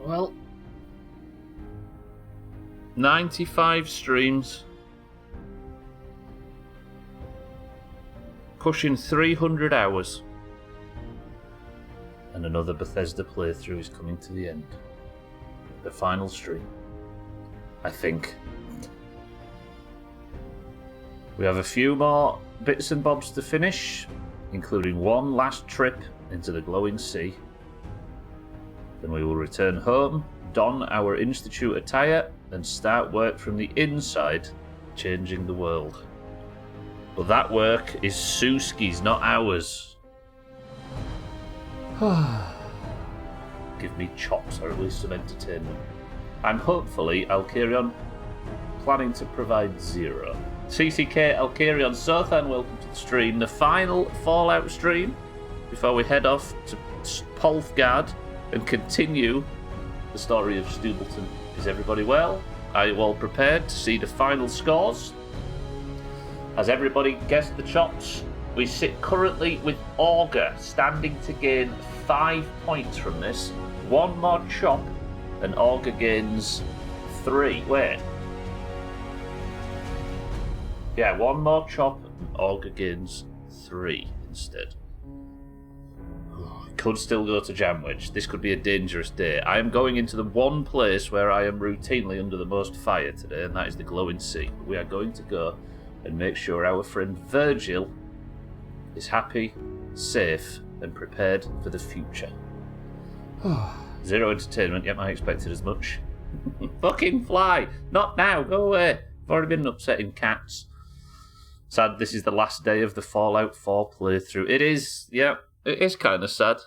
Well, 95 streams. Pushing 300 hours. And another Bethesda playthrough is coming to the end. The final stream. I think. We have a few more bits and bobs to finish, including one last trip into the glowing sea. Then we will return home, don our Institute attire, and start work from the inside, changing the world. But that work is Suski's, not ours. Give me chops, or at least some entertainment. And hopefully I'll carry on planning to provide zero. CCK, I'll carry on. Sothan, welcome to the stream. The final Fallout stream before we head off to Polfgard and continue the story of Stubleton. Is everybody well? Are you all prepared to see the final scores? Has everybody guessed the chops? We sit currently with Augur standing to gain 5 points from this. One more chop and Augur gains 3. Wait. Yeah, one more chop and Augur gains 3 instead. Could still go to Jamwich. This could be a dangerous day. I am going into the one place where I am routinely under the most fire today, and that is the glowing sea. We are going to go and make sure our friend Virgil is happy, safe, and prepared for the future. Zero entertainment, yet I expected as much. Fucking fly! Not now, go away! I've already been upsetting cats. Sad this is the last day of the Fallout 4 playthrough. It is, yeah, it is kind of sad.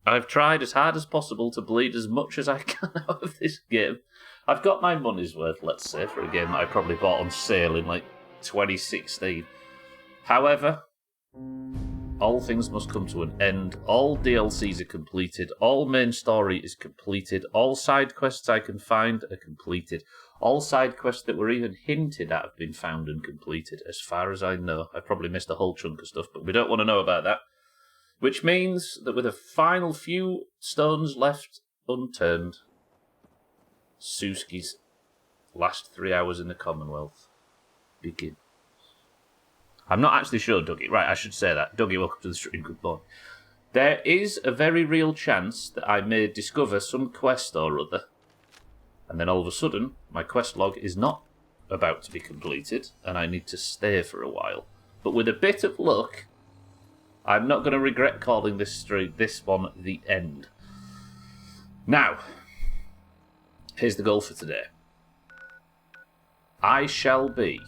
I've tried as hard as possible to bleed as much as I can out of this game. I've got my money's worth, let's say, for a game that I probably bought on sale in like 2016. However, all things must come to an end. All DLCs are completed. All main story is completed. All side quests I can find are completed. All side quests that were even hinted at have been found and completed, as far as I know. I probably missed a whole chunk of stuff, but we don't want to know about that. Which means that with a final few stones left unturned, Suski's last 3 hours in the Commonwealth begin. I'm not actually sure, Dougie. Right, I should say that. Dougie, welcome to the stream. Good morning. There is a very real chance that I may discover some quest or other, and then all of a sudden, my quest log is not about to be completed, and I need to stay for a while. But with a bit of luck, I'm not going to regret calling this one the end. Now, here's the goal for today. I shall be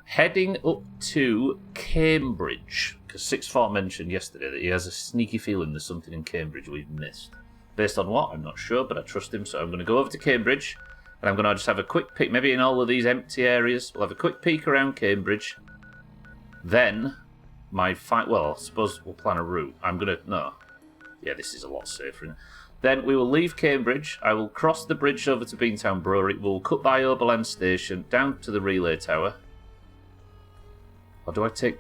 heading up to Cambridge, because 6-4 mentioned yesterday that he has a sneaky feeling there's something in Cambridge we've missed. Based on what? I'm not sure, but I trust him, so I'm going to go over to Cambridge, and I'm going to just have a quick peek, maybe in all of these empty areas. We'll have a quick peek around Cambridge. Then, I suppose we'll plan a route. No. Yeah, this is a lot safer, isn't it? Then we will leave Cambridge. I will cross the bridge over to Beantown Brewery. We'll cut by Oberland Station, down to the relay tower. Or do I take...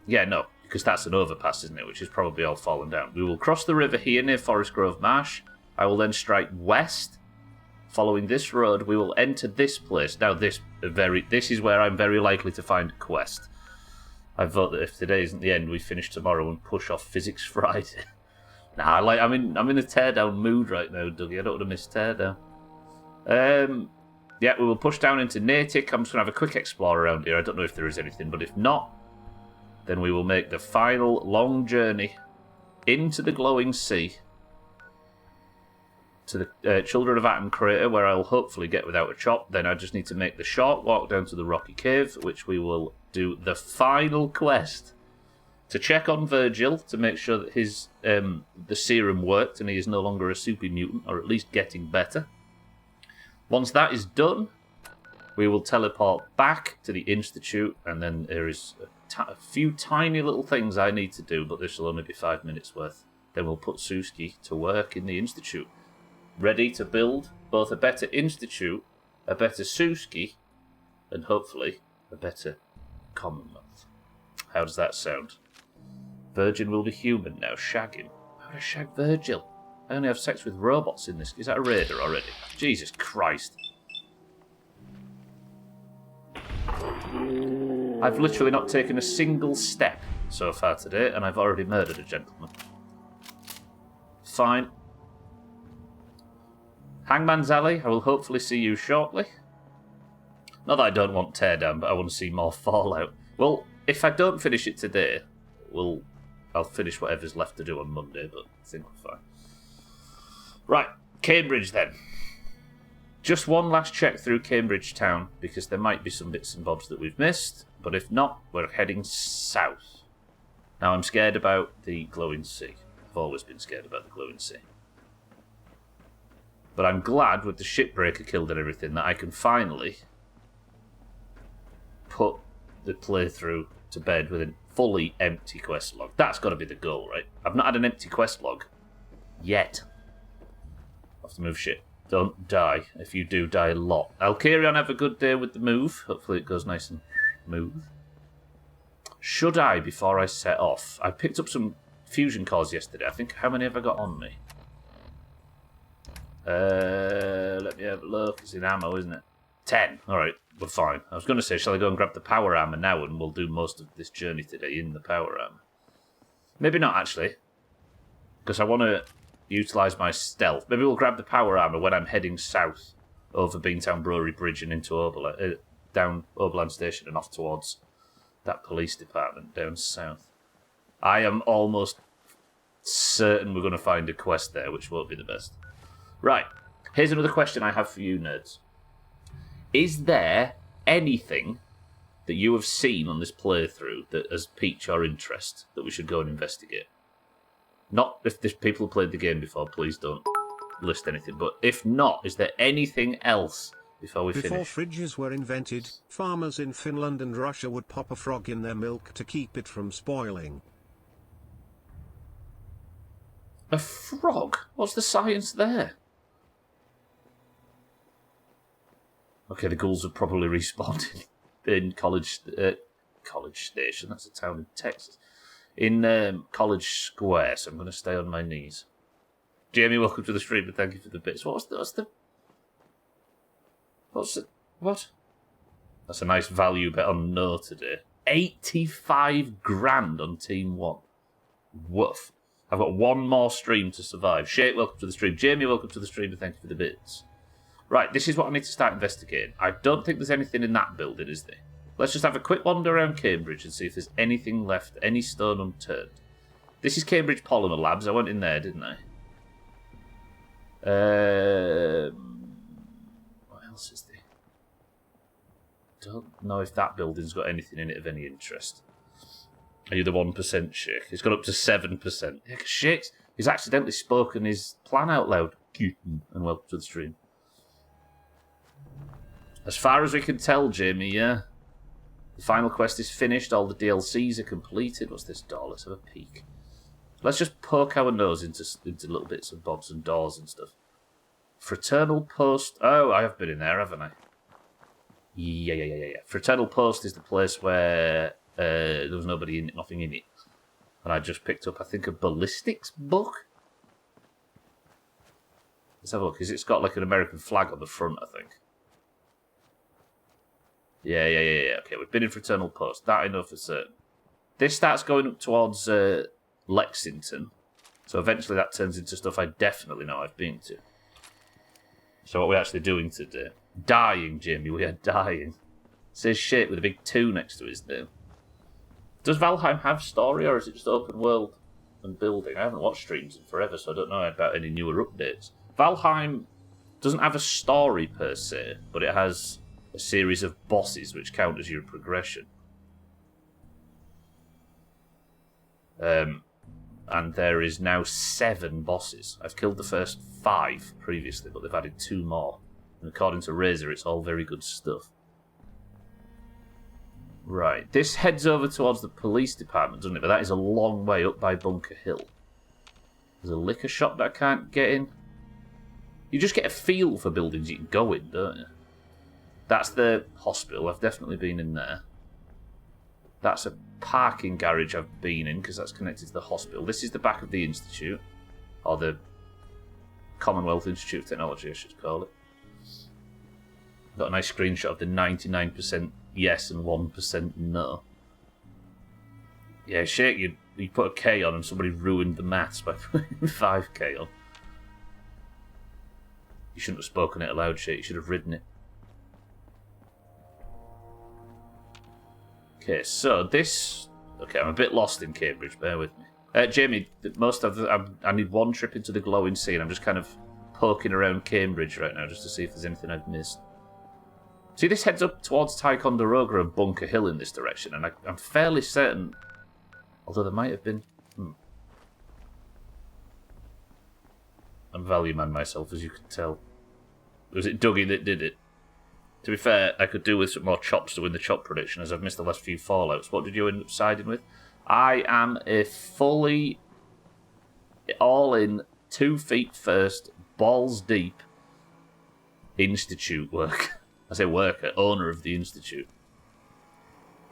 Yeah, no, because that's an overpass, isn't it? Which is probably all fallen down. We will cross the river here near Forest Grove Marsh. I will then strike west. Following this road, we will enter this place. Now, this is where I'm very likely to find a quest. I vote that if today isn't the end, we finish tomorrow and push off Physics Friday. I'm in a teardown mood right now, Dougie. I don't want to miss teardown. Yeah, we will push down into Natick. I'm just going to have a quick explore around here. I don't know if there is anything, but if not, then we will make the final long journey into the glowing sea to the Children of Atom crater, where I'll hopefully get without a chop. Then I just need to make the short walk down to the Rocky Cave, which we will do the final quest to check on Virgil to make sure that his the serum worked and he is no longer a super mutant, or at least getting better. Once that is done, we will teleport back to the Institute, and then there is a few tiny little things I need to do, but this will only be 5 minutes worth. Then we'll put Suski to work in the Institute, ready to build both a better Institute, a better Suski, and hopefully a better Commonwealth. How does that sound? Virgin will be human now. Shag him. How to shag Virgil? I only have sex with robots in this. Is that a raider already? Jesus Christ. I've literally not taken a single step so far today, and I've already murdered a gentleman. Fine. Hangman's Alley, I will hopefully see you shortly. Not that I don't want Teardown, but I want to see more Fallout. Well, if I don't finish it today, I'll finish whatever's left to do on Monday, but I think we're fine. Right, Cambridge then. Just one last check through Cambridge town, because there might be some bits and bobs that we've missed, but if not, we're heading south. Now, I'm scared about the glowing sea. I've always been scared about the glowing sea. But I'm glad, with the shipbreaker killed and everything, that I can finally put the playthrough to bed with a fully empty quest log. That's got to be the goal, right? I've not had an empty quest log yet. I have to move shit. Don't die. If you do, die a lot. Alkarion, have a good day with the move. Hopefully it goes nice and smooth. Should I, before I set off? I picked up some fusion cores yesterday. I think, how many have I got on me? Let me have a look. It's in ammo, isn't it? 10. Alright, we're fine. I was going to say, shall I go and grab the power armor now and we'll do most of this journey today in the power armor? Maybe not, actually. Because I want to utilise my stealth. Maybe we'll grab the power armor when I'm heading south over Beantown Brewery Bridge and into down Oberland Station and off towards that police department down south. I am almost certain we're going to find a quest there, which won't be the best. Right, here's another question I have for you, nerds. Is there anything that you have seen on this playthrough that has piqued your interest that we should go and investigate? Not if there's people who played the game before, please don't list anything. But if not, is there anything else before we finish? Before fridges were invented, farmers in Finland and Russia would pop a frog in their milk to keep it from spoiling. A frog? What's the science there? Okay, the ghouls have probably respawned in College Station. That's a town in Texas. In College Square, so I'm going to stay on my knees. Jamie, welcome to the stream, and thank you for the bits. What? That's a nice value bet on no today. 85 grand on Team 1. Woof. I've got one more stream to survive. Shake, welcome to the stream. Jamie, welcome to the stream, and thank you for the bits. Right, this is what I need to start investigating. I don't think there's anything in that building, is there? Let's just have a quick wander around Cambridge and see if there's anything left, any stone unturned. This is Cambridge Polymer Labs. I went in there, didn't I? What else is there? Don't know if that building's got anything in it of any interest. Are you the 1% Shake? It's got up to 7%. Yeah, Shake's he's accidentally spoken his plan out loud. And welcome to the stream. As far as we can tell, Jamie, yeah. The final quest is finished, all the DLCs are completed. What's this door? Let's have a peek. Let's just poke our nose into little bits and bobs and doors and stuff. Fraternal Post. Oh, I have been in there, haven't I? Yeah. Fraternal Post is the place where there was nobody in it, nothing in it. And I just picked up, I think, a ballistics book. Let's have a look. It's got like an American flag on the front, I think. Yeah. Okay, we've been in Fraternal Post. That I know for certain. This starts going up towards Lexington. So eventually that turns into stuff I definitely know I've been to. So what are we actually doing today? Dying, Jamie. We are dying. It says shit with a big 2 next to his name. Does Valheim have story, or is it just open world and building? I haven't watched streams in forever, so I don't know about any newer updates. Valheim doesn't have a story per se, but it has a series of bosses which count as your progression. And there is now 7 bosses. I've killed the first 5 previously, but they've added 2 more. And according to Razor, it's all very good stuff. Right, this heads over towards the police department, doesn't it? But that is a long way up by Bunker Hill. There's a liquor shop that I can't get in. You just get a feel for buildings you can go in, don't you? That's the hospital. I've definitely been in there. That's a parking garage I've been in, because that's connected to the hospital. This is the back of the institute. Or the Commonwealth Institute of Technology, I should call it. Got a nice screenshot of the 99% yes and 1% no. Yeah, Shake, you put a K on and somebody ruined the maths by putting 5K on. You shouldn't have spoken it aloud, Shake. You should have ridden it. Okay, so this... Okay, I'm a bit lost in Cambridge, bear with me. Jamie, I need one trip into the glowing sea, and I'm just kind of poking around Cambridge right now just to see if there's anything I've missed. See, this heads up towards Ticonderoga and Bunker Hill in this direction, and I'm fairly certain... Although there might have been... I'm value man myself, as you can tell. Was it Dougie that did it? To be fair, I could do with some more chops to win the chop prediction, as I've missed the last few Fallouts. What did you end up siding with? I am a fully all-in, 2 feet first, balls deep institute worker. I say worker, owner of the institute.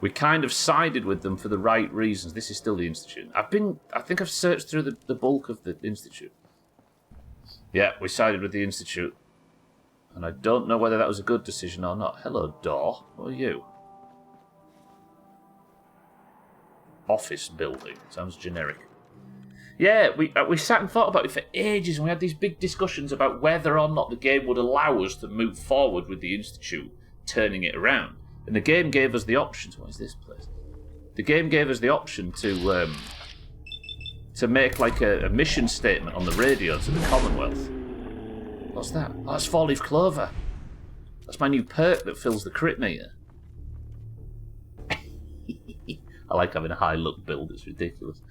We kind of sided with them for the right reasons. This is still the institute. I think I've searched through the bulk of the institute. Yeah, we sided with the institute. And I don't know whether that was a good decision or not. Hello, door. What are you? Office building. Sounds generic. Yeah, we sat and thought about it for ages, and we had these big discussions about whether or not the game would allow us to move forward with the Institute, turning it around. And the game gave us the option. What is this place? The game gave us the option to make like a mission statement on the radio to the Commonwealth. What's that? Oh, that's 4-leaf clover. That's my new perk that fills the crit meter. I like having a high-look build. It's ridiculous.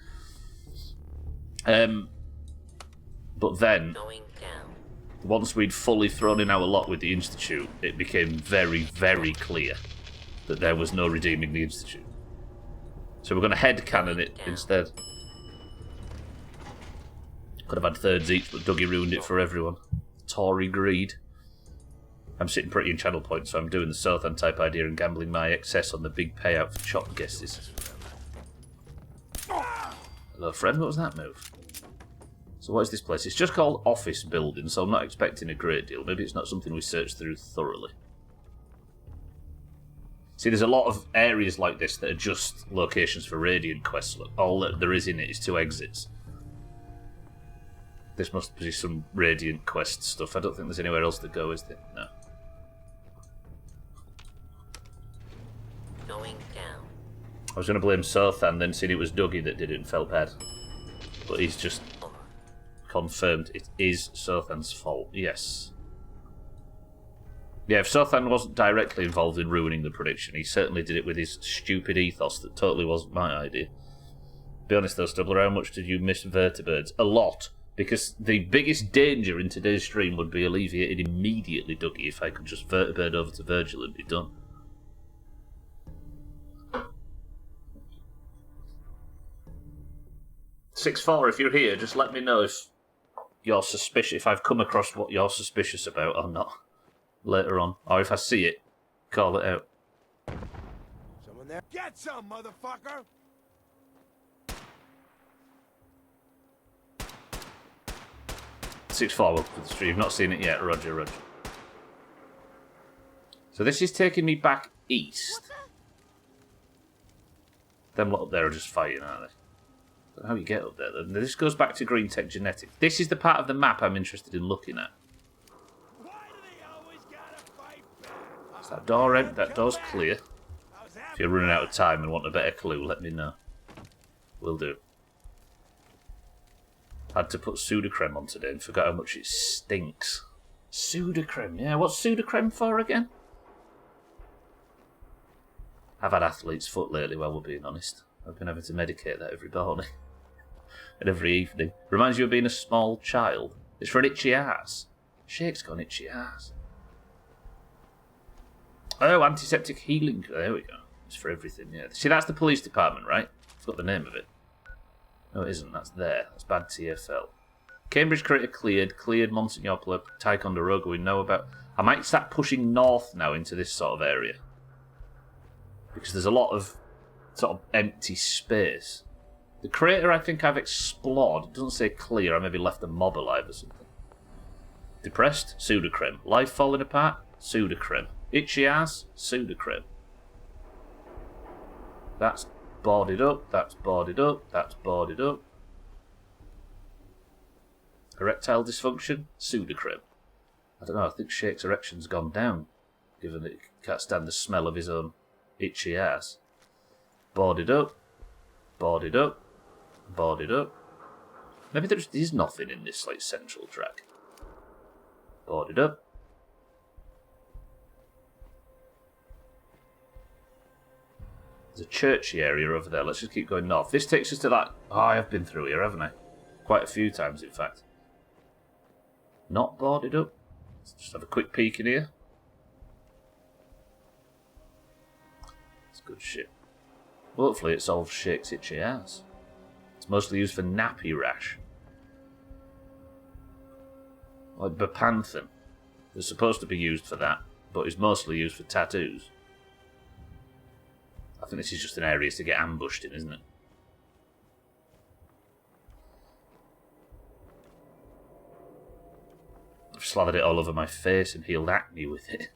But then, once we'd fully thrown in our lot with the Institute, it became very, very clear that there was no redeeming the Institute. So we're going to headcanon it instead. Could have had thirds each, but Dougie ruined it for everyone. Tory greed. I'm sitting pretty in channel points, so I'm doing the Sothan type idea and gambling my excess on the big payout for chop guesses. Hello, friend. What was that move? So what is this place? It's just called Office Building, so I'm not expecting a great deal. Maybe it's not something we searched through thoroughly. See, there's a lot of areas like this that are just locations for Radiant quests. Look, all that there is in it is 2 exits. This must be some Radiant quest stuff. I don't think there's anywhere else to go, is there? No. Going down. I was going to blame Sothan, then seen it was Dougie that did it and felt bad. But he's just confirmed it is Sothan's fault. Yes. Yeah, if Sothan wasn't directly involved in ruining the prediction, he certainly did it with his stupid ethos that totally wasn't my idea. Be honest though, Stubbler, how much did you miss vertibirds? A lot. Because the biggest danger in today's stream would be alleviated immediately, Dougie, if I could just vertibird over to Virgil and be done. $6-4, if you're here, just let me know if you're suspicious, if I've come across what you're suspicious about or not later on. Or if I see it, call it out. Someone there? Get some, motherfucker! $6-4, welcome to the stream. You've not seen it yet, Roger. So this is taking me back east. Them lot up there are just fighting, aren't they? I don't know how you get up there. This goes back to Green Tech Genetics. This is the part of the map I'm interested in looking at. Why do they always gotta fight back? Is that door empty? That door's clear. If you're running out of time and want a better clue, let me know. Will do. Had to put Sudocrem on today and forgot how much it stinks. Sudocrem, yeah. What's Sudocrem for again? I've had athlete's foot lately, well, we're being honest. I've been having to medicate that every morning. And every evening. Reminds you of being a small child. It's for an itchy ass. Shake's got an itchy ass. Oh, antiseptic healing. There we go. It's for everything, yeah. See, that's the police department, right? I've got the name of it. No, it isn't. That's there. That's bad TFL. Cambridge Crater cleared. Cleared Monsignor Plug. Ticonderoga we know about. I might start pushing north now into this sort of area. Because there's a lot of sort of empty space. The crater I think I've explored. It doesn't say clear. I maybe left a mob alive or something. Depressed? Sudocrem. Life falling apart? Sudocrem. Itchy ass? Sudocrem. That's boarded up, that's boarded up, that's boarded up. Erectile dysfunction? Sudocrem. I don't know, I think Shake's erection's gone down, given that he can't stand the smell of his own itchy ass. Boarded up, boarded up, boarded up. Maybe there is nothing in this like central track. Boarded up. There's a churchy area over there. Let's just keep going north. This takes us to that... Oh, I have been through here, haven't I? Quite a few times, in fact. Not boarded up. Let's just have a quick peek in here. It's good shit. Hopefully it solves Shake's itchy ass. It's mostly used for nappy rash. Like Bepanthen. It's supposed to be used for that, but it's mostly used for tattoos. I think this is just an area to get ambushed in, isn't it? I've slathered it all over my face and healed acne with it.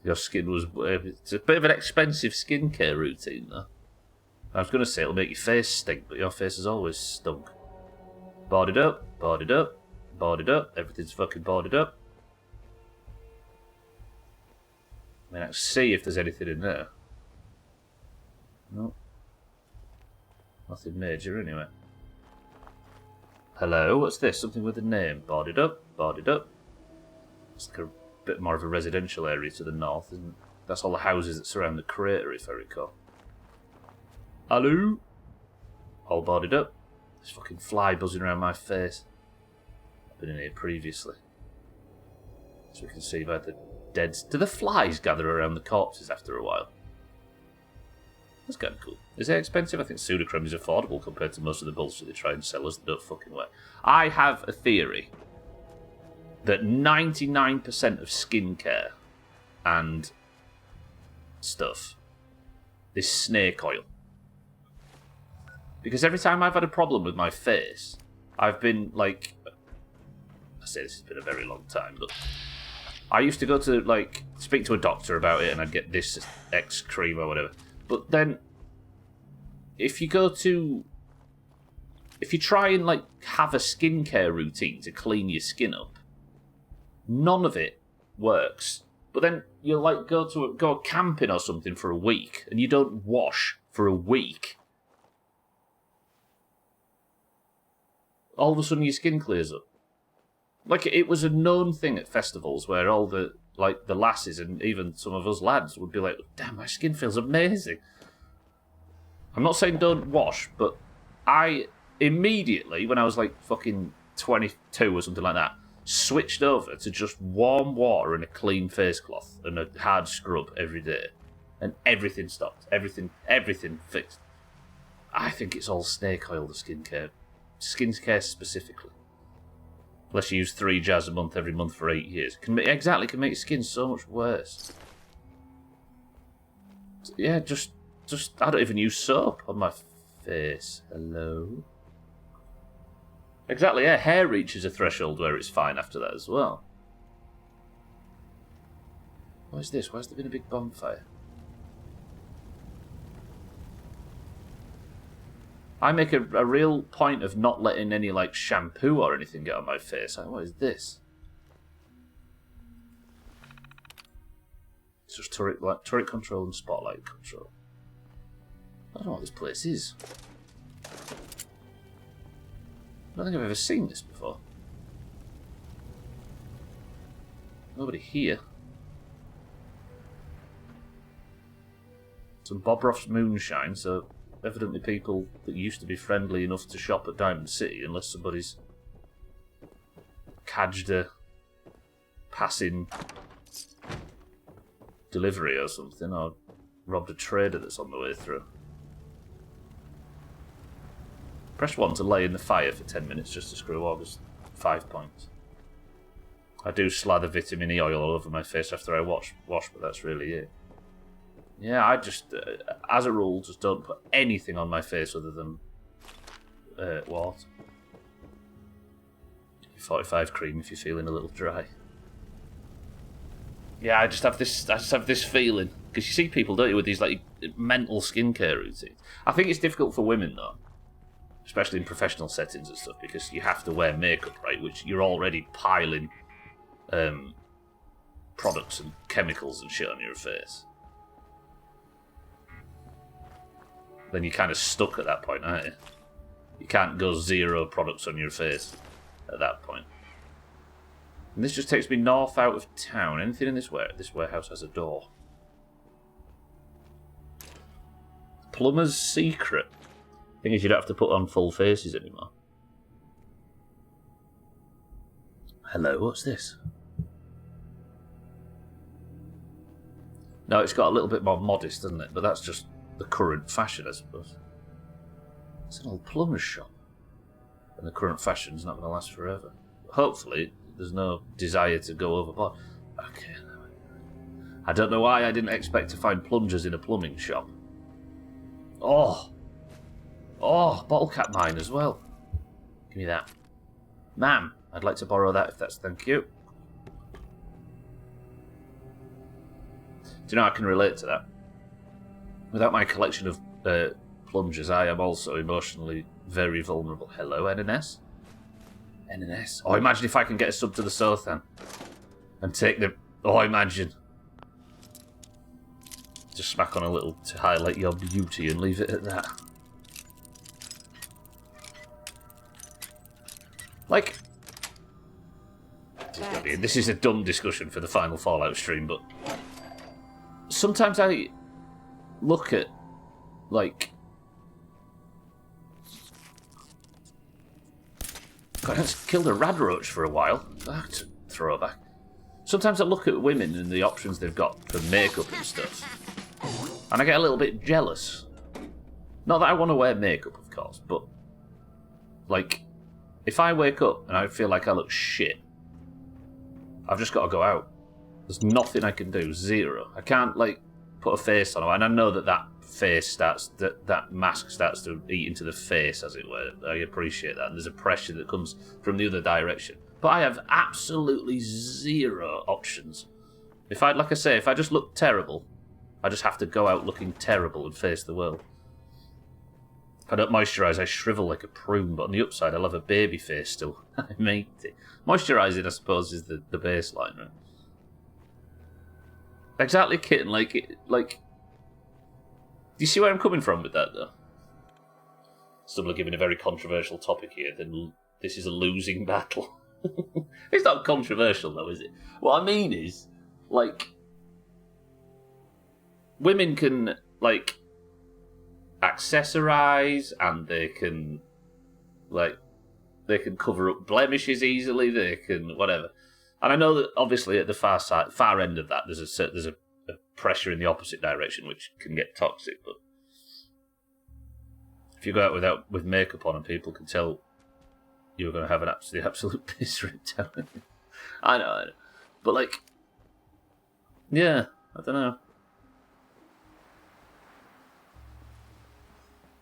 Your skin was... It's a bit of an expensive skincare routine, though. I was going to say it'll make your face stink, but your face has always stunk. Boarded up, boarded up, boarded up. Everything's fucking boarded up. I mean, I can see if there's anything in there. No. Nothing major, anyway. Hello, what's this? Something with a name. Boarded up, boarded up. It's like a bit more of a residential area to the north, isn't it? That's all the houses that surround the crater, if I recall. Hello? All boarded up. There's fucking fly buzzing around my face. I've been in here previously. So we can see by the dead... Do the flies gather around the corpses after a while? That's kind of cool. Is it expensive? I think Sudocrem is affordable compared to most of the bullshit they try and sell us that don't fucking work. I have a theory that 99% of skincare and stuff is snake oil. Because every time I've had a problem with my face, I've been like... I say this has been a very long time, but... I used to go to, like, speak to a doctor about it and I'd get this X cream or whatever. But then, if you try and, like, have a skincare routine to clean your skin up, none of it works. But then you'll, like, go camping or something for a week and you don't wash for a week. All of a sudden your skin clears up. Like, it was a known thing at festivals where all the lasses and even some of us lads would be like, damn, my skin feels amazing. I'm not saying don't wash, but I immediately, when I was like fucking 22 or something like that, switched over to just warm water and a clean face cloth and a hard scrub every day. And everything stopped. Everything fixed. I think it's all snake oil, the skincare. Skincare specifically. Unless you use 3 jars a month every month for 8 years. Can make your skin so much worse. Yeah, just I don't even use soap on my face. Hello? Exactly, yeah, hair reaches a threshold where it's fine after that as well. What is this? Why has there been a big bonfire? I make a real point of not letting any, like, shampoo or anything get on my face. Like, what is this? It's just turret control and spotlight control. I don't know what this place is. I don't think I've ever seen this before. Nobody here. Some Bob Ross moonshine, so... Evidently people that used to be friendly enough to shop at Diamond City, unless somebody's cadged a passing delivery or something, or robbed a trader that's on the way through. Press 1 to lay in the fire for 10 minutes just to screw August 5 points. I do slather vitamin E oil all over my face after I wash, but that's really it. Yeah, I just, as a rule, just don't put anything on my face other than water. 45 cream if you're feeling a little dry. Yeah, I just have this feeling, because you see people, don't you, with these like mental skincare routines. I think it's difficult for women though, especially in professional settings and stuff, because you have to wear makeup, right? Which you're already piling products and chemicals and shit on your face. Then you're kind of stuck at that point, aren't you? You can't go 0 products on your face at that point. And this just takes me north out of town. Anything in this warehouse has a door. Plumber's secret. Thing is, you don't have to put on full faces anymore. Hello, what's this? No, it's got a little bit more modest, doesn't it? But that's just the current fashion, I suppose. It's an old plumber's shop. And the current fashion's not going to last forever. Hopefully, there's no desire to go overboard. Okay. I don't know why I didn't expect to find plungers in a plumbing shop. Oh, bottle cap mine as well. Give me that. Ma'am, I'd like to borrow that if that's thank you. Do you know I can relate to that? Without my collection of plungers, I am also emotionally very vulnerable. Hello, NNS? NNS? Oh, imagine if I can get a sub to the Sothan and take the... Oh, imagine. Just smack on a little to highlight your beauty and leave it at that. Like... This is a dumb discussion for the final Fallout stream, but... Sometimes I look at, like... God, I just killed a radroach for a while. That's a throwback. Sometimes I look at women and the options they've got for makeup and stuff, and I get a little bit jealous. Not that I want to wear makeup, of course, but, like, if I wake up and I feel like I look shit, I've just got to go out. There's nothing I can do. 0. I can't, like, put a face on it. And I know that face starts, that mask starts to eat into the face, as it were. I appreciate that. And there's a pressure that comes from the other direction. But I have absolutely 0 options. If I just look terrible, I just have to go out looking terrible and face the world. If I don't moisturise, I shrivel like a prune. But on the upside, I'll have a baby face still. I made it. Moisturising, I suppose, is the baseline, right? Exactly, kitten. Like, do you see where I'm coming from with that, though? Suddenly giving a very controversial topic here, then this is a losing battle. It's not controversial, though, is it? What I mean is, like, women can, like, accessorise, and they can cover up blemishes easily, they can, whatever. And I know that obviously at the far end of that, there's a pressure in the opposite direction which can get toxic. But if you go out with makeup on and people can tell you're going to have an absolute piss rip down. I know. But like, yeah, I don't know.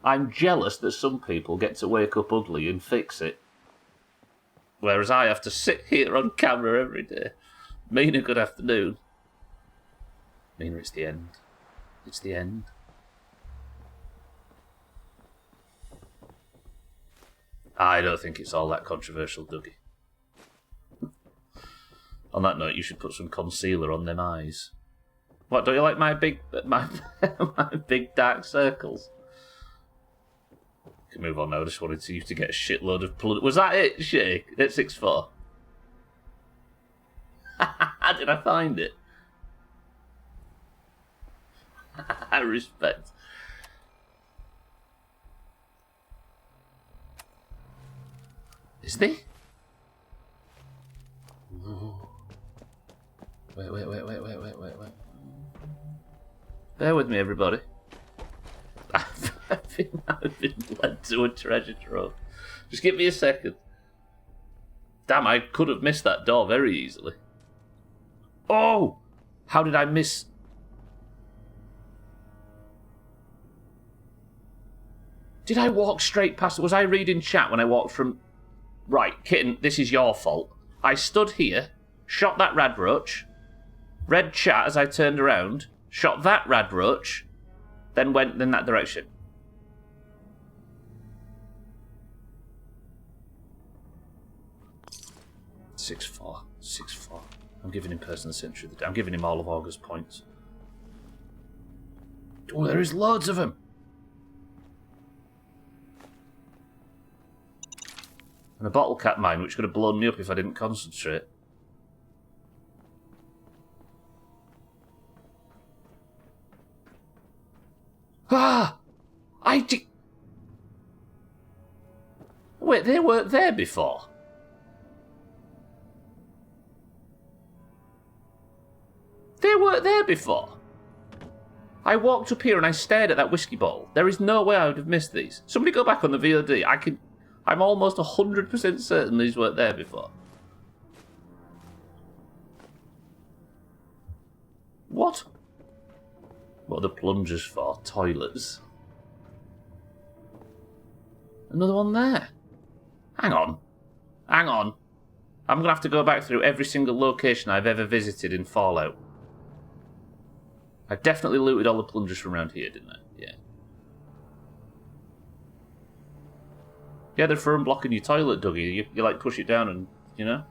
I'm jealous that some people get to wake up ugly and fix it. Whereas I have to sit here on camera every day. Mina, good afternoon. Mina, it's the end. It's the end. I don't think it's all that controversial, Dougie. On that note, you should put some concealer on them eyes. What, don't you like my big dark circles? Can move on now. I just wanted you to get a shitload of blood. Was that it, Shake? At 6'4"? How did I find it? I respect. Is he? Wait. Bear with me, everybody. I've been led to a treasure trove. Just give me a second. Damn, I could have missed that door very easily. Oh! How did I miss... Did I walk straight past... Was I reading chat when I walked from... Right, Kitten, this is your fault. I stood here, shot that rad roach, read chat as I turned around, shot that rad roach, then went in that direction. Six four. I'm giving him person century of the day. I'm giving him all of August points. Oh, there is loads of them. And a bottle cap mine, which could have blown me up if I didn't concentrate. Ah! Wait, they weren't there before. They weren't there before. I walked up here and I stared at that whiskey bottle. There is no way I would have missed these. Somebody go back on the VOD. I'm almost 100% certain these weren't there before. What? What are the plungers for? Toilets. Another one there. Hang on. I'm going to have to go back through every single location I've ever visited in Fallout. I definitely looted all the plungers from around here, didn't I? Yeah. Yeah, they're for unblocking your toilet, Dougie. You like push it down and, you know.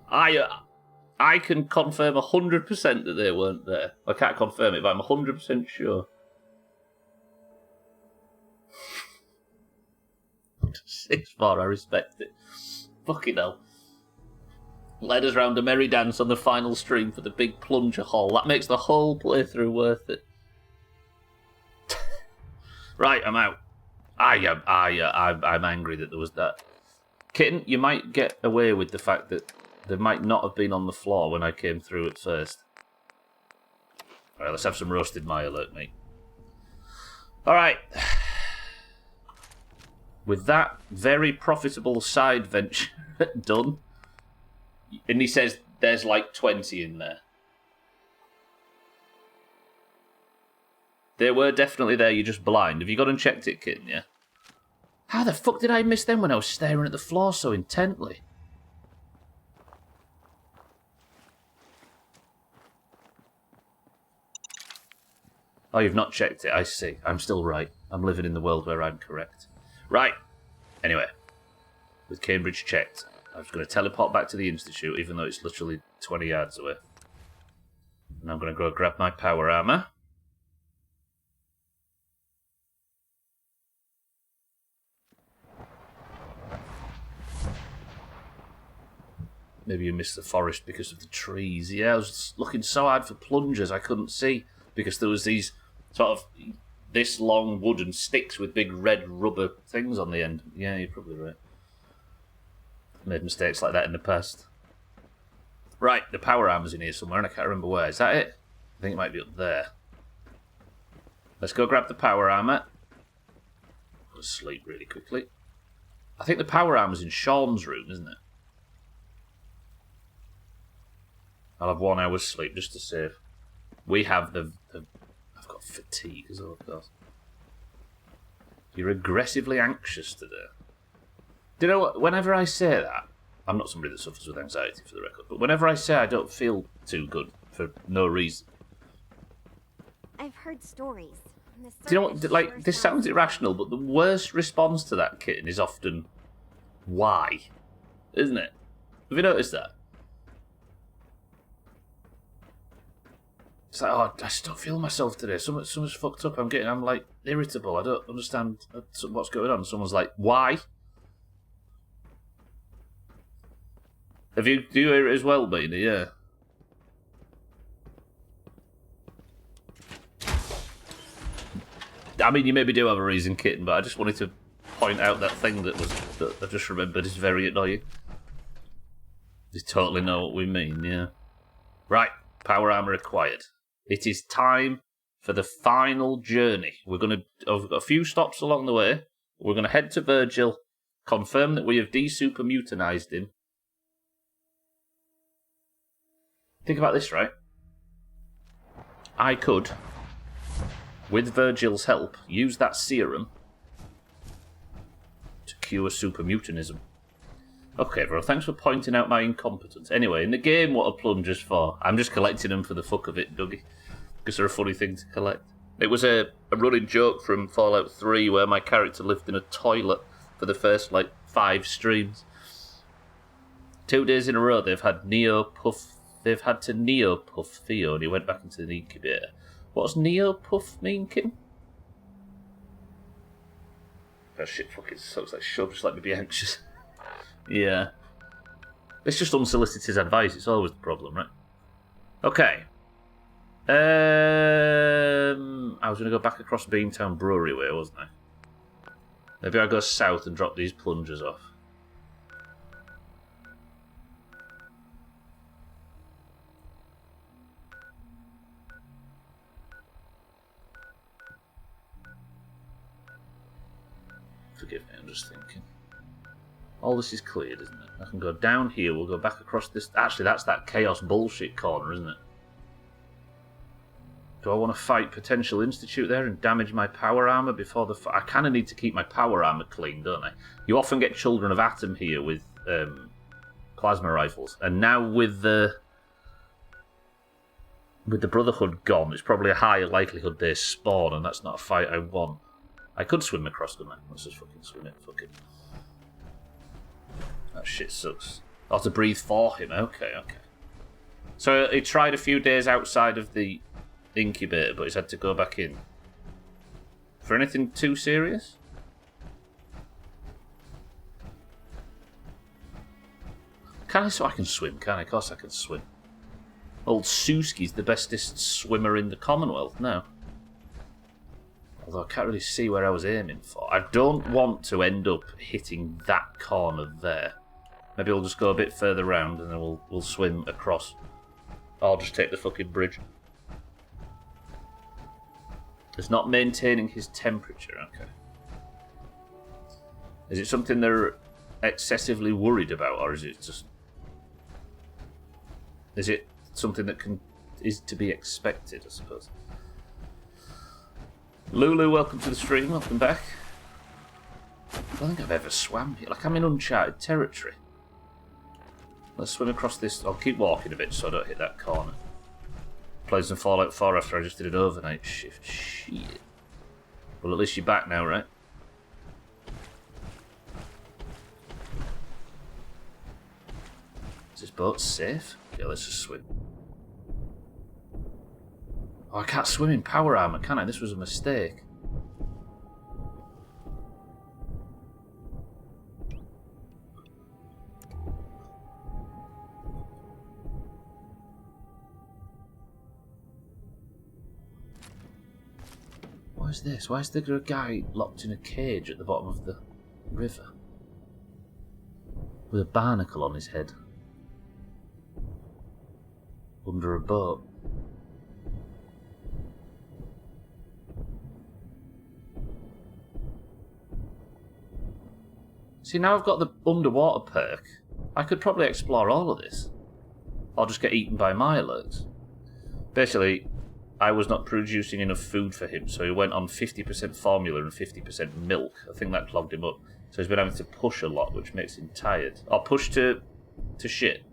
I can confirm 100% that they weren't there. I can't confirm it, but I'm 100% sure. 6-4, I respect it. Fucking hell. Led us round a merry dance on the final stream for the big plunger haul. That makes the whole playthrough worth it. Right, I'm out. I'm angry that there was that. Kitten, you might get away with the fact that they might not have been on the floor when I came through at first. Alright, let's have some roasted my alert, mate. Alright. With that very profitable side venture done. And he says there's like 20 in there. They were definitely there, you're just blind. Have you gone and checked it, Kitten, yeah? How the fuck did I miss them when I was staring at the floor so intently? Oh, you've not checked it, I see. I'm still right. I'm living in the world where I'm correct. Right. Anyway. With Cambridge checked. I was going to teleport back to the Institute, even though it's literally 20 yards away. And I'm going to go grab my power armor. Maybe you missed the forest because of the trees. Yeah, I was looking so hard for plungers I couldn't see, because there was these sort of this long wooden sticks with big red rubber things on the end. Yeah, you're probably right. Made mistakes like that in the past. Right, the power armor's in here somewhere, and I can't remember where. Is that it? I think it might be up there. Let's go grab the power armor. Go to sleep really quickly. I think the power armor's in Sean's room, isn't it? I'll have 1 hour's sleep just to save. We have the I've got fatigue as well, of course. You're aggressively anxious today. Do you know what? Whenever I say that, I'm not somebody that suffers with anxiety, for the record, but whenever I say I don't feel too good for no reason. I've heard stories. Do you know what? Like, this sounds irrational, but the worst response to that, Kitten, is often why, isn't it? Have you noticed that? It's like, oh, I just don't feel myself today. Something's fucked up. I'm like irritable. I don't understand what's going on. Someone's like, why? Do you hear it as well, Beanie? Yeah. I mean, you maybe do have a reason, Kitten, but I just wanted to point out that thing that I just remembered is very annoying. You totally know what we mean, yeah. Right, power armor acquired. It is time for the final journey. We've got a few stops along the way. We're going to head to Virgil, confirm that we have de-super mutinized him. Think about this, right? I could, with Virgil's help, use that serum to cure supermutanism. Okay, bro, thanks for pointing out my incompetence. Anyway, in the game, what are plungers for? I'm just collecting them for the fuck of it, Dougie. Because they're a funny thing to collect. It was a running joke from Fallout 3 where my character lived in a toilet for the first, 5 streams. 2 days in a row, they've had to neo-puff Theo, and he went back into the incubator. What does neo-puff mean, Kim? Oh shit, fucking sucks. Like, sure, just let me be anxious. Yeah. It's just unsolicited advice. It's always the problem, right? Okay. I was going to go back across Beantown Brewery way, wasn't I? Maybe I'll go south and drop these plungers off. Forgive me, I'm just thinking. All this is cleared, isn't it? I can go down here, we'll go back across this... Actually, that's that chaos bullshit corner, isn't it? Do I want to fight Potential Institute there and damage my power armor before the... I kind of need to keep my power armor clean, don't I? You often get Children of Atom here with plasma rifles. And now with the Brotherhood gone, it's probably a higher likelihood they spawn, and that's not a fight I want. I could swim across them, man. Let's just fucking swim it. Fuck it. That shit sucks. I'll have to breathe for him. Okay. So he tried a few days outside of the incubator, but he's had to go back in. For anything too serious? Can I? So I can swim, can I? Of course I can swim. Old Suski's the bestest swimmer in the Commonwealth now. Although I can't really see where I was aiming for. I don't want to end up hitting that corner there. Maybe we'll just go a bit further round and then we'll swim across. I'll just take the fucking bridge. It's not maintaining his temperature, okay. Is it something they're excessively worried about, or is it just... Is it something that is to be expected, I suppose? Lulu, welcome to the stream, welcome back. I don't think I've ever swam here. Like, I'm in uncharted territory. Let's swim across this. I'll keep walking a bit so I don't hit that corner. Played some Fallout 4 after I just did an overnight shift. Shit. Well, at least you're back now, right? Is this boat safe? Okay, let's just swim. Oh, I can't swim in power armor, can I? This was a mistake. What is this? Why is there a guy locked in a cage at the bottom of the river? With a barnacle on his head. Under a boat. See, now I've got the underwater perk. I could probably explore all of this. I'll just get eaten by Mirelurks. Basically, I was not producing enough food for him, so he went on 50% formula and 50% milk. I think that clogged him up. So he's been having to push a lot, which makes him tired. Or push to shit.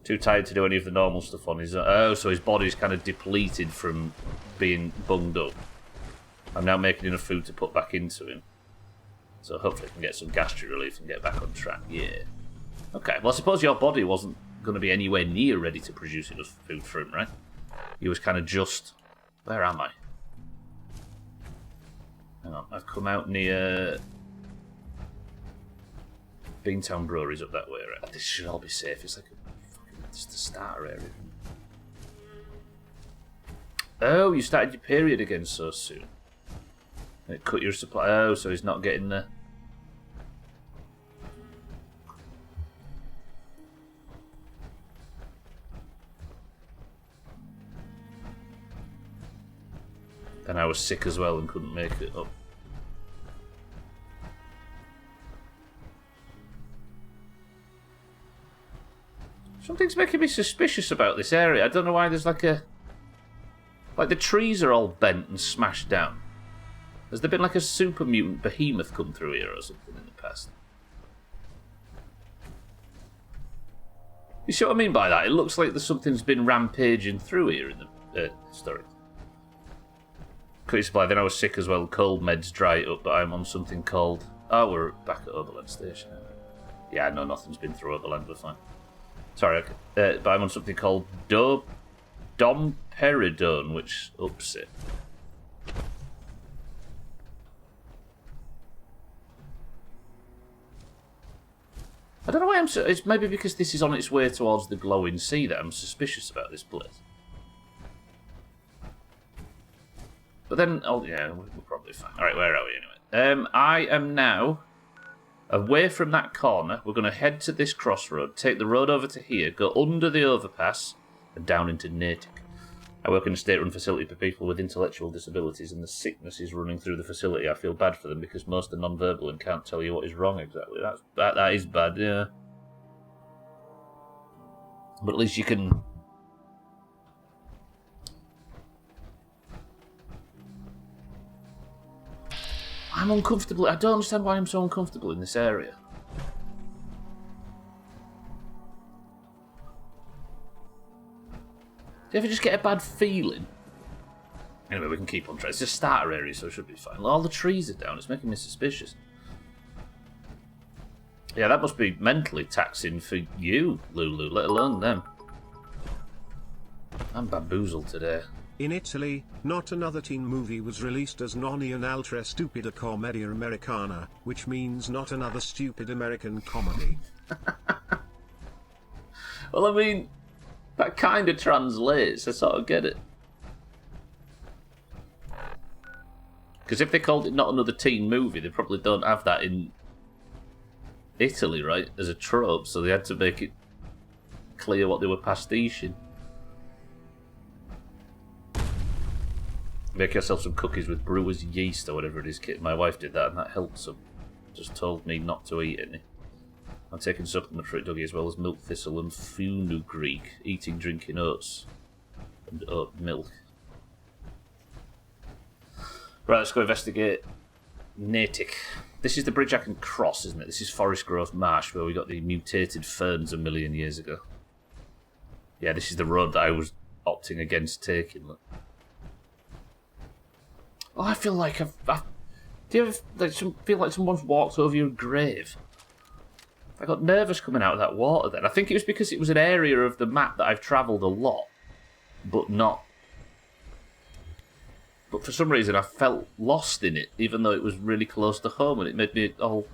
Too tired to do any of the normal stuff on his own. Oh, so his body's kind of depleted from being bunged up. I'm now making enough food to put back into him. So hopefully I can get some gastric relief and get back on track. Yeah. Okay, well I suppose your body wasn't going to be anywhere near ready to produce enough food for him, right? He was kind of just... Where am I? Hang on, I've come out near... Beantown Brewery's up that way, right? This should all be safe. It's like just the starter area. Oh, you started your period again so soon. It cut your supply. Oh, so he's not getting there. And I was sick as well and couldn't make it up. Something's making me suspicious about this area. I don't know why there's like the trees are all bent and smashed down. Has there been like a super mutant behemoth come through here or something in the past? You see what I mean by that? It looks like there's something's been rampaging through here in the story. Quick supply, then I was sick as well. Cold meds dry it up, but I'm on something called... Oh, we're back at Overland Station. Yeah, no, nothing's been through Overland, we're fine. Sorry, but I'm on something called domperidone, which ups it. I don't know why I'm so... It's maybe because this is on its way towards the glowing sea that I'm suspicious about this place. But then, oh yeah, we're probably fine. Alright, where are we anyway? I am now away from that corner. We're going to head to this crossroad, take the road over to here, go under the overpass, and down into Natick. I work in a state-run facility for people with intellectual disabilities, and the sickness is running through the facility. I feel bad for them because most are non-verbal and can't tell you what is wrong exactly. That is bad, yeah. But at least you can... I'm uncomfortable. I don't understand why I'm so uncomfortable in this area. Do you ever just get a bad feeling? Anyway, we can keep on trying. It's a starter area, so it should be fine. All the trees are down. It's making me suspicious. Yeah, that must be mentally taxing for you, Lulu, let alone them. I'm bamboozled today. In Italy, not another teen movie was released as non un'altra stupida commedia americana, which means not another stupid American comedy. Well, I mean, that kind of translates. I sort of get it. Because if they called it not another teen movie, they probably don't have that in Italy, right? As a trope, so they had to make it clear what they were pastiching. Make yourself some cookies with brewer's yeast or whatever it is, Kit. My wife did that and that helped some. Just told me not to eat any. I'm taking supplements for it, Dougie, as well as milk thistle and fenugreek. Eating, drinking oats and oat milk. Right, let's go investigate Natick. This is the bridge I can cross, isn't it? This is Forest Grove Marsh, where we got the mutated ferns a million years ago. Yeah, this is the road that I was opting against taking. Look. Oh, I feel like I've do you ever feel like someone's walked over your grave? I got nervous coming out of that water then. I think it was because it was an area of the map that I've travelled a lot, but not. But for some reason I felt lost in it, even though it was really close to home, and it made me all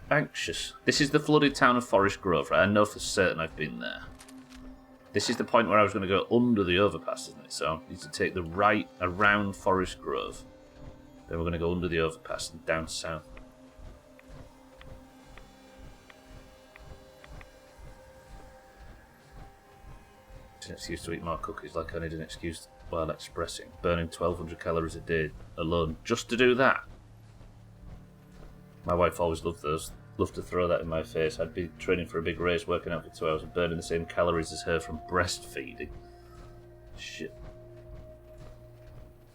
anxious. This is the flooded town of Forest Grove, right? I know for certain I've been there. This is the point where I was going to go under the overpass, isn't it? So I need to take the right around Forest Grove. Then we're going to go under the overpass and down south. It's an excuse to eat more cookies, like I need an excuse while expressing. Burning 1,200 calories a day alone, just to do that. My wife always loved those. Loved to throw that in my face. I'd be training for a big race, working out for 2 hours and burning the same calories as her from breastfeeding. Shit.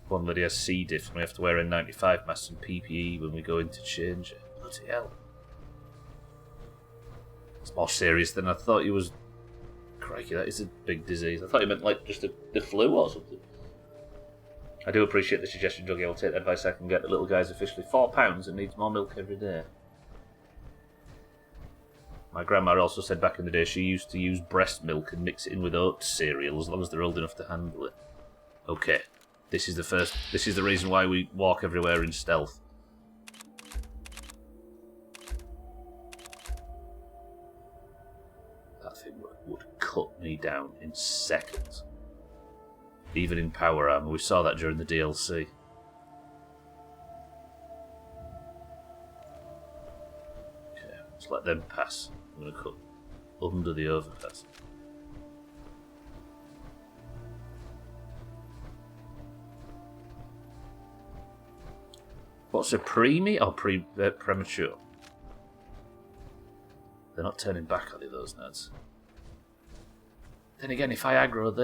One lady has C. diff and we have to wear N95 masks and PPE when we go in to change it. Bloody hell. It's more serious than I thought it was. Crikey, that is a big disease. I thought you meant like just the flu or something. I do appreciate the suggestion, Dougie. I'll take the advice I can get. The little guy's officially 4 pounds and needs more milk every day. My grandma also said back in the day she used to use breast milk and mix it in with oat cereal as long as they're old enough to handle it. Okay, this is the reason why we walk everywhere in stealth. That thing would cut me down in seconds. Even in power armor, we saw that during the DLC. Okay, let's let them pass. I'm going to cut under the overpass. What's a preemie or premature? They're not turning back, are they, those nerds? Then again, if I aggro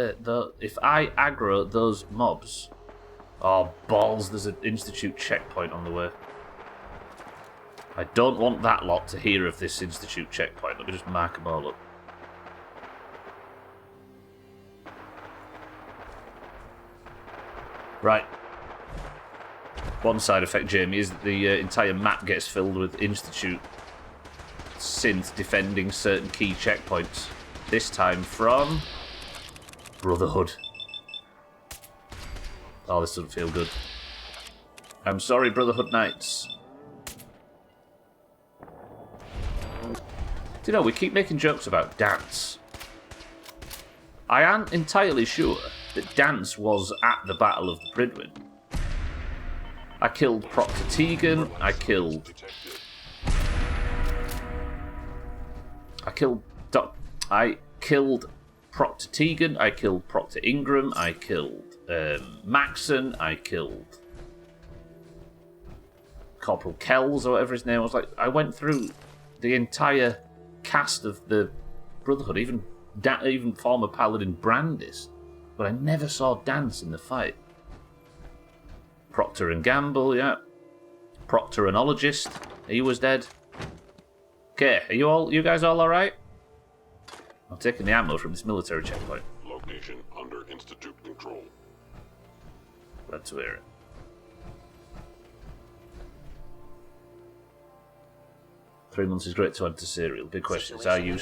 those mobs, Oh, balls, there's an Institute checkpoint on the way. I don't want that lot to hear of this Institute checkpoint. Let me just mark them all up. Right. One side effect, Jamie, is that the entire map gets filled with Institute synth defending certain key checkpoints. This time from Brotherhood. Oh, this doesn't feel good. I'm sorry, Brotherhood Knights. Do you know, we keep making jokes about Dance. I am entirely sure that Dance was at the Battle of the Bridwin. I killed Proctor Tegan, I killed Proctor Tegan, I killed Proctor Ingram, I killed Maxon, I killed Corporal Kells or whatever his name was. Like, I went through the entire cast of the Brotherhood, even former Paladin Brandis, but I never saw Dance in the fight. Proctor and Gamble, yeah. Proctorenologist, he was dead. Okay, are you guys all alright? I'm taking the ammo from this military checkpoint. Location under Institute control. Glad to hear it. Three months is great to enter serial. Big question is, are you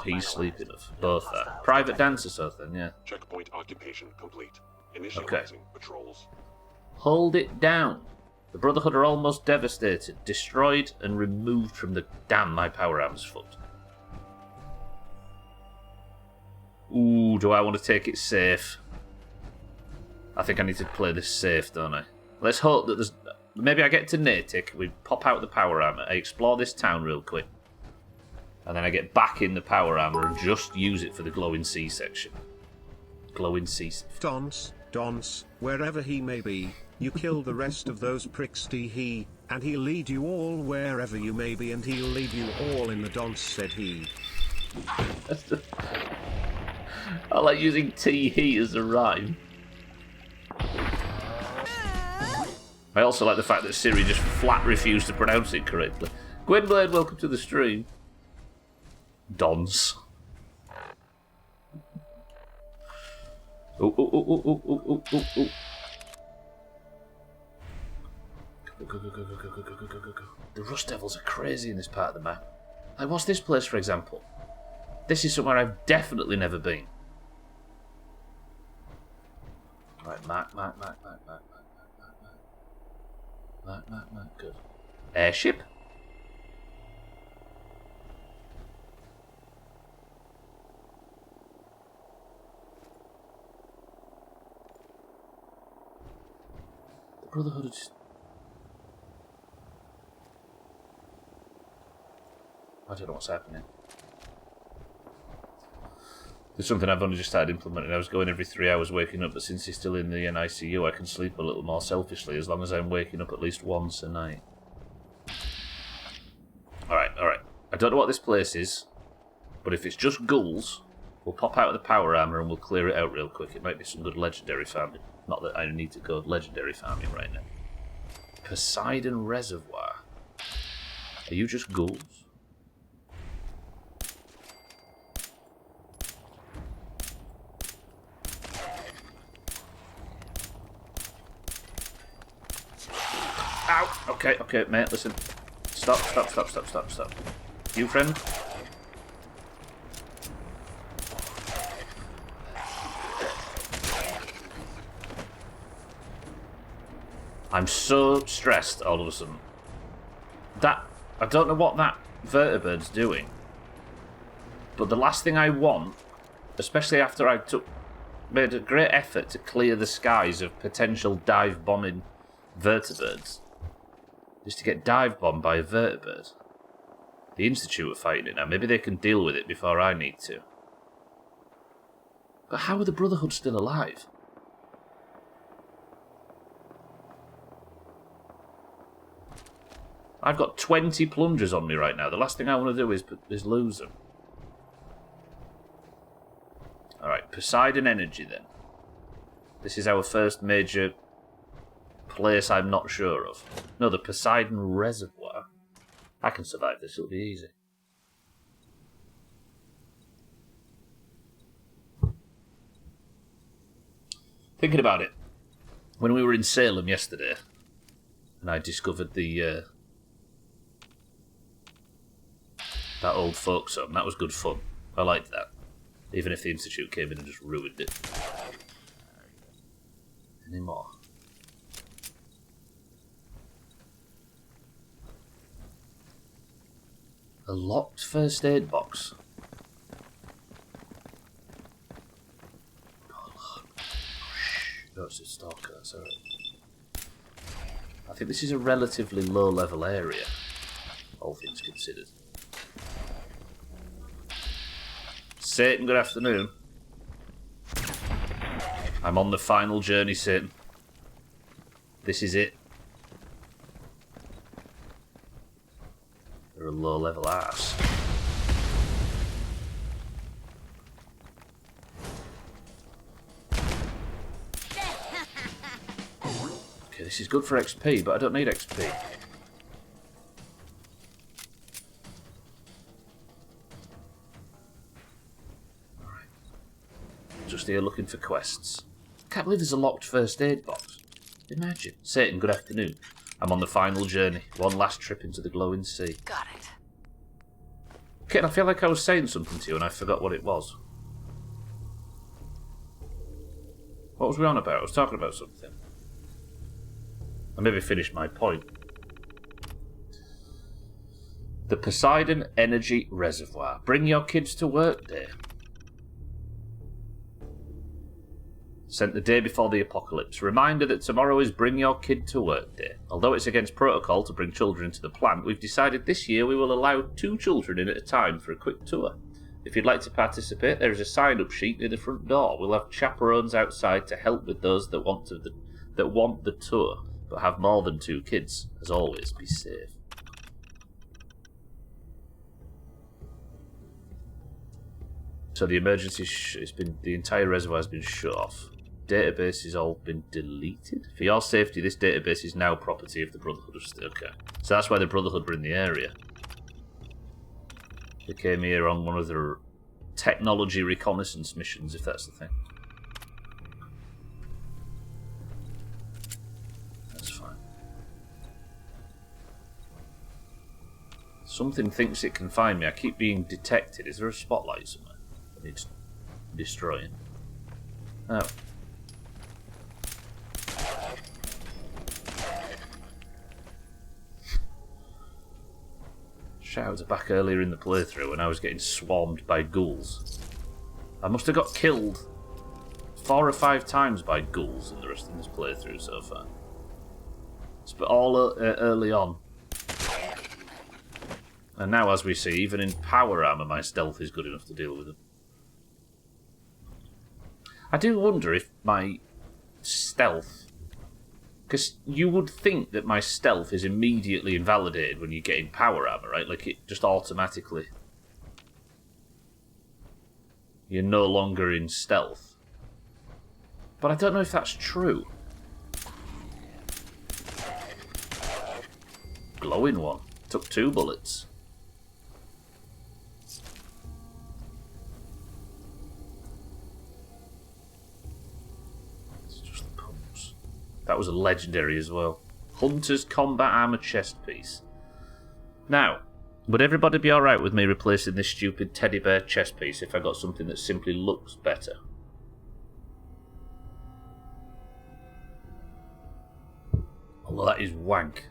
he's sleeping? Both are. Private dancer stuff then, yeah. Checkpoint occupation complete. Initializing patrols. Hold it down. The Brotherhood are almost devastated, destroyed, and removed from the... Damn, my power arm's fucked. Ooh, do I want to take it safe? I think I need to play this safe, don't I? Let's hope that there's... Maybe I get to Natick, we pop out the power armor, I explore this town real quick, and then I get back in the power armor and just use it for the glowing sea section. Glowing sea... Dons, wherever he may be, you kill the rest of those pricks he, and he'll lead you all wherever you may be, and he'll lead you all in the Dons, said he. I like using he as a rhyme. I also like the fact that Siri just flat refused to pronounce it correctly. Gwynblade, welcome to the stream. Dons. Oh. Go. The Rust Devils are crazy in this part of the map. Like, what's this place, for example? This is somewhere I've definitely never been. Right, mark. Good. Airship? The Brotherhood is... I don't know what's happening. There's something I've only just started implementing. I was going every 3 hours waking up, but since he's still in the NICU, I can sleep a little more selfishly as long as I'm waking up at least once a night. Alright. I don't know what this place is, but if it's just ghouls, we'll pop out of the power armor and we'll clear it out real quick. It might be some good legendary farming. Not that I need to go legendary farming right now. Poseidon Reservoir. Are you just ghouls? Ow! Okay, mate, listen. Stop. You, friend? I'm so stressed all of a sudden. I don't know what that vertebrate's doing. But the last thing I want, especially after I made a great effort to clear the skies of potential dive bombing vertebrates, is to get dive bombed by a vertebrate. The Institute are fighting it now. Maybe they can deal with it before I need to. But how are the Brotherhood still alive? I've got 20 plungers on me right now. The last thing I want to do is lose them. Alright, Poseidon Energy then. This is our first major place I'm not sure of. No, the Poseidon Reservoir. I can survive this, it'll be easy. Thinking about it, when we were in Salem yesterday, and I discovered the that old folks home, that was good fun. I liked that. Even if the Institute came in and just ruined it. Any more? A locked first aid box. Oh, Lord. No, it's a stalker, that's alright. I think this is a relatively low-level area, all things considered. Satan, good afternoon. I'm on the final journey, Satan. This is it. You're a low-level ass. Okay, this is good for XP, but I don't need XP. Alright. Just here looking for quests. Can't believe there's a locked first aid box. Imagine. Satan, good afternoon. I'm on the final journey. One last trip into the glowing sea. Got it. Kit, I feel like I was saying something to you and I forgot what it was. What was we on about? I was talking about something. I maybe finished my point. The Poseidon Energy Reservoir. Bring your kids to work day. Sent the day before the apocalypse. Reminder that tomorrow is Bring Your Kid to Work Day. Although it's against protocol to bring children into the plant, we've decided this year we will allow 2 children in at a time for a quick tour. If you'd like to participate, there is a sign-up sheet near the front door. We'll have chaperones outside to help with those that want the tour, but have more than 2 kids. As always, be safe. So the emergency the entire reservoir has been shut off. Database has all been deleted. For your safety, this database is now property of the Brotherhood of Steel. Okay, so that's why the Brotherhood were in the area. They came here on one of their technology reconnaissance missions, if that's the thing. That's fine. Something thinks it can find me. I keep being detected. Is there a spotlight somewhere that needs destroying? Oh. Shouts back earlier in the playthrough when I was getting swarmed by ghouls. I must have got killed 4 or 5 times by ghouls in the rest of this playthrough so far. But all early on. And now, as we see, even in power armor, my stealth is good enough to deal with them. I do wonder if my stealth... Because you would think that my stealth is immediately invalidated when you get in power armor, right? Like, it just automatically... You're no longer in stealth. But I don't know if that's true. Glowing one. Took 2 bullets. That was a legendary as well. Hunter's Combat Armor chest piece. Now, would everybody be alright with me replacing this stupid teddy bear chest piece if I got something that simply looks better? Although that is wank.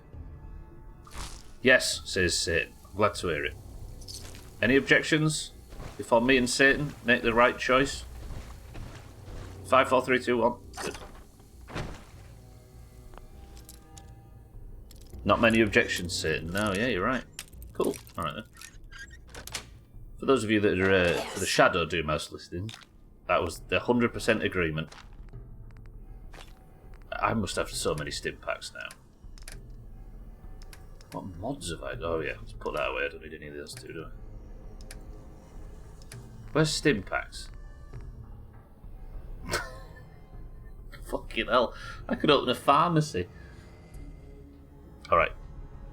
Yes, says Satan. I'm glad to hear it. Any objections before me and Satan make the right choice? 5, 4, 3, 2, 1. Good. Not many objections, Satan. No, yeah, you're right. Cool. Alright then. For those of you that are for the Shadow Doomhaus listening, that was the 100% agreement. I must have so many stim packs now. What mods have I... Oh yeah, let's put that away. I don't need any of those two, do I? Where's stim packs? Fucking hell. I could open a pharmacy. Alright.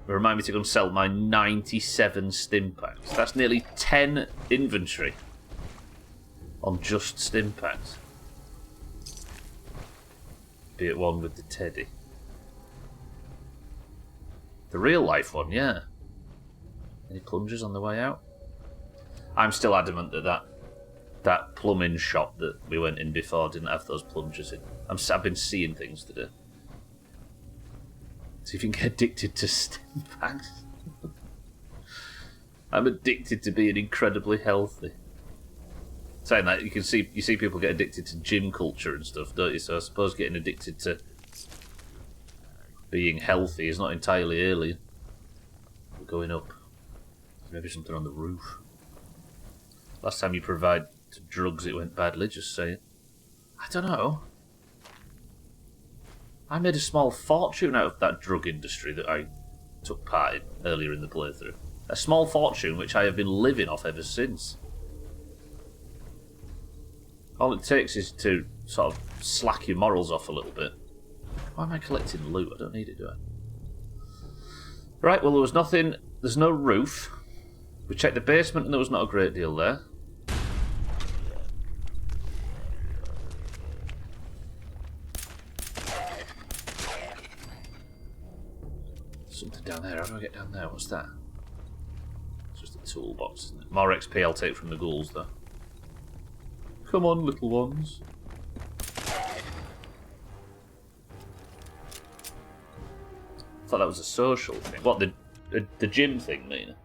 Remind me to go and sell my 97 stim packs. That's nearly 10 inventory on just stim packs. Be it one with the teddy. The real life one, yeah. Any plungers on the way out? I'm still adamant that that plumbing shop that we went in before didn't have those plungers in. I've been seeing things today. See if you can get addicted to stim packs. I'm addicted to being incredibly healthy. Saying that, you see people get addicted to gym culture and stuff, don't you? So I suppose getting addicted to being healthy is not entirely alien. We're going up. Maybe something on the roof. Last time you provided drugs, it went badly, just saying. I don't know. I made a small fortune out of that drug industry that I took part in earlier in the playthrough. A small fortune which I have been living off ever since. All it takes is to sort of slack your morals off a little bit. Why am I collecting loot? I don't need it, do I? Right, well there was nothing, there's no roof. We checked the basement and there was not a great deal there. Something down there. How do I get down there? What's that? It's just a toolbox, isn't it? More XP I'll take from the ghouls, though. Come on, little ones. I thought that was a social thing. What, the gym thing, Nina?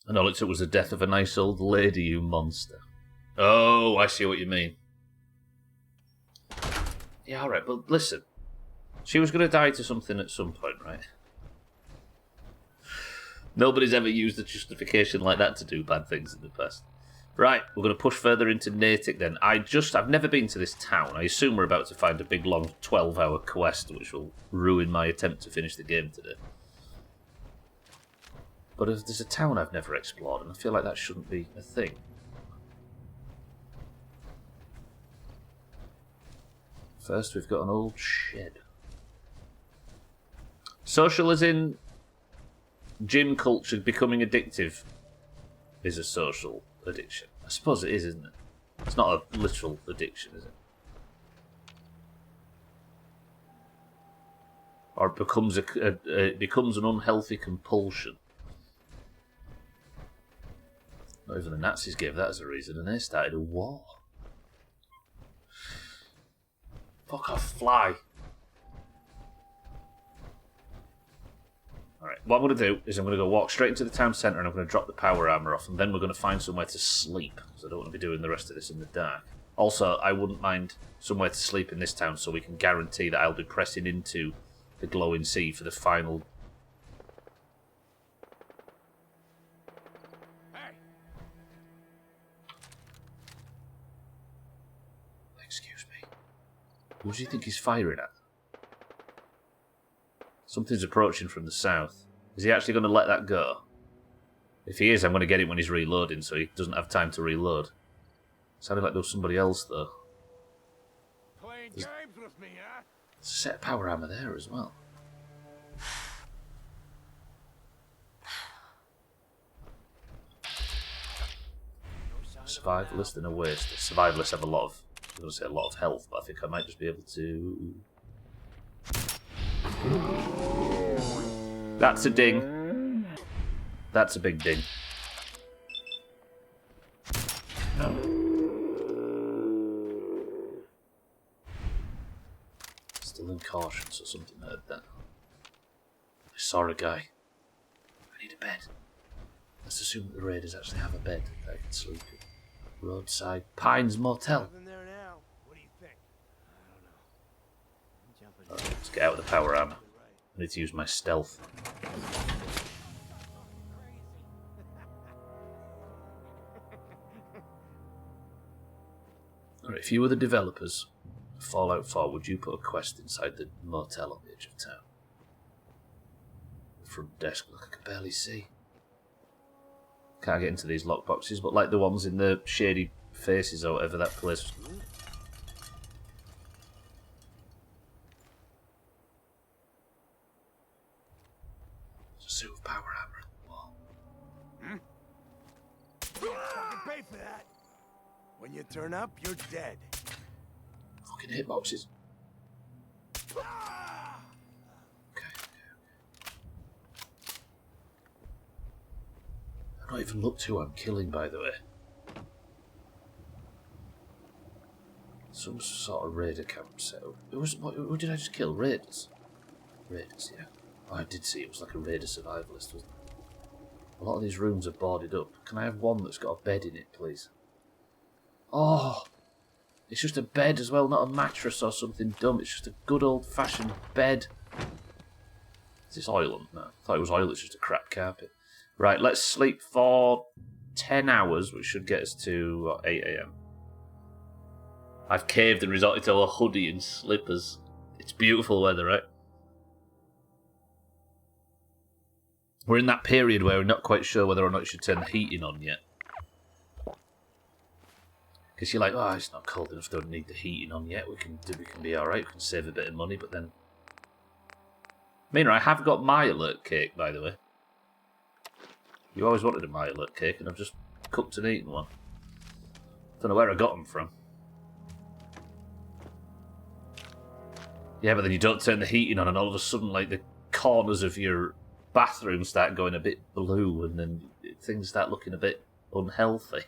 And all it took was the death of a nice old lady, you monster. Oh, I see what you mean. Yeah, alright, but listen. She was going to die to something at some point, right? Nobody's ever used a justification like that to do bad things in the past. Right, we're going to push further into Natick then. I've never been to this town. I assume we're about to find a big long 12-hour quest which will ruin my attempt to finish the game today. But if there's a town I've never explored, and I feel like that shouldn't be a thing. First, we've got an old shed. Social as in gym culture becoming addictive is a social addiction. I suppose it is, isn't it? It's not a literal addiction, is it? Or it becomes an unhealthy compulsion. Not even the Nazis gave that as a reason, and they started a war. Fuck off, fly. Alright, what I'm going to do is I'm going to go walk straight into the town centre and I'm going to drop the power armour off, and then we're going to find somewhere to sleep, because I don't want to be doing the rest of this in the dark. Also, I wouldn't mind somewhere to sleep in this town so we can guarantee that I'll be pressing into the glowing sea for the final... Excuse me. Who do you think he's firing at? Something's approaching from the south. Is he actually going to let that go? If he is, I'm going to get him when he's reloading, so he doesn't have time to reload. Sounded like there was somebody else, though. Playing games with me, huh? There's a set of power armor there as well. Survivalist and a waster. Survivalists have a lot of, I was going to say a lot of health, but I think I might just be able to... That's a ding. That's a big ding. No. Still in caution, so something heard that. I saw a guy. I need a bed. Let's assume that the raiders actually have a bed that I can sleep in. Roadside Pines Motel. Nothing there now. What do you think? I don't know. Let's get out of the power armor. I need to use my stealth. Alright, if you were the developers of Fallout 4, would you put a quest inside the motel on the edge of town? The front desk, look, I can barely see. Can't get into these lockboxes, but like the ones in the shady faces or whatever that place Suit of power armor on the wall. Fucking pay for that. When you turn up, you're dead. Fucking hitboxes. Okay. I've not even looked who I'm killing, by the way. Some sort of raider camp setup. Who did I just kill? Raiders? Raiders, yeah. Oh, I did see it was like a raider survivalist, wasn't it? A lot of these rooms are boarded up. Can I have one that's got a bed in it, please? Oh! It's just a bed as well, not a mattress or something dumb. It's just a good old-fashioned bed. Is this oil? No, I thought it was oil. It's just a crap carpet. Right, let's sleep for 10 hours, which should get us to 8 AM. I've caved and resorted to a hoodie and slippers. It's beautiful weather, right? We're in that period where we're not quite sure whether or not you should turn the heating on yet. Because you're like, oh, it's not cold enough, don't need the heating on yet. We can be alright, we can save a bit of money, but then... Meanwhile, I have got my alert cake, by the way. You always wanted a my alert cake, and I've just cooked and eaten one. Don't know where I got them from. Yeah, but then you don't turn the heating on, and all of a sudden, like, the corners of your bathroom start going a bit blue, and then things start looking a bit unhealthy.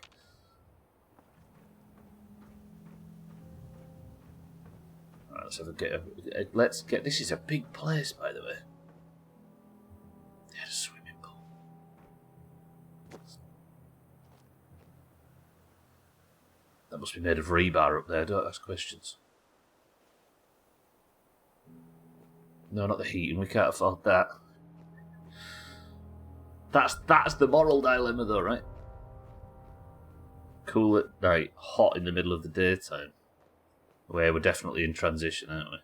Let's get. This is a big place, by the way. They had a swimming pool. That must be made of rebar up there. Don't ask questions. No, not the heating. We can't afford that. That's the moral dilemma, though, right? Cool at night, hot in the middle of the daytime. Where we're definitely in transition, aren't we?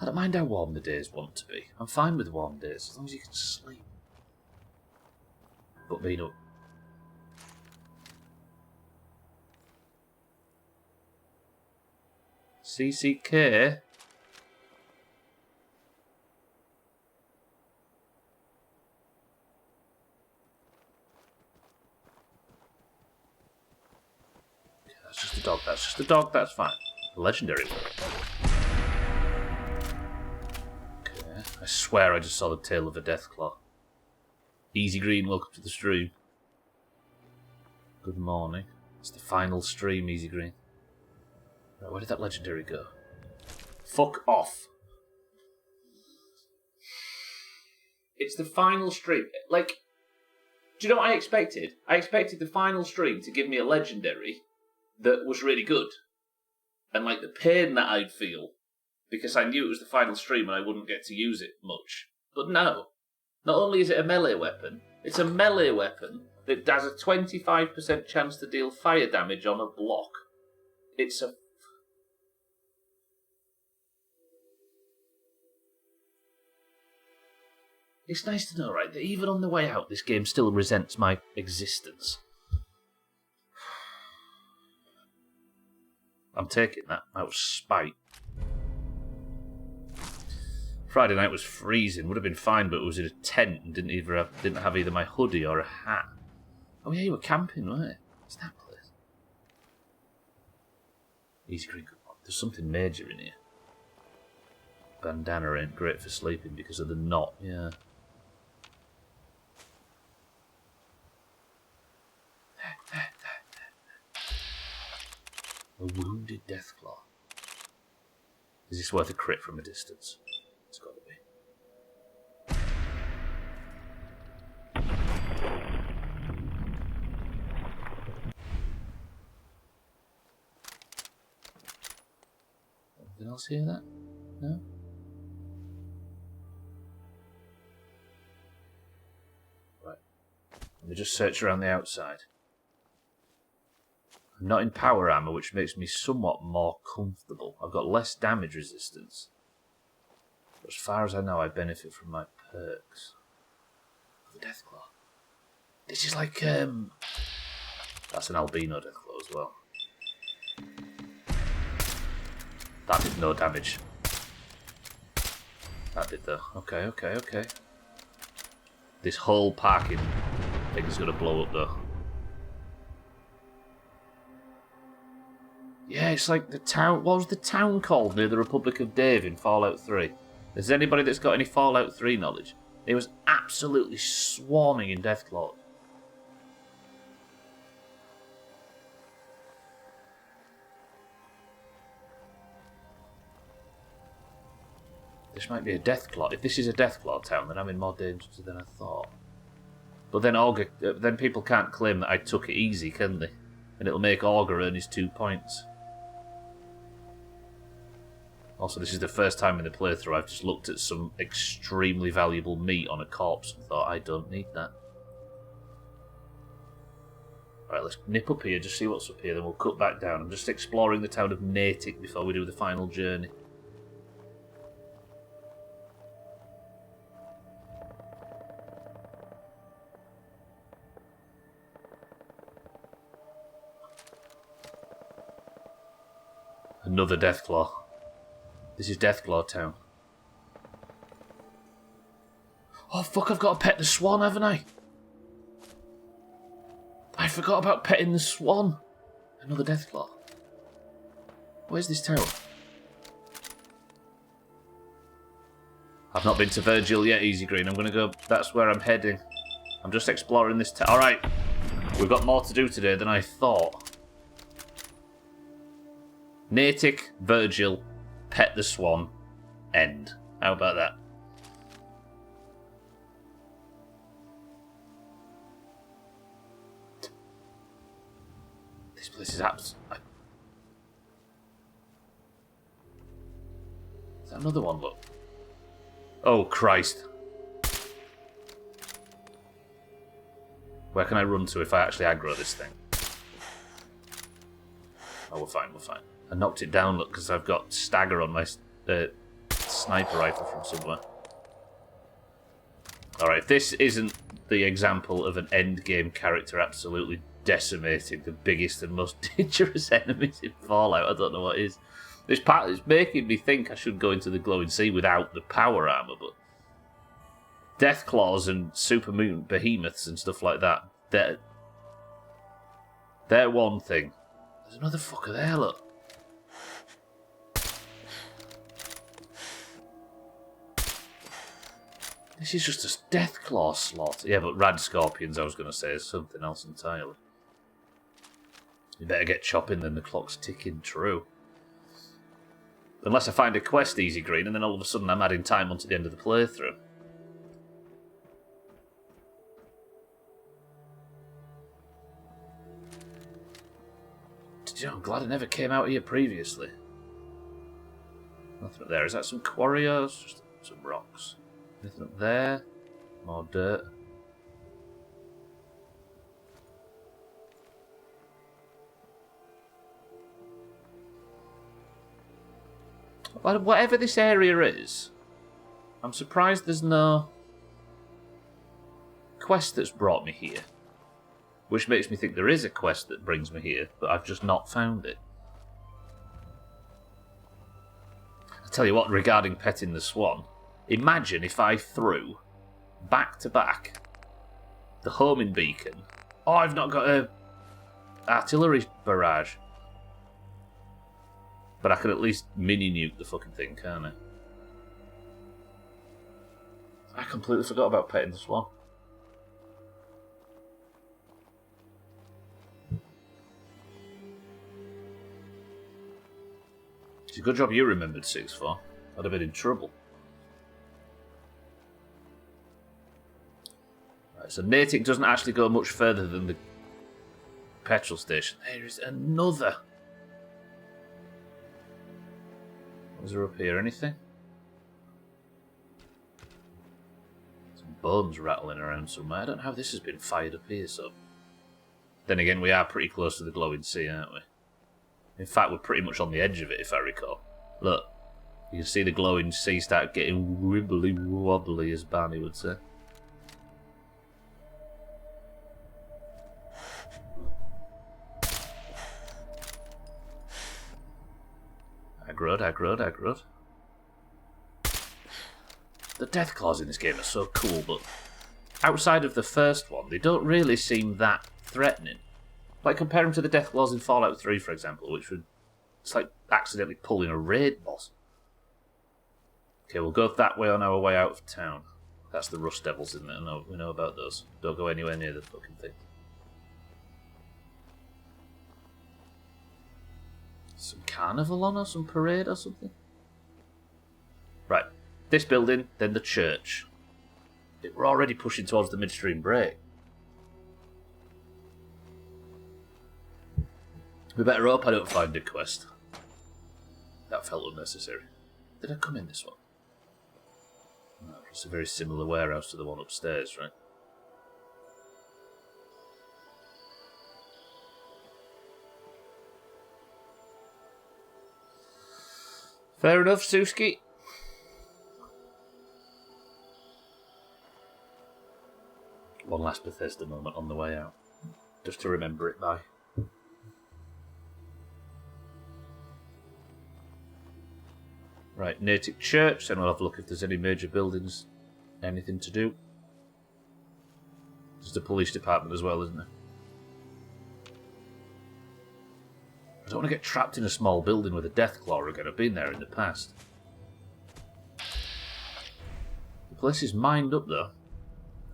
I don't mind how warm the days want to be. I'm fine with warm days, as long as you can sleep. But being up. CCK? That's just a dog, that's just a dog, that's fine. Legendary. Okay, I swear I just saw the tail of a Deathclaw. Easy Green, welcome to the stream. Good morning. It's the final stream, Easy Green. Right, where did that legendary go? Fuck off. It's the final stream. Like, do you know what I expected? I expected the final stream to give me a legendary that was really good. And like the pain that I'd feel because I knew it was the final stream and I wouldn't get to use it much. But no. Not only is it a melee weapon, it's a melee weapon that has a 25% chance to deal fire damage on a block. It's a... It's nice to know, right, that even on the way out, this game still resents my existence. I'm taking that out of spite. Friday night was freezing. Would have been fine, but it was in a tent and didn't have either my hoodie or a hat. Oh yeah, you were camping, weren't you? What's that place? Easy Green. There's something major in here. Bandana ain't great for sleeping because of the knot. Yeah. A wounded Deathclaw. Is this worth a crit from a distance? It's got to be. Anything else here? That? No? Right. Let me just search around the outside. I'm not in power armor, which makes me somewhat more comfortable. I've got less damage resistance. But as far as I know, I benefit from my perks. The Deathclaw. This is like, that's an albino Deathclaw as well. That did no damage. That did though. Okay. This whole parking thing's gonna blow up though. Yeah, it's like the town. What was the town called near the Republic of Dave in Fallout 3? Is there anybody that's got any Fallout 3 knowledge? It was absolutely swarming in Deathclaw. This might be a Deathclaw. If this is a Deathclaw town, then I'm in more danger than I thought. But then then people can't claim that I took it easy, can they? And it'll make Augur earn his 2 points. Also, this is the first time in the playthrough I've just looked at some extremely valuable meat on a corpse and thought, I don't need that. Alright, let's nip up here, just see what's up here, then we'll cut back down. I'm just exploring the town of Natick before we do the final journey. Another Deathclaw. This is Deathclaw Town. Oh fuck, I've got to pet the swan, haven't I? I forgot about petting the swan. Another Deathclaw. Where's this town? I've not been to Virgil yet, Easy Green. I'm going to go... That's where I'm heading. I'm just exploring this town. Alright. We've got more to do today than I thought. Natick, Virgil, pet the swan, end. How about that? This place is absolutely... Is that another one? Look. Oh, Christ. Where can I run to if I actually aggro this thing? Oh, we're fine, we're fine. I knocked it down, look, because I've got stagger on my sniper rifle from somewhere. Alright, if this isn't the example of an endgame character absolutely decimating the biggest and most dangerous enemies in Fallout, I don't know what is. This part is making me think I should go into the glowing sea without the power armor, but Deathclaws and super mutant behemoths and stuff like that, they're one thing. There's another fucker there, look. This is just a Deathclaw slaughter. Yeah, but rad scorpions, I was going to say, is something else entirely. You better get chopping, then the clock's ticking. True. Unless I find a quest, Easy Green, and then all of a sudden I'm adding time onto the end of the playthrough. Did you know, I'm glad I never came out here previously. Nothing up there. Is that some quarry or just some rocks? Anything up there? More dirt. Whatever this area is, I'm surprised there's no quest that's brought me here. Which makes me think there is a quest that brings me here, but I've just not found it. I'll tell you what, regarding petting the swan, imagine if I threw, back to back, the homing beacon. Oh, I've not got a artillery barrage. But I could at least mini-nuke the fucking thing, can't I? I completely forgot about petting the swan. It's a good job you remembered 6-4. I'd have been in trouble. Right, so Natick doesn't actually go much further than the petrol station. There is another. Is there up here anything? Some bones rattling around somewhere. I don't know how this has been fired up here, so... Then again, we are pretty close to the glowing sea, aren't we? In fact, we're pretty much on the edge of it, if I recall. Look, you can see the glowing sea start getting wibbly wobbly, as Barney would say. Aggroed. The death claws in this game are so cool, but outside of the first one, they don't really seem that threatening. Like, compare them to the death claws in Fallout 3, for example, which would... It's like accidentally pulling a raid boss. Okay, we'll go that way on our way out of town. That's the Rust Devils, isn't it? No, we know about those. Don't go anywhere near the fucking thing. Some carnival on or some parade or something? Right. This building, then the church. We're already pushing towards the midstream break. We better hope I don't find a quest. That felt unnecessary. Did I come in this one? No, it's a very similar warehouse to the one upstairs, right? Fair enough, Suski. One last Bethesda moment on the way out. Just to remember it by. Right, Native Church, then we'll have a look if there's any major buildings, anything to do. There's the police department as well, isn't there? I don't want to get trapped in a small building with a Deathclaw again. I've been there in the past. The place is mined up though,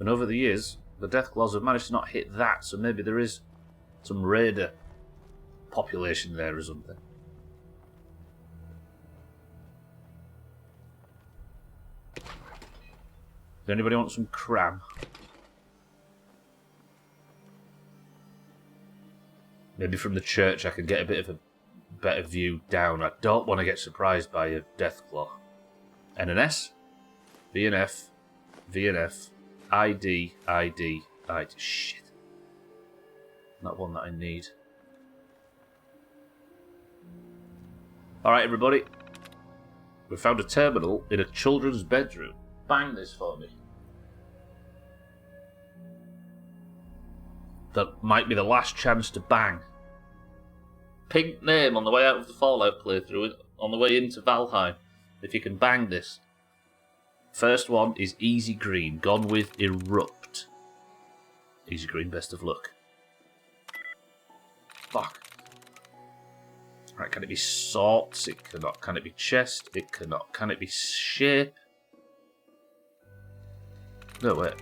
and over the years, the Deathclaws have managed to not hit that, so maybe there is some raider population there or something. Does anybody want some cram? Maybe from the church I can get a bit of a better view down. I don't want to get surprised by a Deathclaw. NNS, VNF, VNF, ID, ID, ID. Shit. Not one that I need. Alright, everybody. We found a terminal in a children's bedroom. Bang this for me. That might be the last chance to bang. Pink name on the way out of the Fallout playthrough, on the way into Valheim. If you can bang this. First one is Easy Green, gone with Erupt. Easy Green, best of luck. Fuck. Right, can it be salts? It cannot. Can it be chest? It cannot. Can it be shape? No, wait.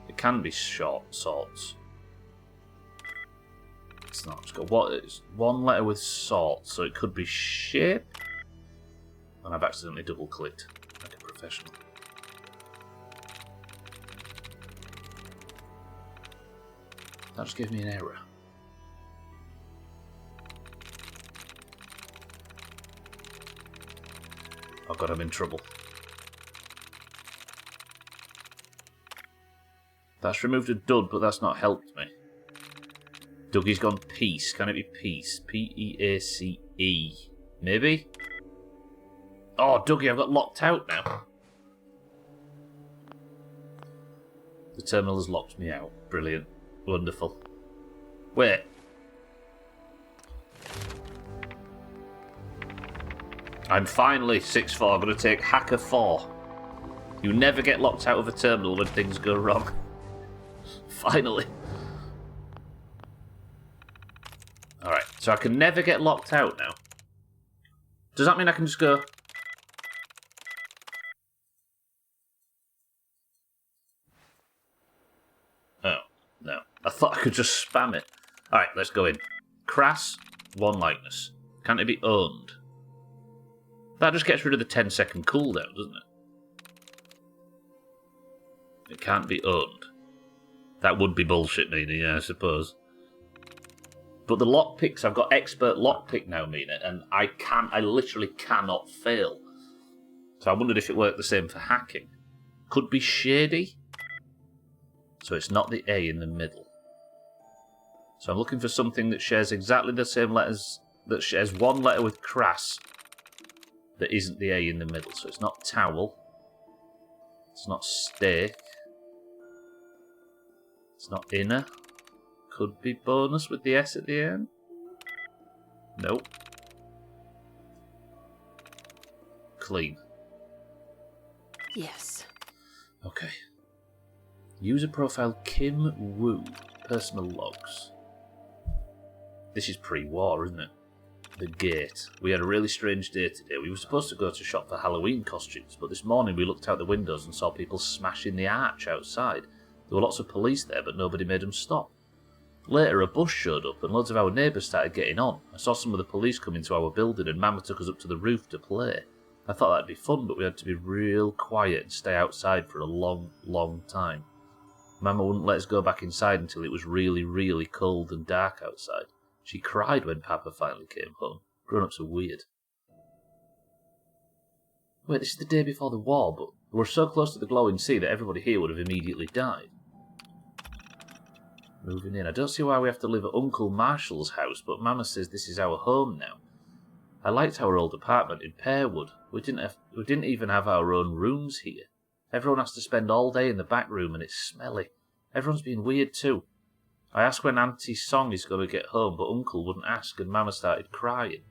It can be short salts. It's not. It's got what? It's one letter with salt, so it could be shape. And I've accidentally double clicked like a professional. That just gave me an error. Oh god, I'm in trouble. That's removed a dud, but that's not helped me. Dougie's gone peace. Can it be peace? P-E-A-C-E. Maybe? Oh, Dougie, I've got locked out now. The terminal has locked me out. Brilliant. Wonderful. Wait. I'm finally 6'4". I'm going to take Hacker 4. You never get locked out of a terminal when things go wrong. Finally. Alright, so I can never get locked out now. Does that mean I can just go... Oh, no. I thought I could just spam it. Alright, let's go in. Crass, one likeness. Can't it be owned? That just gets rid of the 10-second cooldown, doesn't it? It can't be owned. That would be bullshit, Mina, yeah, I suppose. But the lockpicks, I've got expert lockpick now, Mina, and I literally cannot fail. So I wondered if it worked the same for hacking. Could be shady. So it's not the A in the middle. So I'm looking for something that shares exactly the same letters, that shares one letter with crass, that isn't the A in the middle. So it's not towel. It's not steak. It's not inner. Could be bonus with the S at the end. Nope. Yes. Okay. User profile Kim Woo. Personal logs. This is pre-war, isn't it? The gate. We had a really strange day today. We were supposed to go to shop for Halloween costumes, but this morning we looked out the windows and saw people smashing the arch outside. There were lots of police there, but nobody made them stop. Later, a bus showed up and loads of our neighbours started getting on. I saw some of the police come into our building and Mama took us up to the roof to play. I thought that'd be fun, but we had to be real quiet and stay outside for a long, long time. Mama wouldn't let us go back inside until it was really, really cold and dark outside. She cried when Papa finally came home. Grown-ups are weird. Wait, this is the day before the war, but we're so close to the glowing sea that everybody here would have immediately died. Moving in. I don't see why we have to live at Uncle Marshall's house, but Mama says this is our home now. I liked our old apartment in Pearwood. We didn't even have our own rooms here. Everyone has to spend all day in the back room and it's smelly. Everyone's being weird too. I asked when Auntie's song is going to get home, but Uncle wouldn't ask and Mama started crying.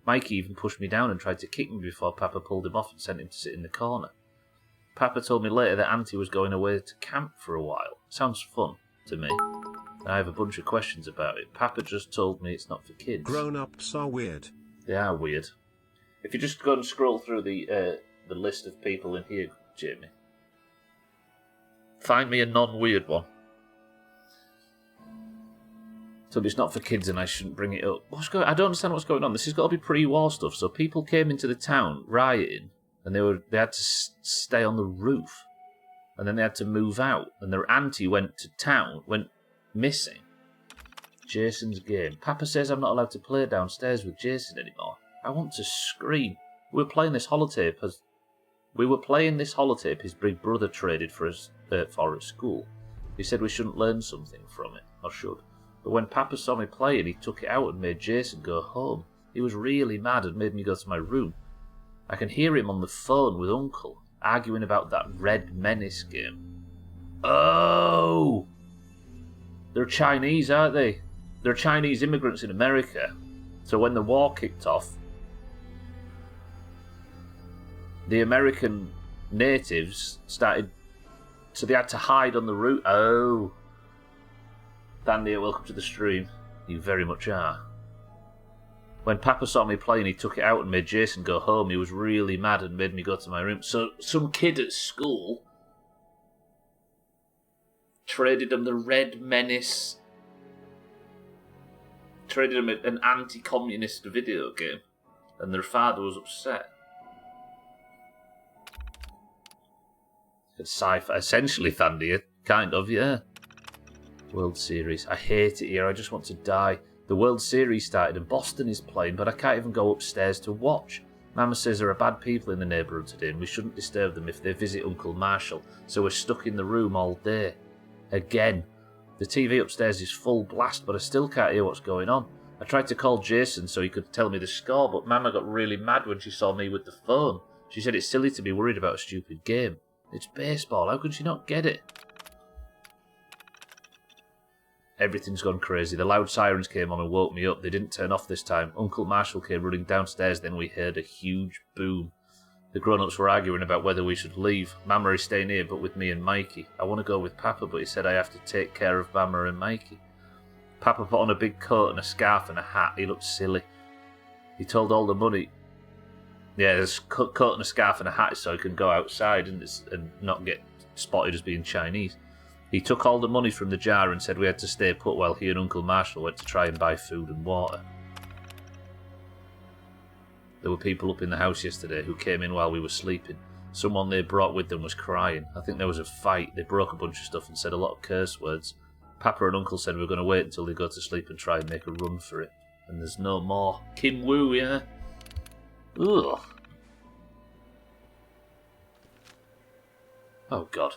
Mikey even pushed me down and tried to kick me before Papa pulled him off and sent him to sit in the corner. Papa told me later that Auntie was going away to camp for a while. Sounds fun to me. I have a bunch of questions about it. Papa just told me it's not for kids. Grown-ups are weird. They are weird. If you just go and scroll through the list of people in here, Jamie, find me a non-weird one. So it's not for kids and I shouldn't bring it up. I don't understand what's going on. This has got to be pre-war stuff. So people came into the town rioting and they had to stay on the roof. And then they had to move out. And their auntie went missing. Jason's game. Papa says I'm not allowed to play downstairs with Jason anymore. I want to scream. We were playing this holotape his big brother traded for us at school. He said we shouldn't learn something from it, or should. But when Papa saw me playing, he took it out and made Jason go home. He was really mad and made me go to my room. I can hear him on the phone with Uncle, arguing about that Red Menace game. Oh! They're Chinese, aren't they? They're Chinese immigrants in America. So when the war kicked off, the American natives started... So they had to hide on the roof. Oh. Thandia, welcome to the stream. You very much are. When Papa saw me playing, he took it out and made Jason go home. He was really mad and made me go to my room. So some kid at school traded him the Red Menace... Traded him an anti-communist video game. And their father was upset. It's sci-fi. Essentially, Thandia. Kind of, yeah. World Series. I hate it here. I just want to die. The World Series started and Boston is playing, but I can't even go upstairs to watch. Mama says there are bad people in the neighbourhood today and we shouldn't disturb them if they visit Uncle Marshall, so we're stuck in the room all day. Again. The TV upstairs is full blast, but I still can't hear what's going on. I tried to call Jason so he could tell me the score, but Mama got really mad when she saw me with the phone. She said it's silly to be worried about a stupid game. It's baseball. How could she not get it? Everything's gone crazy. The loud sirens came on and woke me up. They didn't turn off this time. Uncle Marshall came running downstairs, then we heard a huge boom. The grown-ups were arguing about whether we should leave. Mama is staying here, but with me and Mikey. I want to go with Papa, but he said I have to take care of Mama and Mikey. Papa put on a big coat and a scarf and a hat. He looked silly. He told all the money... Yeah, there's a coat and a scarf and a hat so he can go outside and not get spotted as being Chinese. He took all the money from the jar and said we had to stay put while he and Uncle Marshall went to try and buy food and water. There were people up in the house yesterday who came in while we were sleeping. Someone they brought with them was crying. I think there was a fight. They broke a bunch of stuff and said a lot of curse words. Papa and Uncle said we were going to wait until they go to sleep and try and make a run for it. And there's no more. Kim Woo, yeah? Ugh. Oh, God.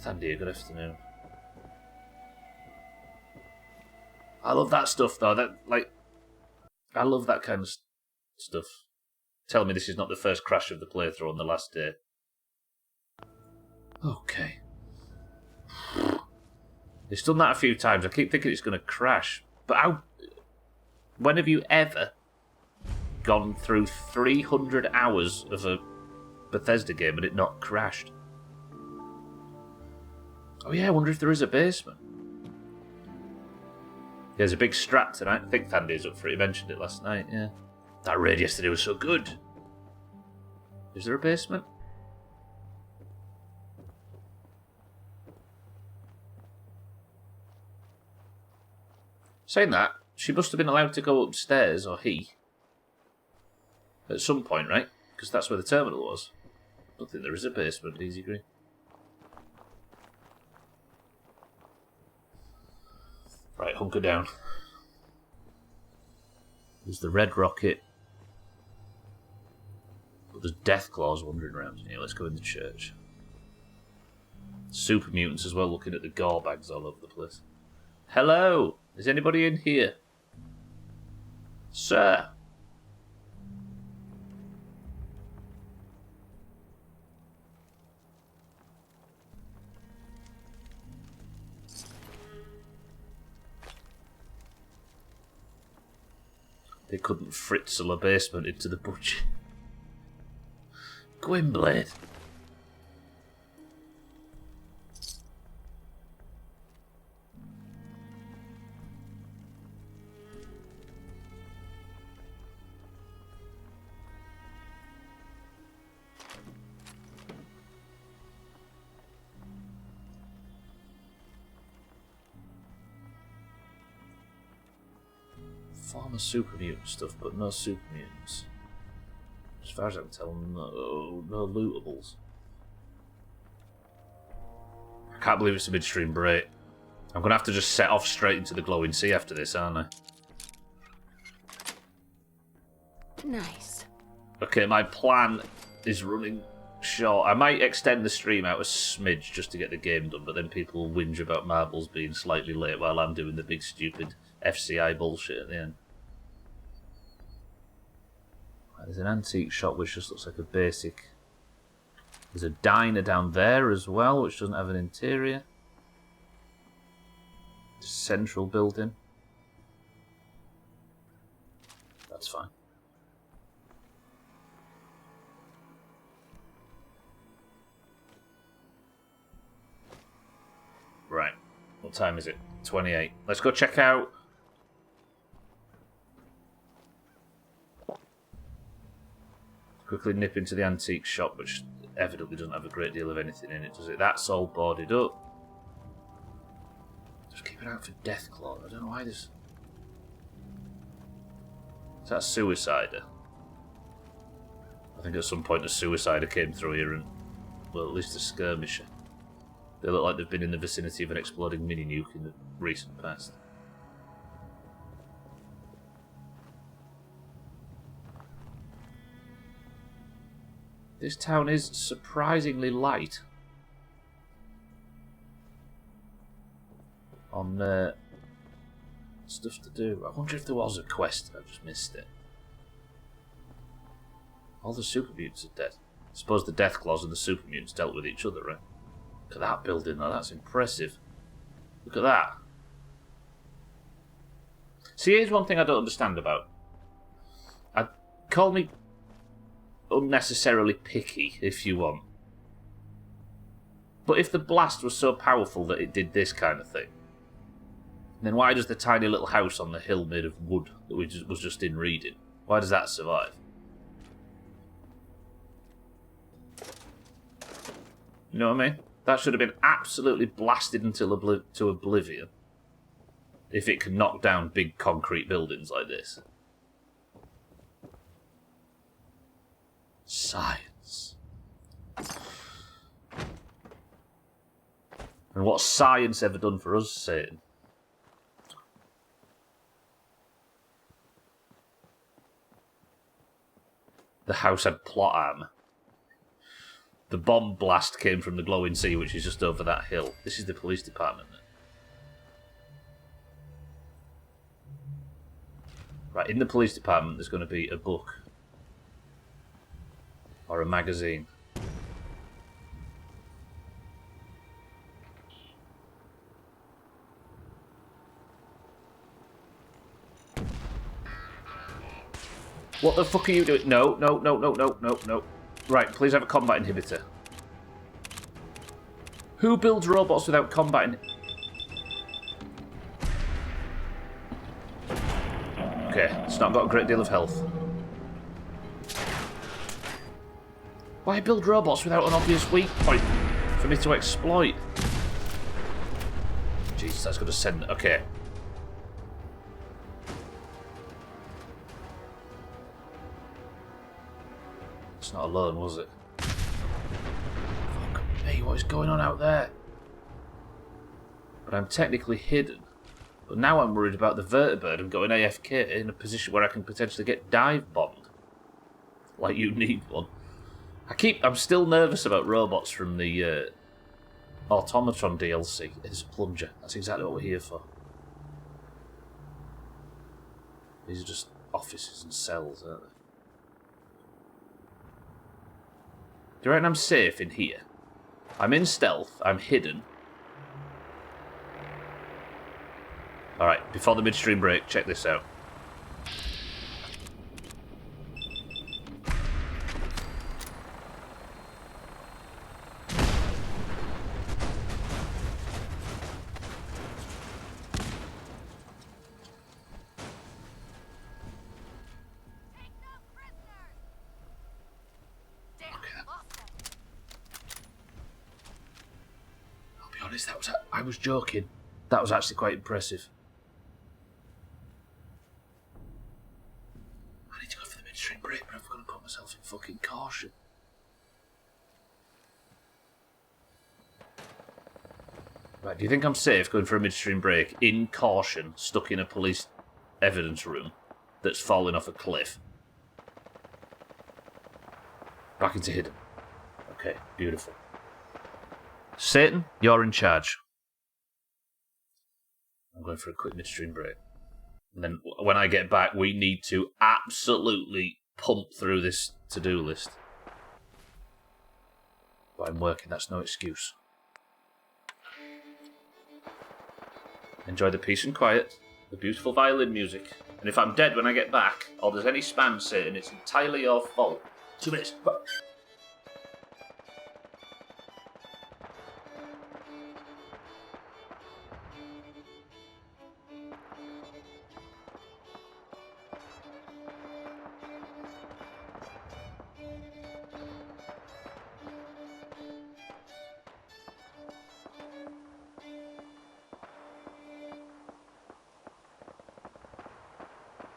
Thandia, good afternoon. I love that stuff, though. I love that kind of stuff. Tell me this is not the first crash of the playthrough on the last day. Okay. It's done that a few times. I keep thinking it's going to crash. But when have you ever gone through 300 hours of a Bethesda game and it not crashed. Oh yeah, I wonder if there is a basement. There's a big strat tonight. I think Thandy's up for it. He mentioned it last night, yeah. That raid yesterday was so good. Is there a basement? Saying that, she must have been allowed to go upstairs, or he. At some point, right? Because that's where the terminal was. I don't think there is a basement, Easy Green. Right, hunker down. There's the red rocket. But there's death claws wandering around. Yeah, let's go in the church. Super mutants as well, looking at the gore bags all over the place. Hello! Is anybody in here? Sir! They couldn't fritzel a basement into the budget. Gwynblade. Former super mutant stuff, but no super mutants. As far as I can tell, no lootables. I can't believe it's a midstream break. I'm going to have to just set off straight into the glowing sea after this, aren't I? Nice. Okay, my plan is running short. I might extend the stream out a smidge just to get the game done, but then people will whinge about marbles being slightly late while I'm doing the big stupid FCI bullshit at the end. There's an antique shop which just looks like a basic. There's a diner down there as well, which doesn't have an interior. Central building. That's fine. Right. What time is it? 28. Let's go check out. Quickly nip into the antique shop, which evidently doesn't have a great deal of anything in it, does it? That's all boarded up. Just keep an eye out for Deathclaw. I don't know why this. Is that a suicider? I think at some point a suicider came through here and, well, at least a skirmisher. They look like they've been in the vicinity of an exploding mini-nuke in the recent past. This town is surprisingly light on stuff to do. I wonder if there was a quest and I've just missed it. All the super mutants are dead. I suppose the Deathclaws and the super mutants dealt with each other, right? Look at that building though, that's impressive. Look at that. See, here's one thing I don't understand about. Call me unnecessarily picky if you want. But if the blast was so powerful that it did this kind of thing, then why does the tiny little house on the hill made of wood that we was just in reading, why does that survive? You know what I mean? That should have been absolutely blasted until to oblivion if it can knock down big concrete buildings like this. Science. And what's science ever done for us, Satan? The house had plot armor. The bomb blast came from the glowing sea, which is just over that hill. This is the police department. Right, in the police department there's going to be a book. Or a magazine. What the fuck are you doing? No, no, no, no, no, no, no. Right, please have a combat inhibitor. Who builds robots without combat Okay, it's not got a great deal of health. Why build robots without an obvious weak point for me to exploit? Jesus, that's going to send... Okay. It's not alone, was it? Fuck me, what is going on out there? But I'm technically hidden. But now I'm worried about the vertibird and going AFK in a position where I can potentially get dive bombed. Like you need one. I'm still nervous about robots from the Automatron DLC. It's a plunger. That's exactly what we're here for. These are just offices and cells, aren't they? Do you reckon I'm safe in here? I'm in stealth. I'm hidden. Alright, before the midstream break, check this out. I was joking. That was actually quite impressive. I need to go for the midstream break, but I'm going to put myself in fucking caution. Right, do you think I'm safe going for a midstream break in caution, stuck in a police evidence room that's fallen off a cliff? Back into hidden. Okay, beautiful. Satan, you're in charge. I'm going for a quick midstream break. And then when I get back, we need to absolutely pump through this to-do list. But I'm working, that's no excuse. Enjoy the peace and quiet, the beautiful violin music. And if I'm dead when I get back, or there's any spam saying it's entirely your fault. 2 minutes.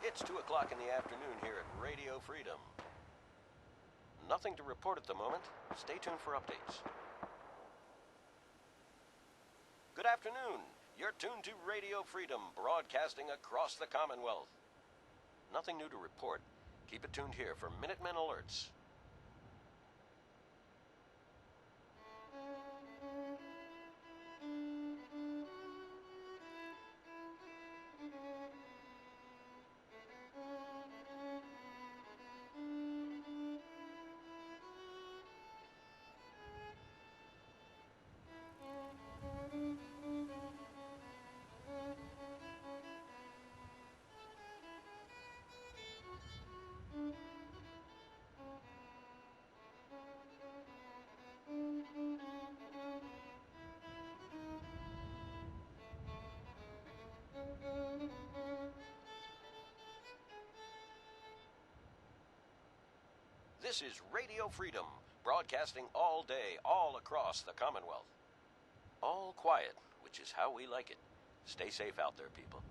It's 2 o'clock in the afternoon here at Radio Freedom. Nothing to report at the moment. Stay tuned for updates. Good afternoon. You're tuned to Radio Freedom, broadcasting across the Commonwealth. Nothing new to report. Keep it tuned here for Minutemen alerts. This is Radio Freedom, broadcasting all day, all across the Commonwealth. All quiet, which is how we like it. Stay safe out there, people.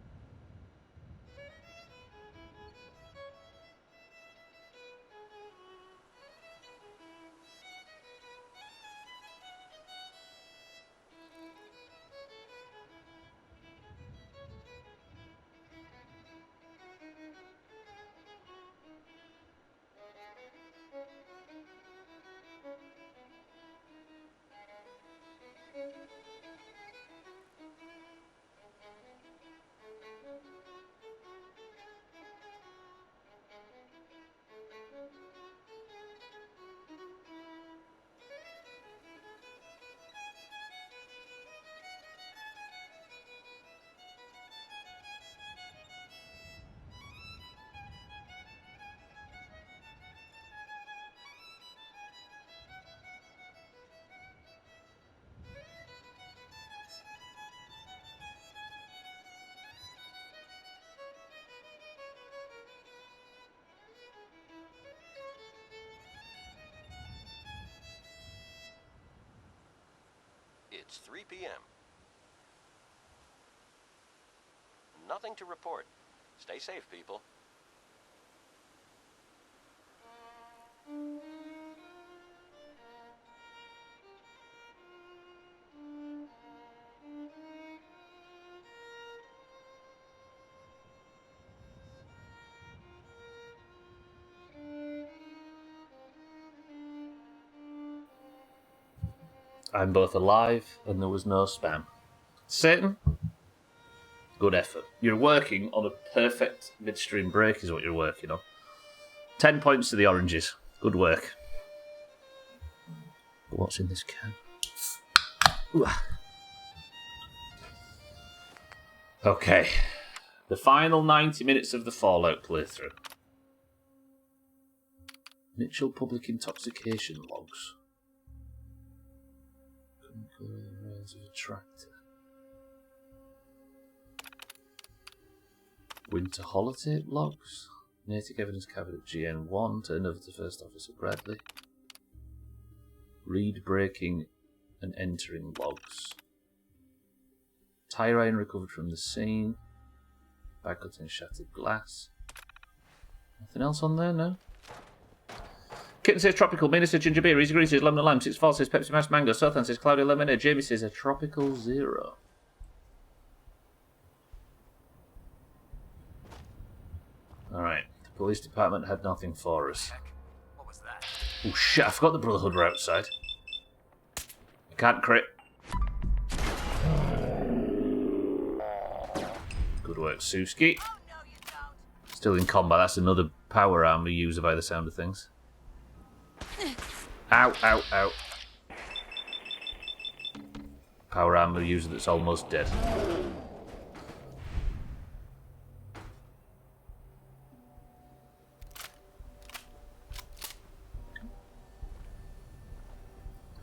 p.m. Nothing to report. Stay safe, people. I'm both alive and there was no spam. Satan, good effort. You're working on a perfect midstream break is what you're working on. 10 points to the oranges. Good work. What's in this can? Ooh. Okay. The final 90 minutes of the Fallout playthrough. Mitchell Public Intoxication Logs. Of a tractor. Winter holotape logs. Native evidence cabinet GN1. Turn over to First Officer Bradley. Read breaking and entering logs. Tire iron recovered from the scene. Bag containing shattered glass. Nothing else on there, no? Kitten says tropical. Mina says ginger beer. Easy Green says lemon and lime. 6 says Pepsi Mash Mango. Sothan says cloudy lemonade. Jamie says a tropical zero. Alright. The police department had nothing for us. What was that? Oh shit, I forgot the Brotherhood were outside. I can't crit. Good work, Suski. Still in combat. That's another power armor user by the sound of things. Ow, ow, ow. Power armor user that's almost dead.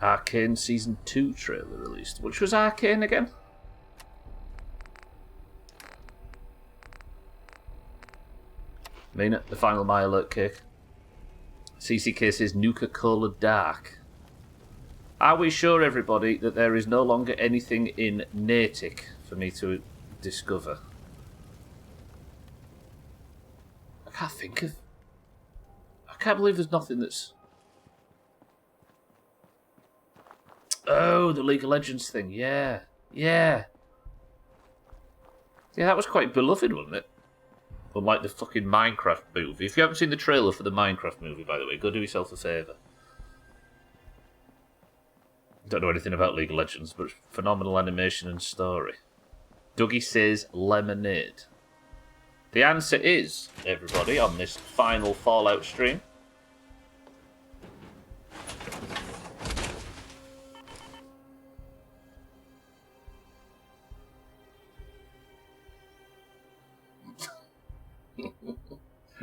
Arcane Season 2 trailer released. Which was Arcane again? Mina, the final My Alert cake. CCK says Nuka-Cola Dark. Are we sure, everybody, that there is no longer anything in Natick for me to discover? I can't think of... I can't believe there's nothing that's... Oh, the League of Legends thing. Yeah. Yeah. Yeah, that was quite beloved, wasn't it? Unlike the fucking Minecraft movie. If you haven't seen the trailer for the Minecraft movie, by the way, go do yourself a favour. Don't know anything about League of Legends, but phenomenal animation and story. Dougie says lemonade. The answer is, everybody, on this final Fallout stream,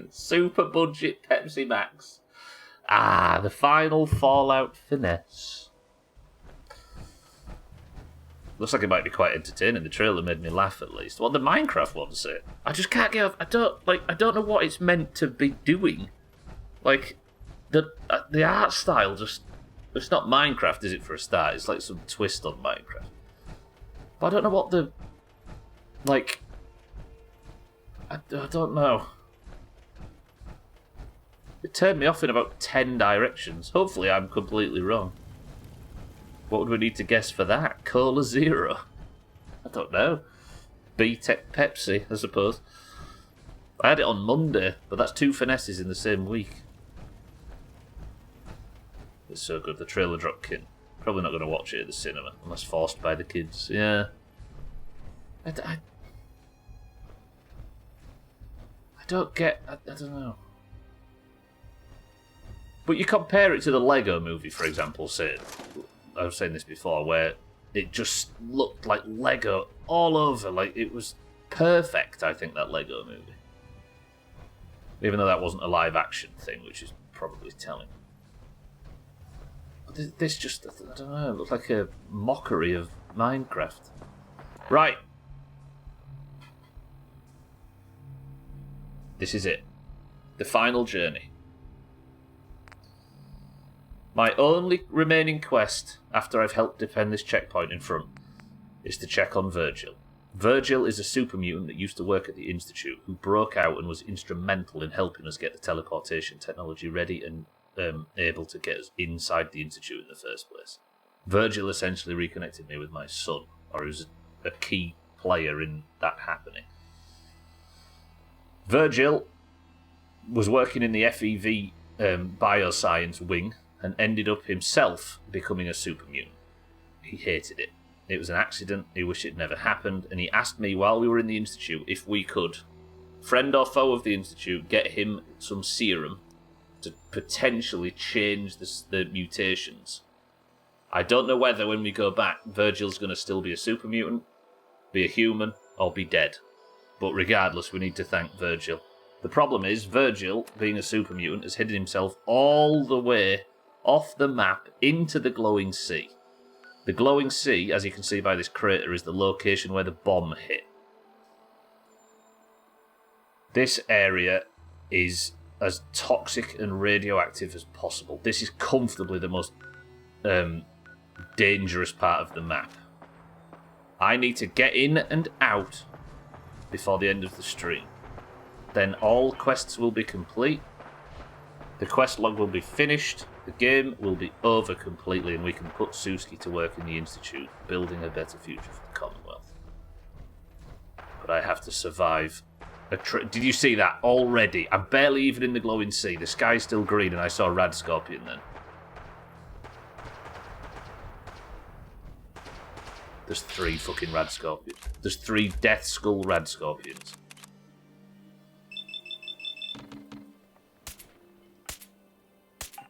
super budget Pepsi Max. Ah, the final Fallout finesse. Looks like it might be quite entertaining. The trailer made me laugh at least. Well, the Minecraft one said. I just can't get off. I don't know what it's meant to be doing. Like, the art style just... It's not Minecraft, is it, for a start? It's like some twist on Minecraft. But I don't know what the... Like... I don't know. It turned me off in about 10 directions. Hopefully I'm completely wrong. What would we need to guess for that? Cola Zero? I don't know. B-Tech Pepsi, I suppose. I had it on Monday, but that's 2 finesses in the same week. It's so good. The trailer dropped in. Probably not going to watch it at the cinema, unless forced by the kids. Yeah. I don't get... I don't know. But you compare it to the Lego movie, for example, say... I was saying this before, where it just looked like Lego all over. Like, it was perfect, I think, that Lego movie. Even though that wasn't a live-action thing, which is probably telling. But this just, I don't know, it looked like a mockery of Minecraft. Right. This is it. The final journey. My only remaining quest, after I've helped defend this checkpoint in front, is to check on Virgil. Virgil is a super mutant that used to work at the Institute, who broke out and was instrumental in helping us get the teleportation technology ready and able to get us inside the Institute in the first place. Virgil essentially reconnected me with my son, or he was a key player in that happening. Virgil was working in the FEV bioscience wing and ended up himself becoming a super mutant. He hated it. It was an accident, he wished it never happened, and he asked me while we were in the Institute if we could, friend or foe of the Institute, get him some serum to potentially change the mutations. I don't know whether when we go back, Virgil's going to still be a super mutant, be a human, or be dead. But regardless, we need to thank Virgil. The problem is, Virgil, being a super mutant, has hidden himself all the way off the map into the glowing sea. The glowing sea, as you can see by this crater, is the location where the bomb hit. This area is as toxic and radioactive as possible. This is comfortably the most dangerous part of the map. I need to get in and out before the end of the stream. Then all quests will be complete. The quest log will be finished. The game will be over completely, and we can put Suski to work in the Institute, building a better future for the Commonwealth. But I have to survive a trip. Did you see that already? I'm barely even in the glowing sea. The sky's still green, and I saw a rad scorpion then. There's 3 fucking rad scorpions. There's 3 death skull rad scorpions.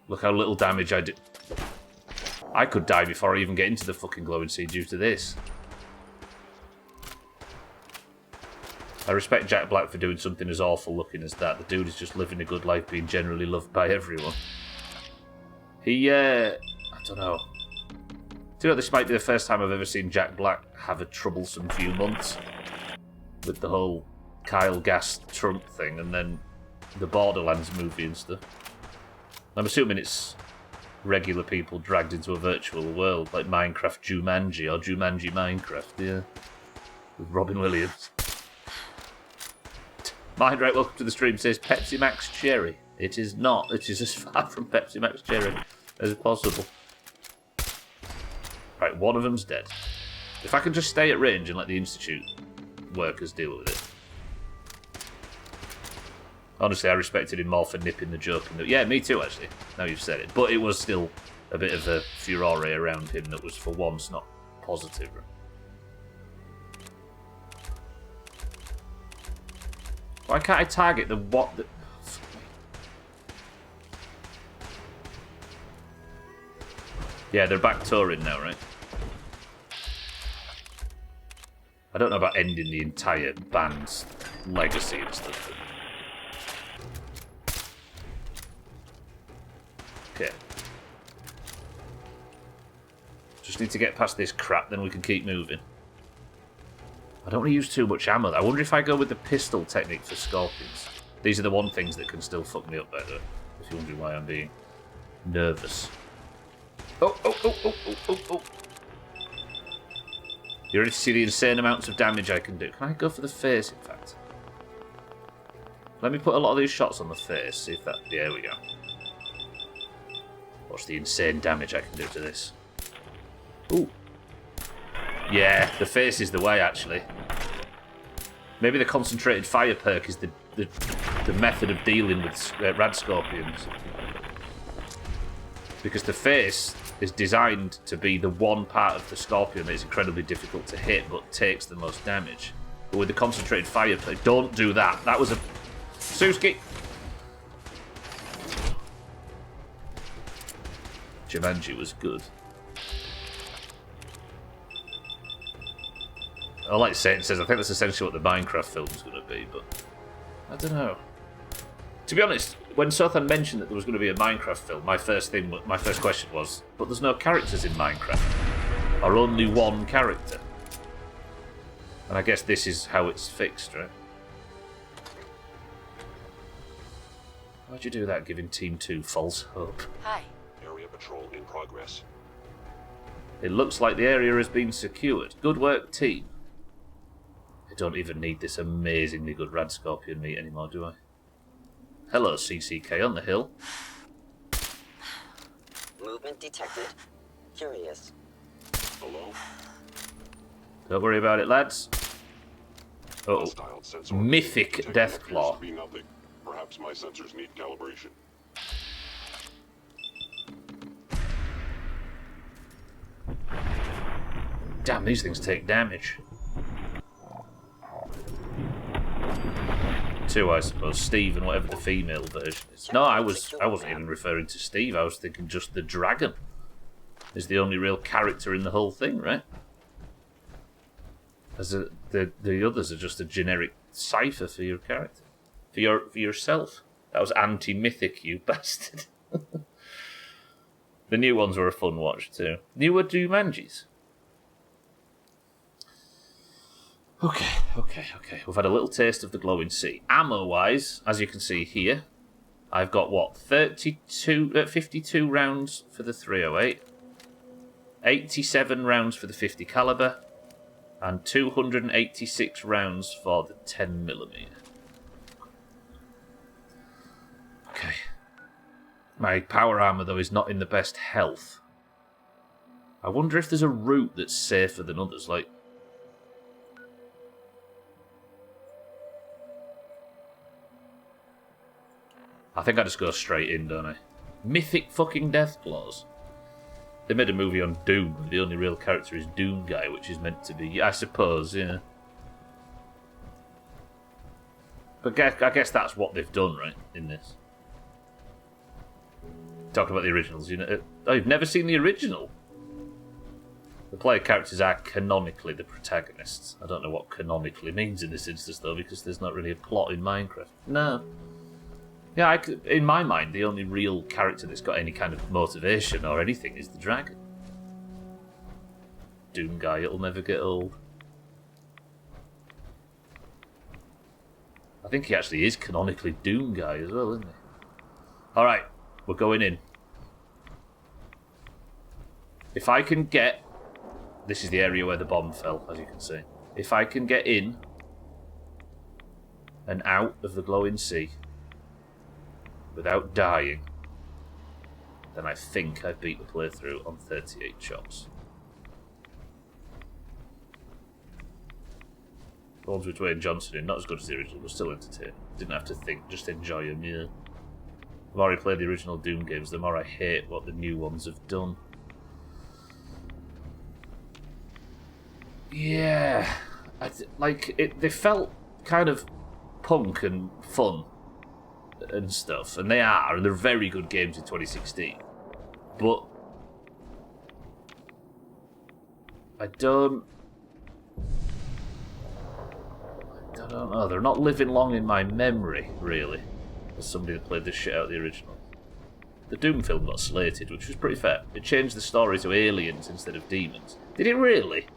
Look how little damage I did. I could die before I even get into the fucking glowing sea due to this. I respect Jack Black for doing something as awful looking as that. The dude is just living a good life, being generally loved by everyone. He, I don't know. Do you know, this might be the first time I've ever seen Jack Black have a troublesome few months. With the whole Kyle Gass Trump thing, and then the Borderlands movie and stuff. I'm assuming it's regular people dragged into a virtual world, like Minecraft Jumanji or Jumanji Minecraft, yeah. With Robin Williams. Mindright, welcome to the stream, says Pepsi Max Cherry. It is not. It is as far from Pepsi Max Cherry as possible. Right, one of them's dead. If I can just stay at range and let the Institute workers deal with it. Honestly, I respected him more for nipping the joke. Yeah, me too, actually, now you've said it. But it was still a bit of a furore around him that was, for once, not positive. Why can't I target the what? Yeah, they're back touring now, right? I don't know about ending the entire band's legacy and stuff. Okay. Just need to get past this crap, then we can keep moving. I don't want to use too much ammo. I wonder if I go with the pistol technique for scorpions. These are the one things that can still fuck me up better. If you're wondering why I'm being nervous. Oh. You ready to see the insane amounts of damage I can do? Can I go for the face, in fact? Let me put a lot of these shots on the face, see if that... Yeah, there we go. Watch the insane damage I can do to this. Ooh. Yeah, the face is the way, actually. Maybe the concentrated fire perk is the method of dealing with rad scorpions. Because the face is designed to be the one part of the scorpion that is incredibly difficult to hit but takes the most damage. But with the concentrated fire perk, don't do that. That was a... Suski! Jumanji was good. I like Satan says, I think that's essentially what the Minecraft film's going to be, but I don't know. To be honest, when Sothan mentioned that there was going to be a Minecraft film, my first question was, but there's no characters in Minecraft, or only one character. And I guess this is how it's fixed, right? Why'd you do that, giving Team 2 false hope? Hi. Area patrol in progress. It looks like the area has been secured. Good work, team. I don't even need this amazingly good Rad Scorpion meat anymore, do I? Hello, CCK on the hill. Movement detected. Curious. Hello? Don't worry about it, lads. Oh, Hostile sensor. mythic Detecting Death appears Claw. to be nothing. Perhaps my sensors need calibration. Damn, these things take damage. Two, I suppose. Steve and whatever the female version is. No, I wasn't even referring to Steve. I was thinking just the dragon is the only real character in the whole thing, right? As the others are just a generic cipher for your character, for yourself. That was anti-mythic, you bastard. The new ones were a fun watch too. Newer Doomangis. Okay. We've had a little taste of the glowing sea. Ammo-wise, as you can see here, I've got, what, 52 rounds for the 308, 87 rounds for the 50 caliber, and 286 rounds for the 10mm. Okay. My power armor, though, is not in the best health. I wonder if there's a route that's safer than others, like... I think I just go straight in, don't I? Mythic fucking Deathclaws. They made a movie on Doom, and the only real character is Doom Guy, which is meant to be, I suppose, yeah. But I guess that's what they've done, right, in this. Talking about the originals, you know. Oh, you've never seen the original? The player characters are canonically the protagonists. I don't know what canonically means in this instance, though, because there's not really a plot in Minecraft. No. Yeah, in my mind, the only real character that's got any kind of motivation or anything is the dragon. Doom Guy, it'll never get old. I think he actually is canonically Doom Guy as well, isn't he? Alright, we're going in. If I can get... This is the area where the bomb fell, as you can see. If I can get in and out of the glowing sea without dying, then I think I beat the playthrough on 38 shots. The ones with Dwayne Johnson in, not as good as the original, but still entertaining. Didn't have to think, just enjoy them, yeah. The more I play the original Doom games, the more I hate what the new ones have done. Yeah, they felt kind of punk and fun and stuff, and and they're very good games in 2016. But I don't know. They're not living long in my memory, really, as somebody that played this shit out of the original. The Doom film got slated, which was pretty fair. It changed the story to aliens instead of demons. Did it really?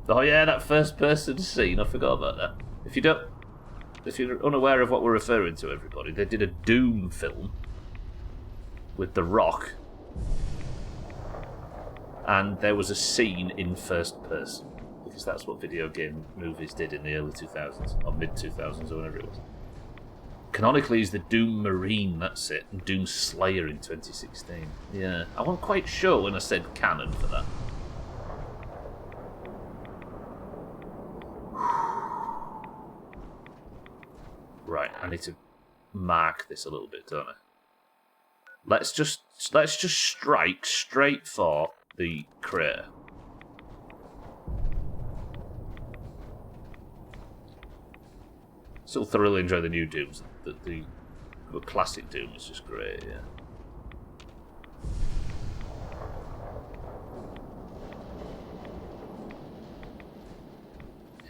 Oh yeah, that first-person scene. I forgot about that. If you're unaware of what we're referring to, everybody, they did a Doom film with The Rock, and there was a scene in first person, because that's what video game movies did in the early 2000s, or mid-2000s, or whatever it was. Canonically, he's the Doom Marine, that's it, and Doom Slayer in 2016. Yeah, I wasn't quite sure when I said canon for that. Right, I need to mark this a little bit, don't I? Let's just strike straight for the crater. Still thoroughly enjoy the new Dooms. The classic Doom is just great, yeah.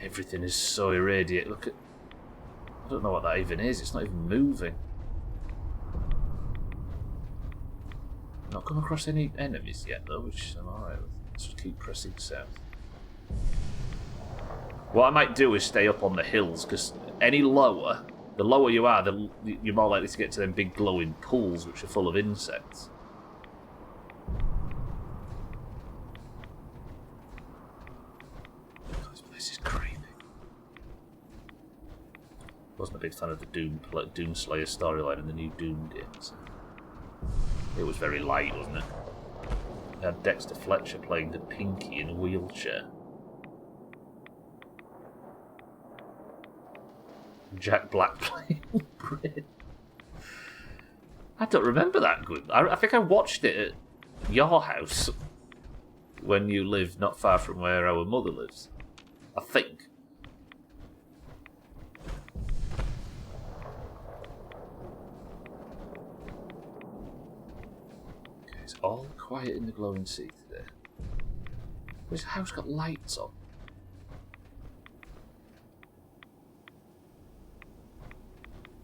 Everything is so irradiated. Look at... I don't know what that even is. It's not even moving. Not come across any enemies yet, though, which I'm alright with. Let's just keep pressing south. What I might do is stay up on the hills, because any lower, the lower you are, you're more likely to get to them big glowing pools, which are full of insects. This is creepy. Wasn't a big fan of the Doom Slayer storyline in the new Doom games. It was very light, wasn't it? It had Dexter Fletcher playing the Pinky in a wheelchair. Jack Black playing Brain. I don't remember that good. I think I watched it at your house when you lived not far from where our mother lives. I think. Okay, it's all quiet in the glowing sea today. Where's the house got lights on?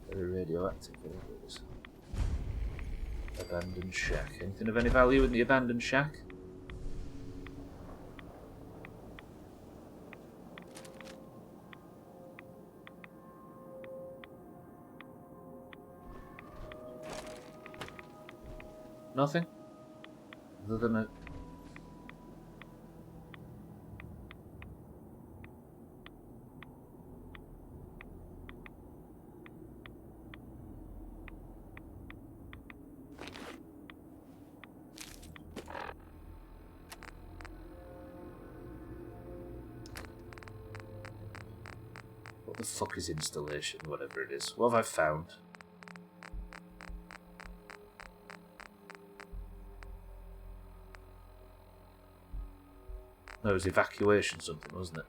Very radioactive, whatever it is. Abandoned shack. Anything of any value in the abandoned shack? Nothing? Other than a... What the fuck is installation? Whatever it is. What have I found? No, it was evacuation something, wasn't it?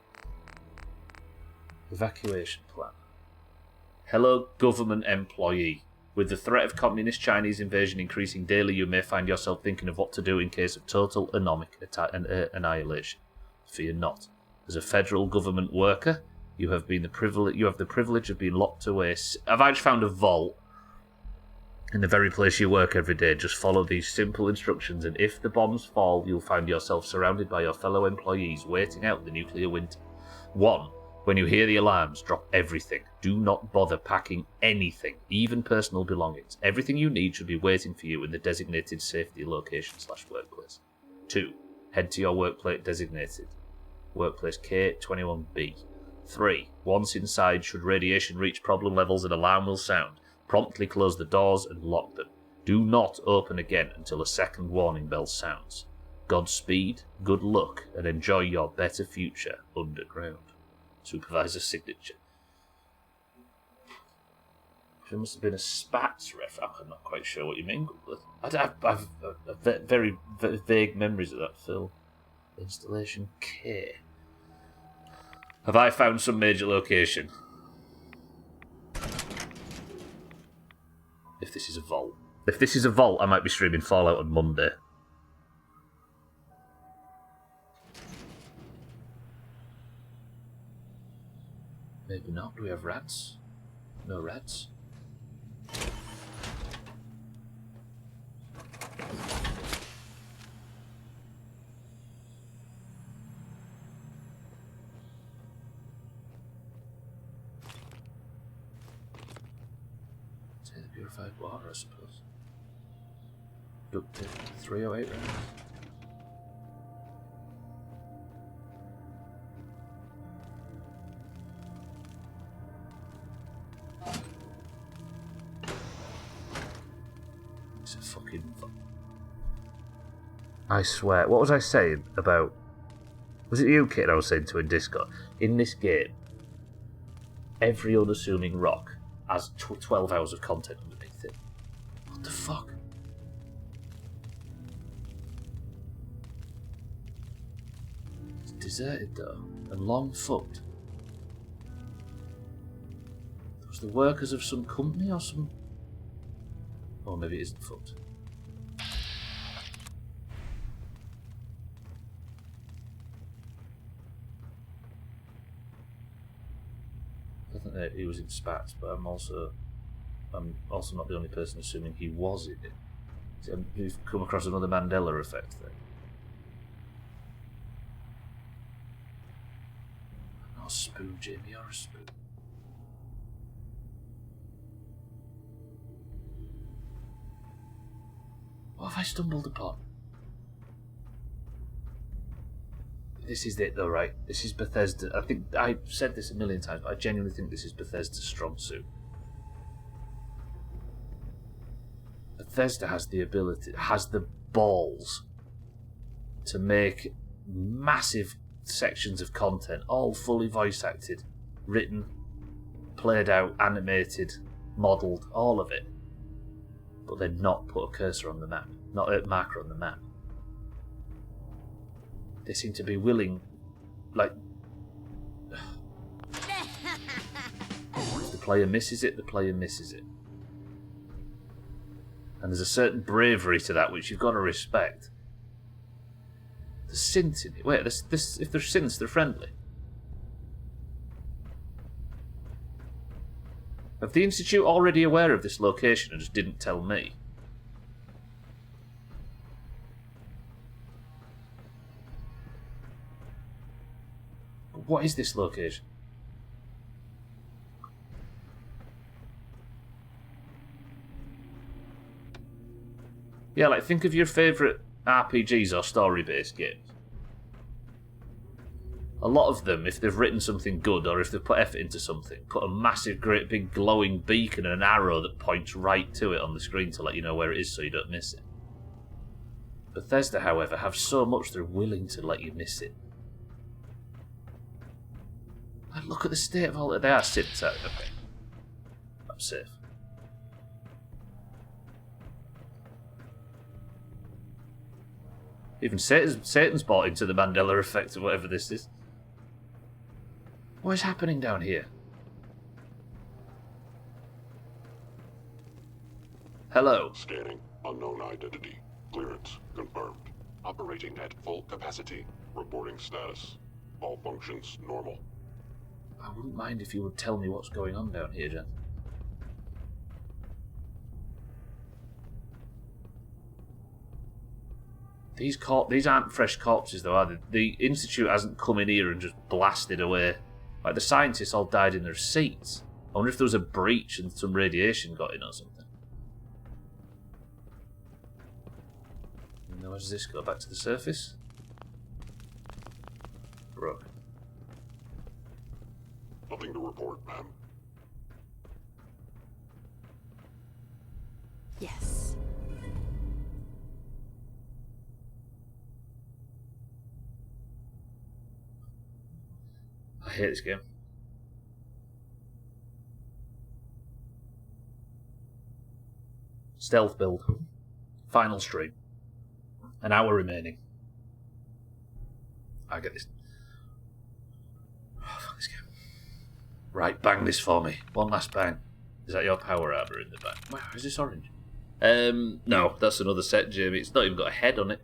Evacuation plan. Hello, government employee. With the threat of communist Chinese invasion increasing daily, you may find yourself thinking of what to do in case of total anomic annihilation. Fear not. As a federal government worker, you have the privilege of being locked away. I've actually found a vault in the very place you work every day. Just follow these simple instructions, and if the bombs fall, you'll find yourself surrounded by your fellow employees waiting out the nuclear winter. 1. When you hear the alarms, drop everything. Do not bother packing anything, even personal belongings. Everything you need should be waiting for you in the designated safety location/workplace. 2. Head to your workplace designated. Workplace K21B. 3. Once inside, should radiation reach problem levels, an alarm will sound. Promptly close the doors and lock them. Do not open again until a second warning bell sounds. Godspeed, good luck, and enjoy your better future underground. Supervisor's signature. There must have been a Spats reference. I'm not quite sure what you mean. I've very vague memories of that film. Installation K. Have I found some major location? If this is a vault. If this is a vault, I might be streaming Fallout on Monday. Maybe not. Do we have rats? No rats. Take the purified water, I suppose. Duct tape, 308 rounds. It's a fucking... I swear. What was I saying about... Was it you, kid, I was saying to in Discord? In this game, every unassuming rock has 12 hours of content underneath it. What the fuck? It's deserted, though, and long fucked. Was the workers of some company or some... Or maybe it isn't fucked. I think that he was in Spats, but I'm also not the only person assuming he was in it. So we've come across another Mandela effect thing. I'm not a spoon, Jamie, you're a spoon. What have I stumbled upon? This is it, though, right? This is Bethesda. I think I've said this a million times, but I genuinely think this is Bethesda's strong suit. Bethesda has the ability, has the balls to make massive sections of content, all fully voice acted, written, played out, animated, modelled, all of it. But then not put a cursor on the map, not a marker on the map. They seem to be willing, like, if the player misses it, the player misses it. And there's a certain bravery to that which you've got to respect. There's synths in it. Wait, this, if there's synths, they're friendly. Have the Institute already aware of this location and just didn't tell me? What is this location? Yeah, like, think of your favourite RPGs or story-based games. A lot of them, if they've written something good or if they've put effort into something, put a massive, great big glowing beacon and an arrow that points right to it on the screen to let you know where it is so you don't miss it. Bethesda, however, have so much they're willing to let you miss it. And look at the state of all that they are. Okay. I'm safe. Even Satan's bought into the Mandela effect of whatever this is. What is happening down here? Hello. Scanning. Unknown identity. Clearance confirmed. Operating at full capacity. Reporting status. All functions normal. I wouldn't mind if you would tell me what's going on down here, Jen. These aren't fresh corpses, though, are they? The Institute hasn't come in here and just blasted away. Like, the scientists all died in their seats. I wonder if there was a breach and some radiation got in or something. And now, where does this go? Back to the surface? Broke. Nothing to report, ma'am. Yes. I hate this game. Stealth build. Final stream. An hour remaining. I get this. Oh, fuck this game. Right, bang this for me. One last bang. Is that your power armor in the back? Wow, is this orange? No, that's another set, Jamie. It's not even got a head on it.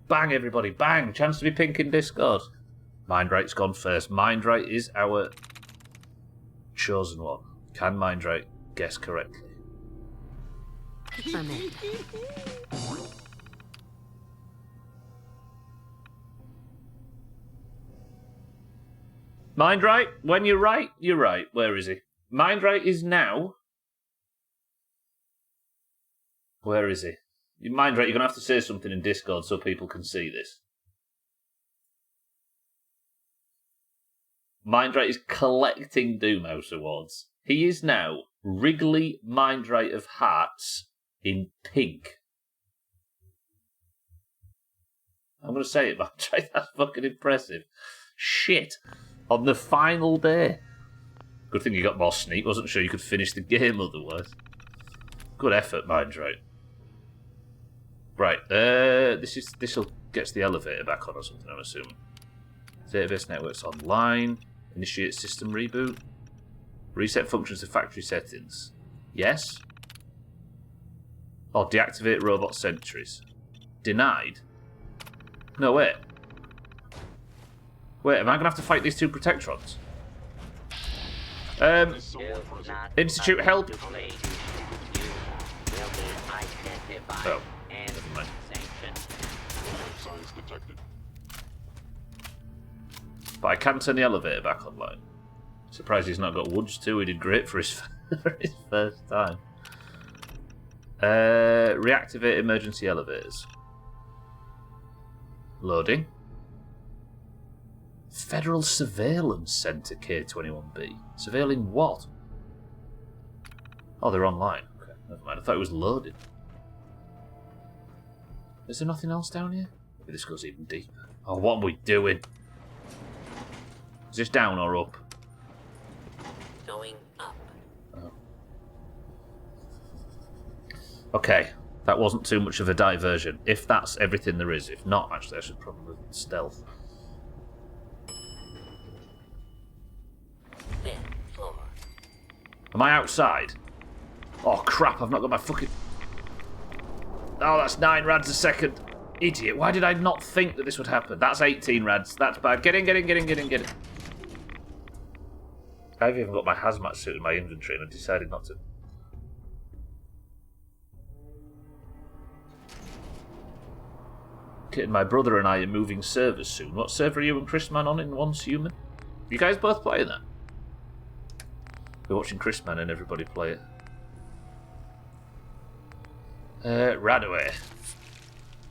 Bang, everybody, bang! Chance to be pink in Discord. Mindright's gone first. Mindright is our chosen one. Can Mindright guess correctly? Amen. Mindright, when you're right, you're right. Where is he? Mindright is now... Where is he? Mindright, you're going to have to say something in Discord so people can see this. Mindright is collecting Doomhaus awards. He is now Wrigley Mindright of Hearts in pink. I'm going to say it, Mindright. That's fucking impressive. Shit. On the final day. Good thing you got more sneak. Wasn't sure you could finish the game otherwise. Good effort, Mindright. Right. This'll gets the elevator back on or something, I'm assuming. Database networks online. Initiate system reboot. Reset functions to factory settings. Yes. Or deactivate robot sentries. Denied. No, wait. Wait, am I going to have to fight these two Protectrons? Institute help. Oh, never mind. Signs detected. But I can turn the elevator back online. Surprised he's not got woods too. He did great for his first time. Reactivate emergency elevators. Loading. Federal Surveillance Center K21B. Surveilling what? Oh, they're online. Okay, never mind. I thought it was loaded. Is there nothing else down here? Maybe this goes even deeper. Oh, what are we doing? Is this down or up? Going up. Oh. Okay, that wasn't too much of a diversion. If that's everything there is. If not, actually, I should probably stealth. Fifth floor. Am I outside? Oh, crap, I've not got my fucking... Oh, that's 9 rads a second. Idiot, why did I not think that this would happen? That's 18 rads. That's bad. Get in. I've even got my hazmat suit in my inventory and I decided not to. Kitten, my brother and I are moving servers soon. What server are you and Chrisman on in Once Human? You guys both playing that? We're watching Chrisman and everybody play it. Rad away.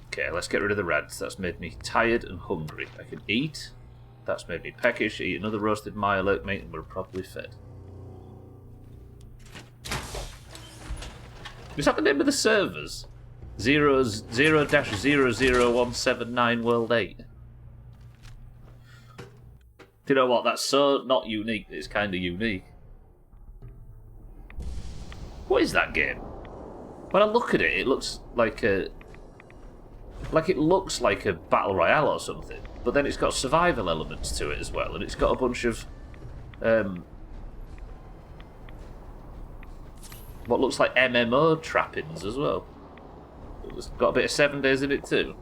Okay, let's get rid of the rads. That's made me tired and hungry. I can eat. That's made me peckish. Eat another roasted mile oat meat and we're properly fed. Is that the name of the servers? 0-00179 World 8. Do you know what? That's so not unique. It's kind of unique. What is that game? When I look at it, it looks like a... it looks like a battle royale or something, but then it's got survival elements to it as well, and it's got a bunch of what looks like MMO trappings as well. It's got a bit of 7 days in it too.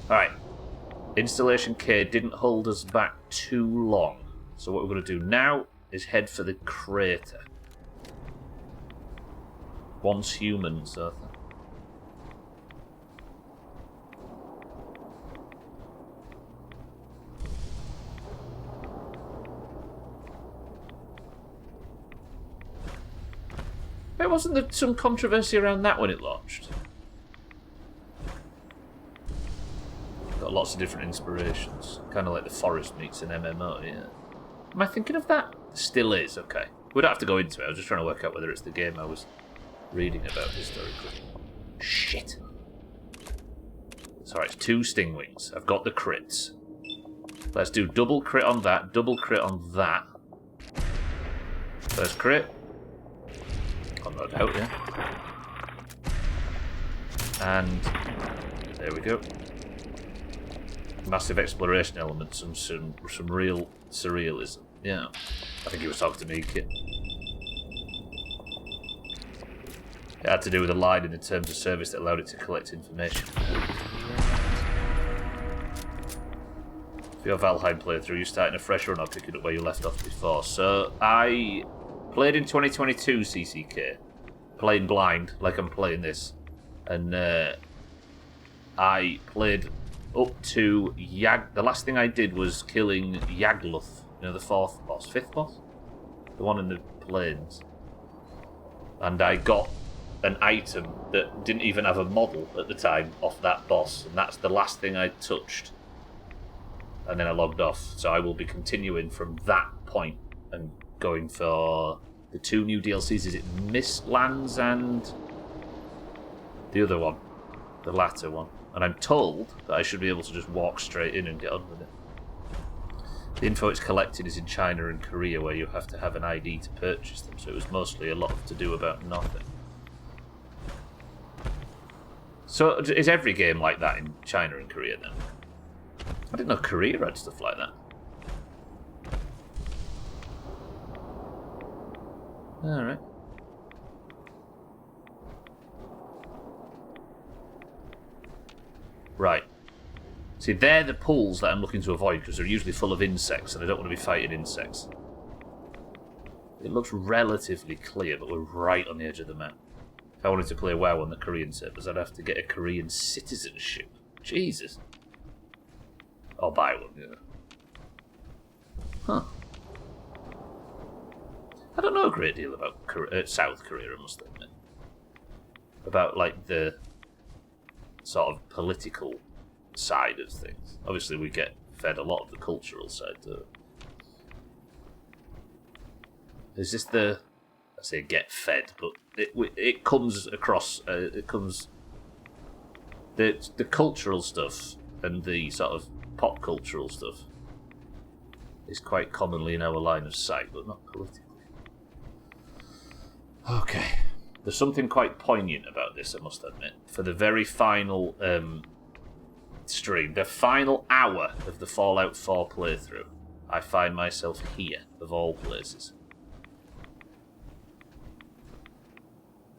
Alright. Installation K didn't hold us back too long. So what we're going to do now is head for the crater. Once Human, so... Wait, wasn't there some controversy around that when it launched? Got lots of different inspirations. Kind of like the forest meets an MMO, yeah. Am I thinking of that? Still is, okay. We don't have to go into it, I was just trying to work out whether it's the game I was reading about historically. Shit. Sorry, it's 2 Stingwings. I've got the crits. Let's do double crit on that, double crit on that. First crit. No doubt, yeah. And there we go. Massive exploration elements and some real surrealism. Yeah. I think he was talking to me, kid. It had to do with a line in the terms of service that allowed it to collect information. For your Valheim playthrough, you starting a fresh run or picking up where you left off before. So I played in 2022 CCK. Playing blind, like I'm playing this. And I played up to the last thing I did was killing Yagluth. You know, the 4th boss, 5th boss? The one in the plains. And I got an item that didn't even have a model at the time off that boss. And that's the last thing I touched. And then I logged off. So I will be continuing from that point and going for the 2 new DLCs. Is it Mistlands and the other one? The latter one. And I'm told that I should be able to just walk straight in and get on with it. The info it's collected is in China and Korea, where you have to have an ID to purchase them, so it was mostly a lot to do about nothing. So is every game like that in China and Korea then? I didn't know Korea had stuff like that. Alright. Right. See, they're the pools that I'm looking to avoid because they're usually full of insects and I don't want to be fighting insects. It looks relatively clear, but we're right on the edge of the map. If I wanted to play WoW on the Korean servers, I'd have to get a Korean citizenship. Jesus. I'll buy one, yeah. Huh. I don't know a great deal about South Korea, I must admit. About, like, the sort of political side of things. Obviously, we get fed a lot of the cultural side, too. Is this the... I say get fed, but it comes across... it comes... The cultural stuff and the sort of pop cultural stuff is quite commonly in our line of sight, but not politically. Okay. There's something quite poignant about this, I must admit. For the very final stream, the final hour of the Fallout 4 playthrough, I find myself here, of all places.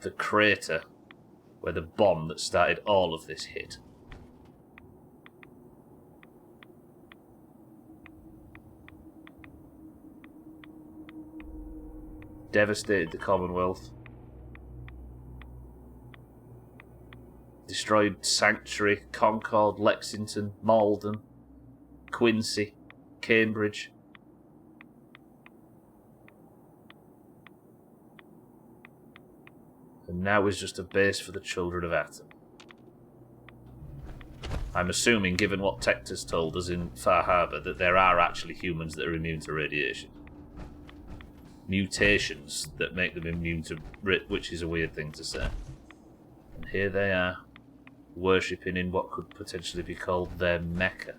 The crater where the bomb that started all of this hit. Devastated the Commonwealth. Destroyed Sanctuary, Concord, Lexington, Malden, Quincy, Cambridge. And now is just a base for the children of Atom. I'm assuming, given what Tector's told us in Far Harbor, that there are actually humans that are immune to radiation. Mutations that make them immune to which is a weird thing to say. And here they are, worshipping in what could potentially be called their Mecca.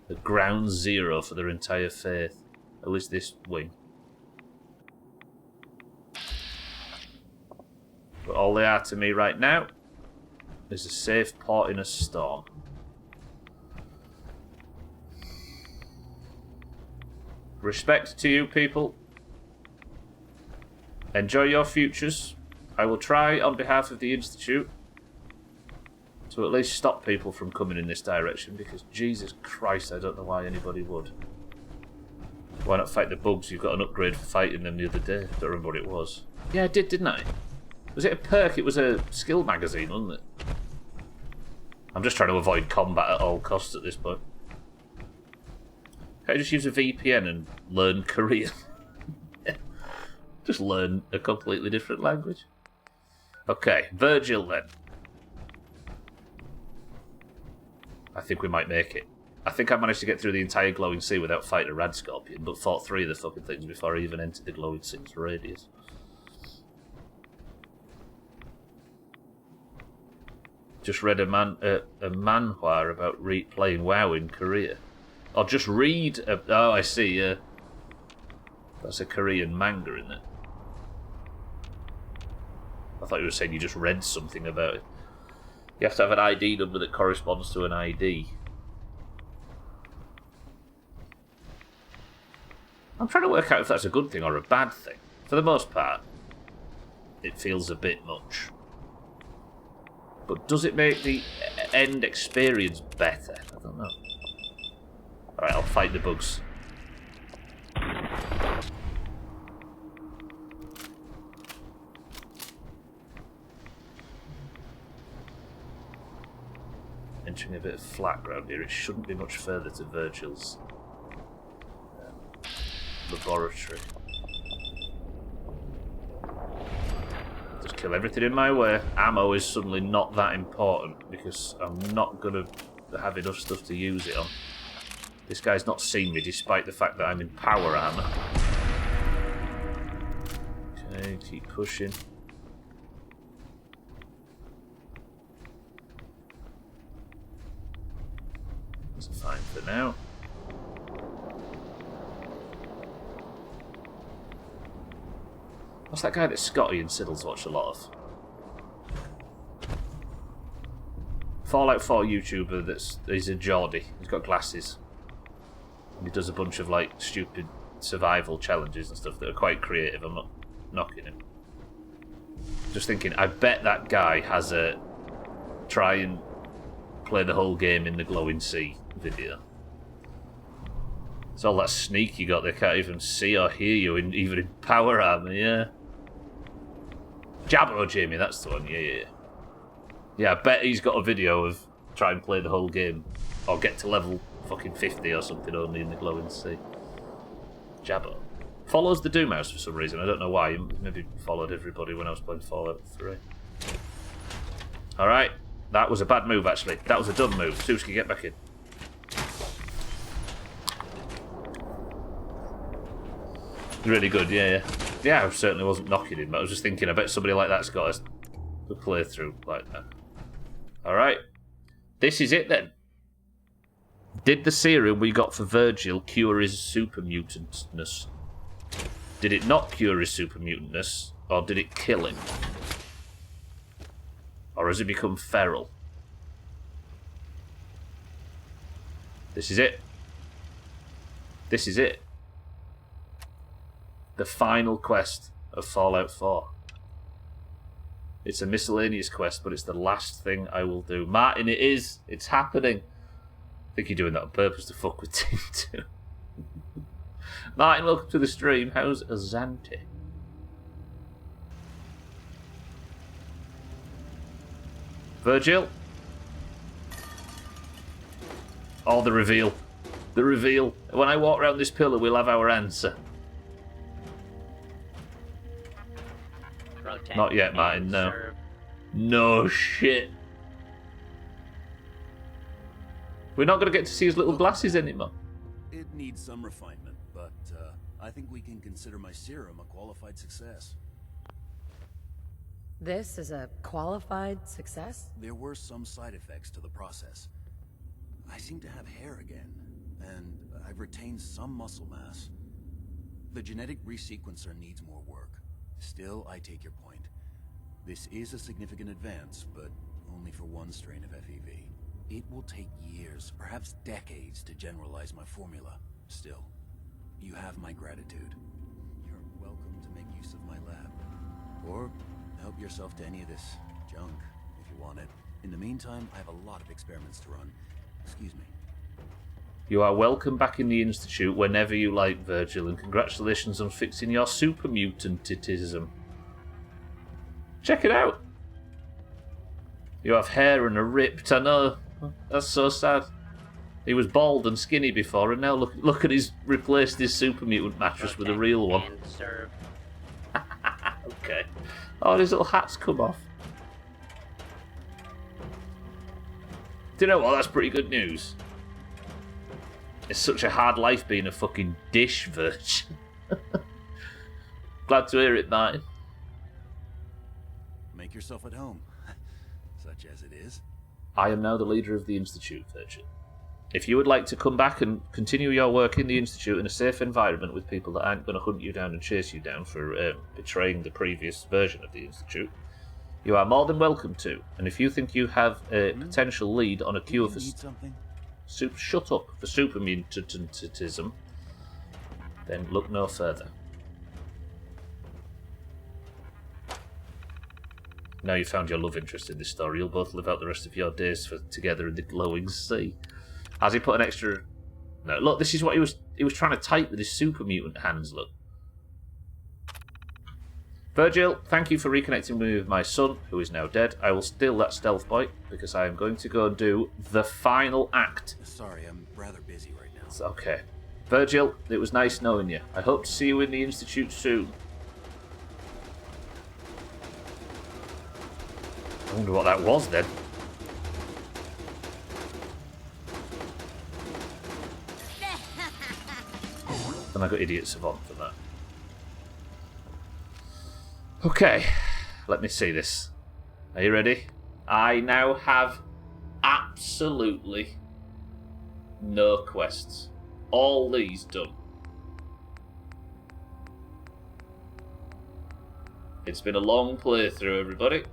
The ground zero for their entire faith. At least this wing. But all they are to me right now is a safe port in a storm. Respect to you people. Enjoy your futures. I will try on behalf of the Institute to at least stop people from coming in this direction, because Jesus Christ, I don't know why anybody would. Why not fight the bugs? You've got an upgrade for fighting them the other day. Don't remember what it was. Yeah, I did, didn't I? Was it a perk? It was a skill magazine, wasn't it? I'm just trying to avoid combat at all costs at this point. Can I just use a VPN and learn Korean? Just learn a completely different language. Okay, Virgil then. I think we might make it. I think I managed to get through the entire glowing sea without fighting a rad scorpion, but fought 3 of the fucking things before I even entered the glowing sea's radius. Just read a manhwa about playing WoW in Korea. Or just read... oh, I see, yeah. That's a Korean manga, isn't it? I thought you were saying you just read something about it. You have to have an ID number that corresponds to an ID. I'm trying to work out if that's a good thing or a bad thing. For the most part, it feels a bit much. But does it make the end experience better? I don't know. Alright, I'll fight the bugs. Entering a bit of flat ground here. It shouldn't be much further to Virgil's laboratory. Just kill everything in my way. Ammo is suddenly not that important because I'm not going to have enough stuff to use it on. This guy's not seen me despite the fact that I'm in power armor. Okay, keep pushing. That's fine for now. What's that guy that Scotty and Siddles watch a lot of? Fallout 4 YouTuber he's a Geordie. He's got glasses. And he does a bunch of like stupid survival challenges and stuff that are quite creative. I'm not knocking him. Just thinking, I bet that guy has a try and play the whole game in the glowing sea video. It's all that sneak you got, they can't even see or hear you even in power armor, yeah. Jabbo Jamie, that's the one, yeah. Yeah, I bet he's got a video of try and play the whole game. Or get to level fucking 50 or something only in the glowing sea. Jabbo. Follows the Doomhaus for some reason, I don't know why. He maybe followed everybody when I was playing Fallout 3. Alright, That was a bad move, actually. That was a dumb move. Suski, get back in. Really good, yeah. Yeah, I certainly wasn't knocking him, but I was just thinking, I bet somebody like that's got a playthrough like that. Alright. This is it, then. Did the serum we got for Virgil cure his super mutantness? Did it not cure his super mutantness, or did it kill him? Or has he become feral? This is it. This is it. The final quest of Fallout 4. It's a miscellaneous quest, but it's the last thing I will do. Martin, it is. It's happening. I think you're doing that on purpose to fuck with Team 2. Martin, welcome to the stream. How's Azante? Virgil? Oh, the reveal. The reveal. When I walk around this pillar, we'll have our answer. Protect Not yet, Martin, and no. serve. No shit. We're not going to get to see his little glasses anymore. It needs some refinement, but I think we can consider my serum a qualified success. This is a qualified success? There were some side effects to the process. I seem to have hair again, and I've retained some muscle mass. The genetic resequencer needs more work. Still, I take your point. This is a significant advance, but only for one strain of FEV. It will take years, perhaps decades, to generalize my formula. Still, you have my gratitude. You're welcome to make use of my lab. Or help yourself to any of this junk, if you want it. In the meantime, I have a lot of experiments to run. Excuse me. You are welcome back in the Institute whenever you like, Virgil, and congratulations on fixing your super mutantism. Check it out. You have hair and are ripped, I know. That's so sad. He was bald and skinny before, and now look at his replaced his super mutant mattress with a real one. And serve. Okay. Oh, his little hat's come off. Do you know what? That's pretty good news. It's such a hard life being a fucking dish virgin. Glad to hear it, Martin. Make yourself at home, such as it is. I am now the leader of the Institute, Virgil. If you would like to come back and continue your work in the Institute in a safe environment with people that aren't going to hunt you down and chase you down for betraying the previous version of the Institute, you are more than welcome to. And if you think you have a potential lead on a cure for something? shut up for super mutantism, then look no further. Now you've found your love interest in this story, you'll both live out the rest of your days together in the glowing sea. Has he put an extra... No, look, this is what he was trying to type with his super mutant hands, look. Virgil, thank you for reconnecting me with my son, who is now dead. I will steal that stealth point, because I am going to go and do the final act. Sorry, I'm rather busy right now. It's okay. Virgil, it was nice knowing you. I hope to see you in the Institute soon. I wonder what that was then. And I got Idiot Savant for that. Okay, let me see this. Are you ready? I now have absolutely no quests. All these done. It's been a long playthrough, everybody.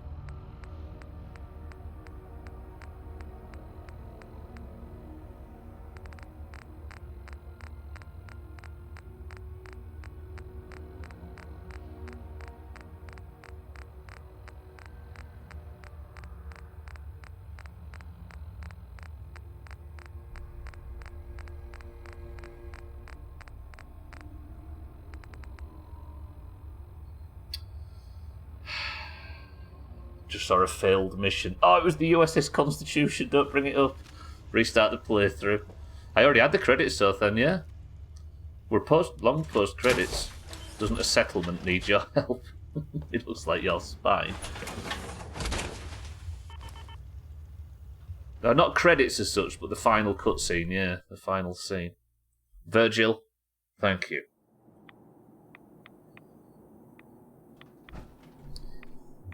Just saw a failed mission. Oh, it was the USS Constitution. Don't bring it up. Restart the playthrough. I already had the credits, so then, yeah. We're long post credits. Doesn't a settlement need your help? It looks like you're spying. Not credits as such, but the final cutscene, yeah, the final scene. Virgil, thank you.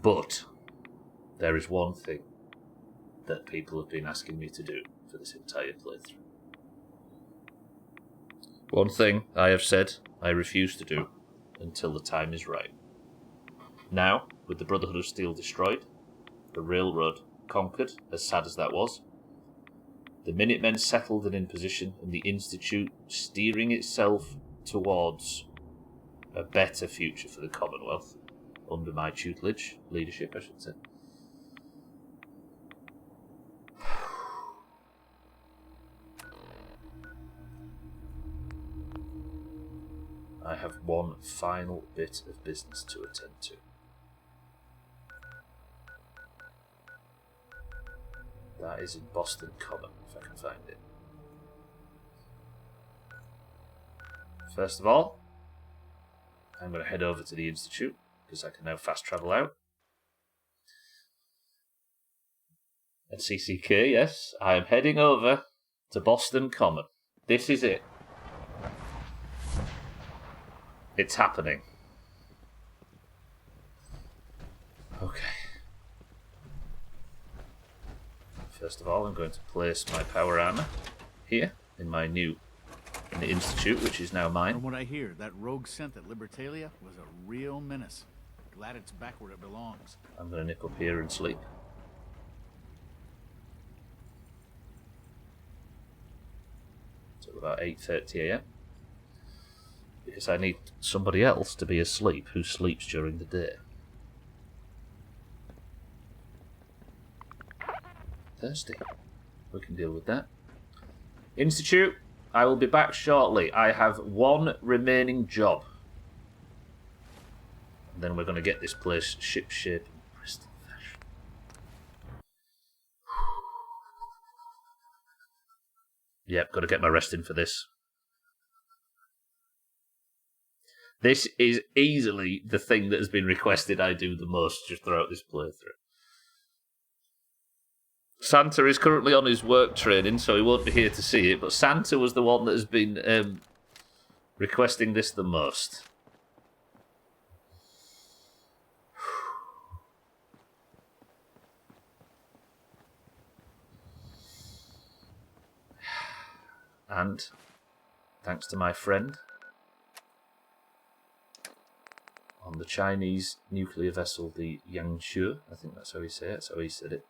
But there is one thing that people have been asking me to do for this entire playthrough. One thing I have said I refuse to do until the time is right. Now, with the Brotherhood of Steel destroyed, the railroad conquered, as sad as that was, the Minutemen settled and in position, and the Institute steering itself towards a better future for the Commonwealth, under my tutelage, leadership, I should say. I have one final bit of business to attend to. That is in Boston Common, if I can find it. First of all, I'm going to head over to the Institute, because I can now fast travel out. And CCK, yes, I am heading over to Boston Common. This is it. It's happening. Okay. First of all, I'm going to place my power armor here in the Institute, which is now mine. From what I hear, that rogue scent at Libertalia was a real menace. Glad it's back where it belongs. I'm going to nip up here and sleep. Till about 8:30 AM. Because I need somebody else to be asleep who sleeps during the day. Thirsty. We can deal with that. Institute, I will be back shortly. I have one remaining job. And then we're going to get this place ship-shape and pristine fashion. Yep, got to get my rest in for this. This is easily the thing that has been requested I do the most just throughout this playthrough. Santa is currently on his work training, so he won't be here to see it, but Santa was the one that has been requesting this the most. And, thanks to my friend, on the Chinese nuclear vessel, the Yangshu, I think that's how he said it, that's how he said it,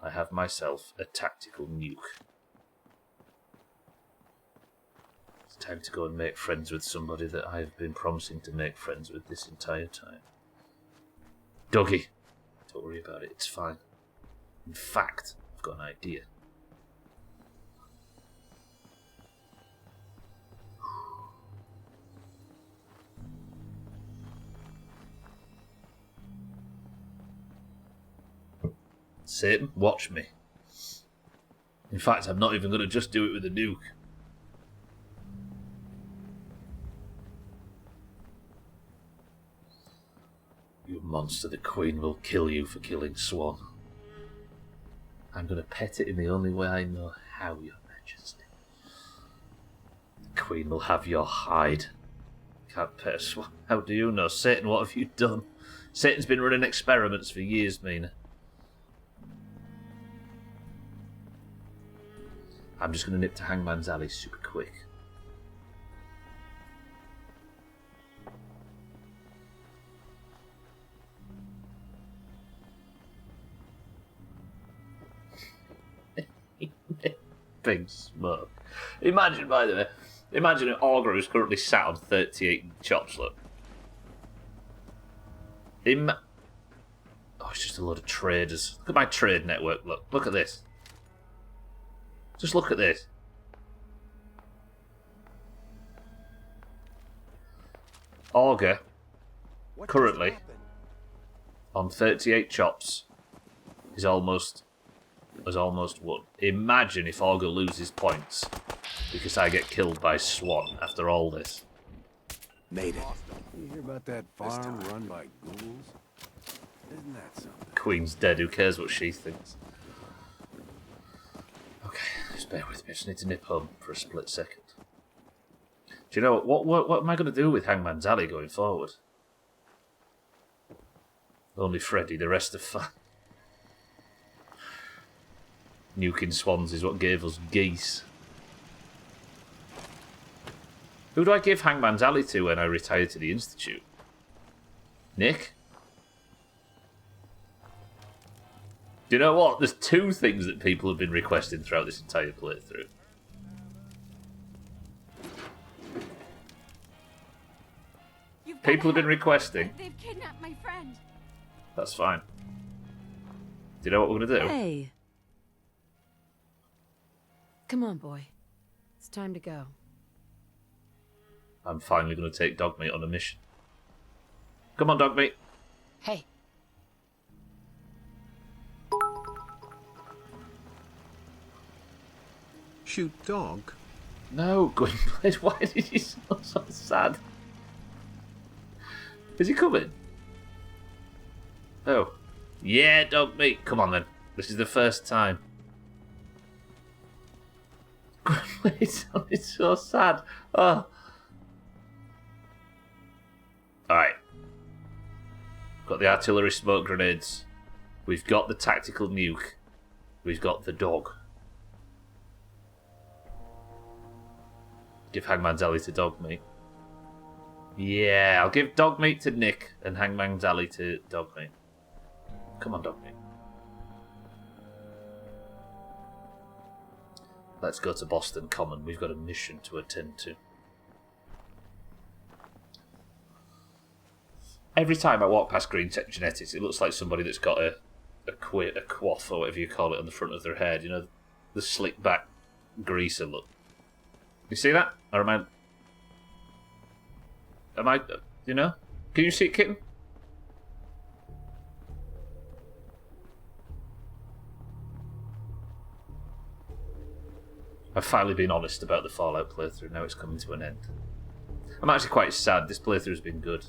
I have myself a tactical nuke. It's time to go and make friends with somebody that I have been promising to make friends with this entire time. Dougie, don't worry about it, it's fine. In fact, I've got an idea. Satan, watch me. In fact, I'm not even going to just do it with a nuke. You monster, the Queen will kill you for killing Swan. I'm going to pet it in the only way I know how, Your Majesty. The Queen will have your hide. Can't pet a swan. How do you know? Satan, what have you done? Satan's been running experiments for years, Mina. I'm just going to nip to Hangman's Alley super quick. Big smoke. Imagine, by the way, imagine an augur who's currently sat on 38 chops, look. Oh, it's just a load of traders. Look at my trade network, look at this. Just look at this. Augur, currently, on 38 chops, is almost won. Imagine if Augur loses points because I get killed by Swan after all this. Made it. You hear about that farm run by ghouls? Isn't that something? Queen's dead, who cares what she thinks? Okay, just bear with me, I just need to nip home for a split second. Do you know, what am I going to do with Hangman's Alley going forward? Only Freddy, the rest are fine. Nuking swans is what gave us geese. Who do I give Hangman's Alley to when I retire to the Institute? Nick? Do you know what? There's two things that people have been requesting throughout this entire playthrough. People have been requesting. They've kidnapped my friend. That's fine. Do you know what we're going to do? Hey. Come on, boy. It's time to go. I'm finally going to take Dogmeat on a mission. Come on, Dogmeat. Hey. Shoot dog. No, Gwynplaine, why did you sound so sad? Is he coming? Oh. Yeah, Dogmeat. Come on, then. This is the first time. Gwynplaine sounded so sad. Oh. Alright. Got the artillery smoke grenades. We've got the tactical nuke. We've got the dog. Give Hangman's Alley to Dogmeat. Yeah, I'll give Dogmeat to Nick and Hangman's Alley to Dogmeat. Come on, Dogmeat. Let's go to Boston Common. We've got a mission to attend to. Every time I walk past Green Tech Genetics, it looks like somebody that's got a coif or whatever you call it on the front of their head. You know, the slick back greaser look. You see that? Or am I, you know? Can you see it, kitten? I've finally been honest about the Fallout playthrough. Now it's coming to an end. I'm actually quite sad. This playthrough's been good.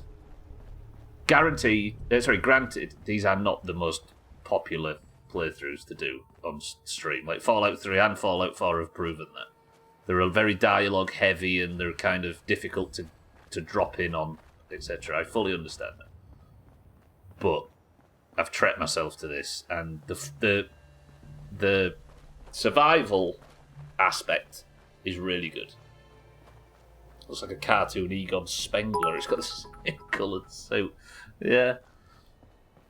Granted, these are not the most popular playthroughs to do on stream. Like Fallout 3 and Fallout 4 have proven that. They're very dialogue heavy and they're kind of difficult to drop in on, etc. I fully understand that. But I've treated myself to this, and the survival aspect is really good. Looks like a cartoon Egon Spengler. It's got the same coloured suit. Yeah.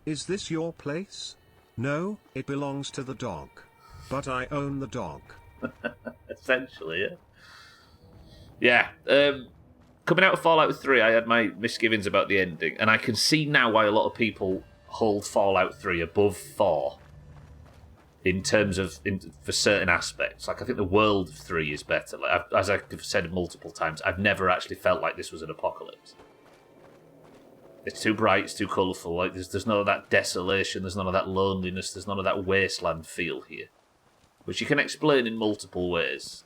Is this your place? No, it belongs to the dog. But I own the dog. Essentially, yeah. Yeah. Coming out of Fallout 3, I had my misgivings about the ending, and I can see now why a lot of people hold Fallout 3 above 4 in terms of for certain aspects. Like, I think the world of 3 is better. Like, as I've said multiple times, I've never actually felt like this was an apocalypse. It's too bright, it's too colourful. Like, there's none of that desolation, there's none of that loneliness, there's none of that wasteland feel here, which you can explain in multiple ways.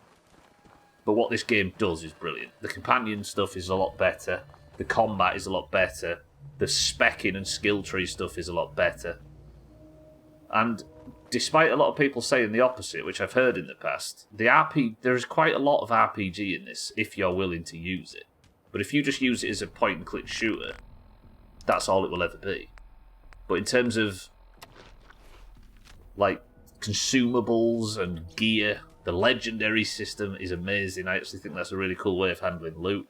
But what this game does is brilliant. The companion stuff is a lot better. The combat is a lot better. The specking and skill tree stuff is a lot better. And despite a lot of people saying the opposite, which I've heard in the past, there's quite a lot of RPG in this if you're willing to use it. But if you just use it as a point-and-click shooter, that's all it will ever be. But in terms of, like, consumables and gear, the legendary system is amazing. I actually think that's a really cool way of handling loot.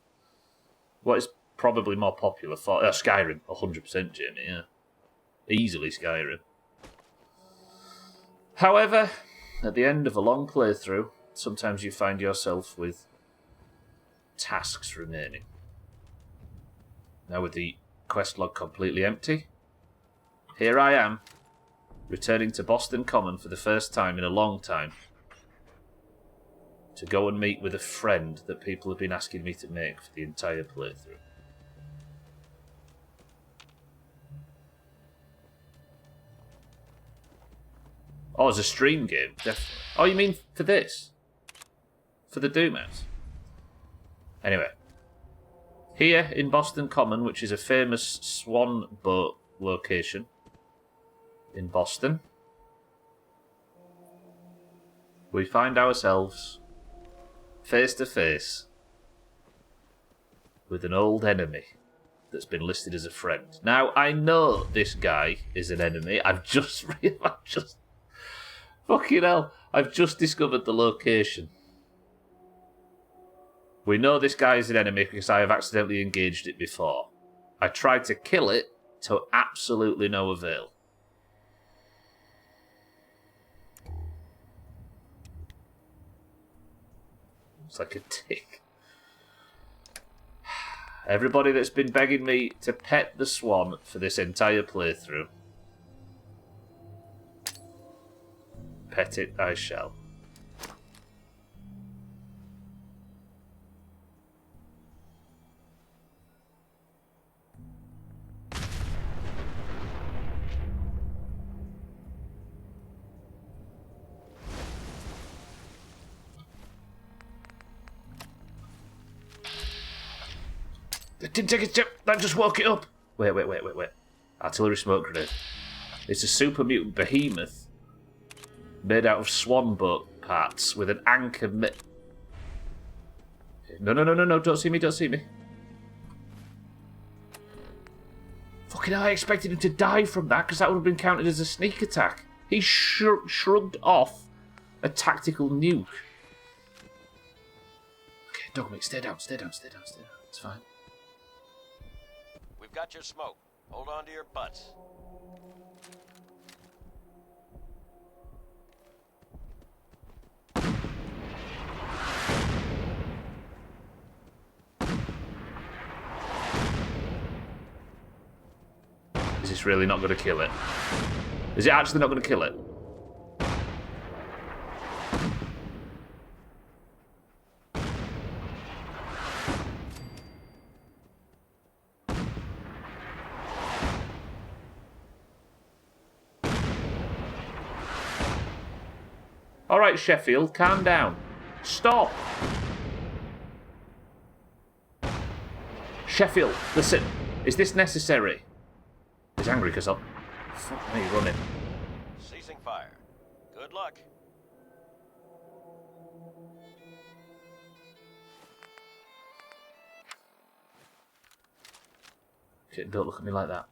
What is probably more popular for Skyrim, 100%, Jamie, yeah. Easily Skyrim. However, at the end of a long playthrough, sometimes you find yourself with tasks remaining. Now with the quest log completely empty, here I am, returning to Boston Common for the first time in a long time, to go and meet with a friend that people have been asking me to make for the entire playthrough. Oh, it's a stream game. Oh, you mean for this? For the Doomhaus? Anyway. Here in Boston Common, which is a famous swan boat location, in Boston, we find ourselves face to face with an old enemy that's been listed as a friend. Now, I know this guy is an enemy. I've just fucking hell, I've just discovered the location. We know this guy is an enemy because I have accidentally engaged it before. I tried to kill it to absolutely no avail. It's like a tick. Everybody that's been begging me to pet the swan for this entire playthrough, pet it I shall. It didn't take a step, that just woke it up. Wait. Artillery smoke grenade. It's a super mutant behemoth made out of swan boat parts with an anchor. No, don't see me. Fucking hell, I expected him to die from that because that would have been counted as a sneak attack. He shrugged off a tactical nuke. Okay, Dogmeat, stay down. It's fine. We've got your smoke. Hold on to your butts. Is this really not going to kill it? Is it actually not going to kill it? Alright, Sheffield, calm down. Stop! Sheffield, listen. Is this necessary? He's angry because I'll... Fuck me, running. Ceasing fire. Good luck. Shit, don't look at me like that.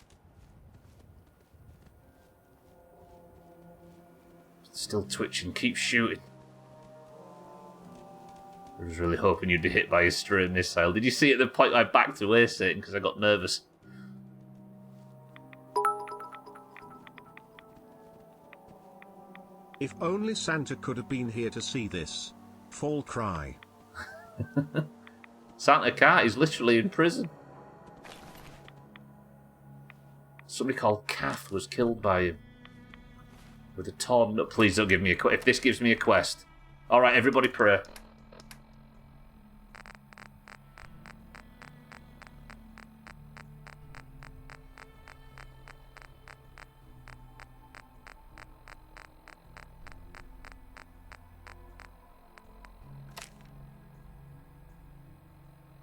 Still twitching, keep shooting. I was really hoping you'd be hit by a stray missile. Did you see at the point I backed away, Satan, because I got nervous? If only Santa could have been here to see this. Fall cry. Santa Cat is literally in prison. Somebody called Kath was killed by him. With a torn... Please don't give me a quest. If this gives me a quest. Alright, everybody pray.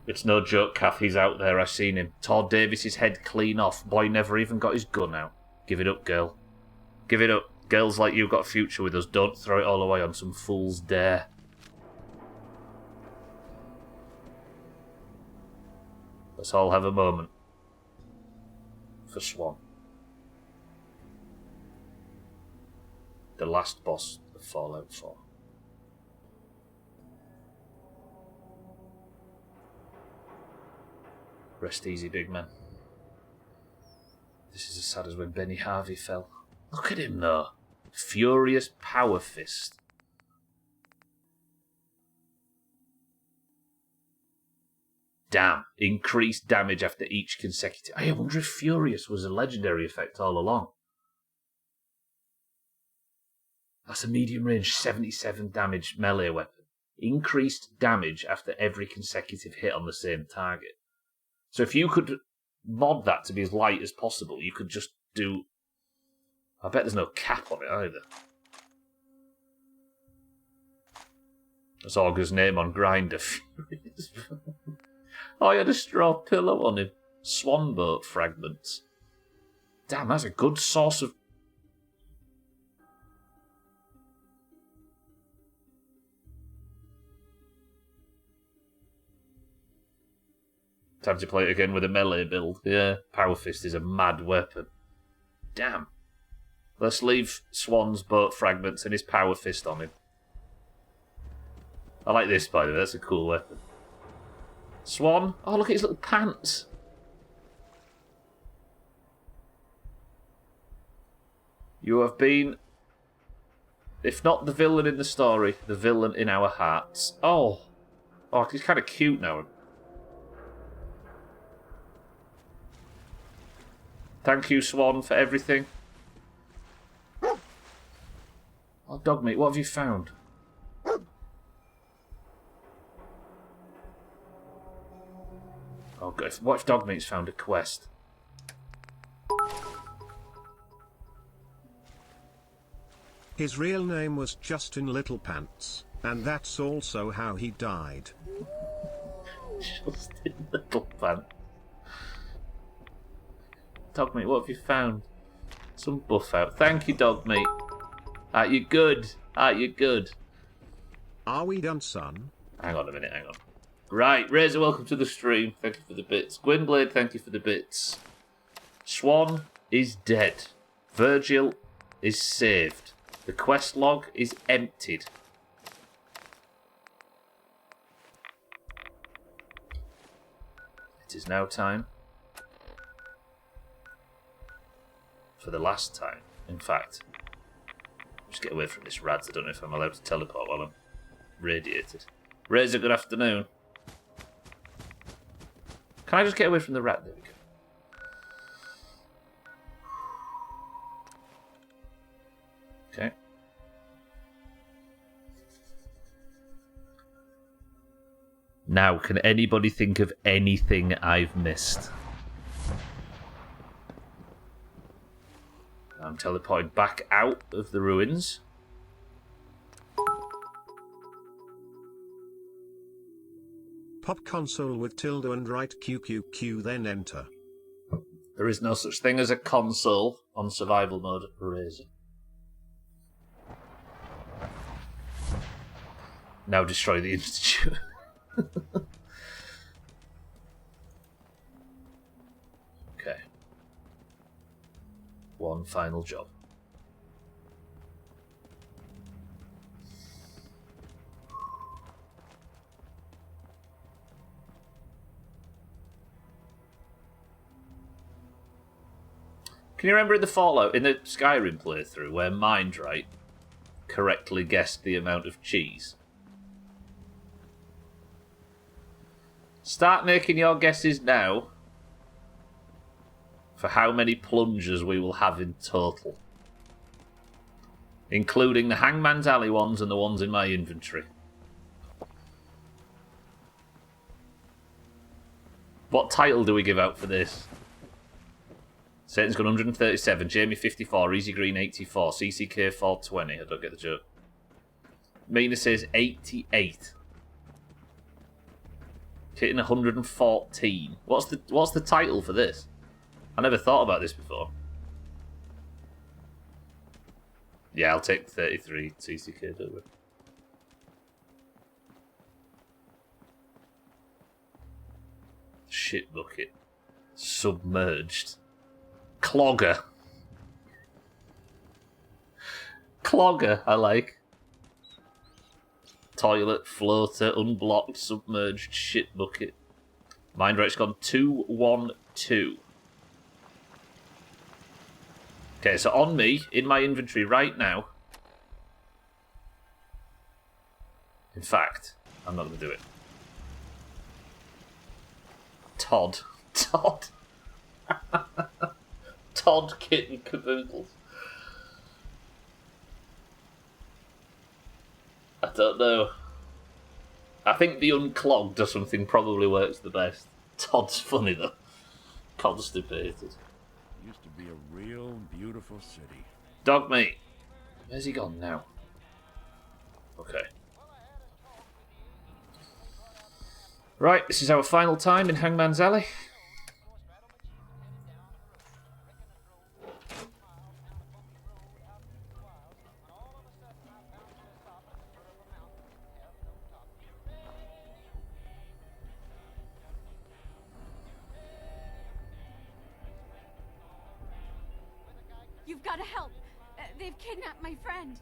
It's no joke, Kath. He's out there. I've seen him. Tore Davis's head clean off. Boy never even got his gun out. Give it up, girl. Give it up. Girls like you got a future with us. Don't throw it all away on some fool's dare. Let's all have a moment. For Swan. The last boss of Fallout 4. Rest easy, big man. This is as sad as when Benny Harvey fell. Look at him, though. Furious power fist. Damn. Increased damage after each consecutive... I wonder if Furious was a legendary effect all along. That's a medium-range 77 damage melee weapon. Increased damage after every consecutive hit on the same target. So if you could mod that to be as light as possible, you could just do... I bet there's no cap on it either. That's Augur's name on Grindr. Oh, I had a straw pillow on him. Swanboat fragments. Damn, that's a good source of Time to play it again with a melee build. Yeah, Power Fist is a mad weapon. Damn. Let's leave Swan's boat fragments and his Power Fist on him. I like this, by the way. That's a cool weapon. Swan. Oh, look at his little pants. You have been, if not the villain in the story, the villain in our hearts. Oh. Oh, he's kind of cute now. Thank you, Swan, for everything. Oh, Dogmeat, what have you found? Oh, God. What if Dogmeat's found a quest? His real name was Justin Littlepants, and that's also how he died. Justin Littlepants. Dogmeat, what have you found? Some buff out. Thank you, Dogmeat. Aren't you good? Aren't you good? Are we done, son? Hang on a minute, hang on. Right, Razor, welcome to the stream. Thank you for the bits. Gwynblade, thank you for the bits. Swan is dead. Virgil is saved. The quest log is emptied. It is now time for the last time. In fact, just get away from this rads. I don't know if I'm allowed to teleport while I'm radiated. Razor, good afternoon. Can I just get away from the rat? There we go. Okay. Now, can anybody think of anything I've missed? I'm teleported back out of the ruins. Pop console with tilde and write QQQ, then enter. There is no such thing as a console on survival mode at Razor. Now destroy the Institute. Okay. One final job. Can you remember in the Fallout, in the Skyrim playthrough, where Mindright correctly guessed the amount of cheese? Start making your guesses now for how many plungers we will have in total, including the Hangman's Alley ones and the ones in my inventory. What title do we give out for this? Satan's got 137, Jamie 54, Easy Green 84, CCK 420. I don't get the joke. Mina says 88. Hitting 114. What's the title for this? I never thought about this before. Yeah, I'll take 33 CCK, don't we? Shit bucket. Submerged. Clogger. Clogger, I like. Toilet, floater, unblocked, submerged, shit bucket. Mindright's gone 212. Okay, so on me, in my inventory right now. In fact, I'm not going to do it. Todd. Todd. Todd Kitten Caboodles. I don't know. I think the unclogged or something probably works the best. Todd's funny though. Constipated. Used to be a real beautiful city. Dogmeat. Where's he gone now? Okay. Right, this is our final time in Hangman's Alley. gotta help. They've kidnapped my friend.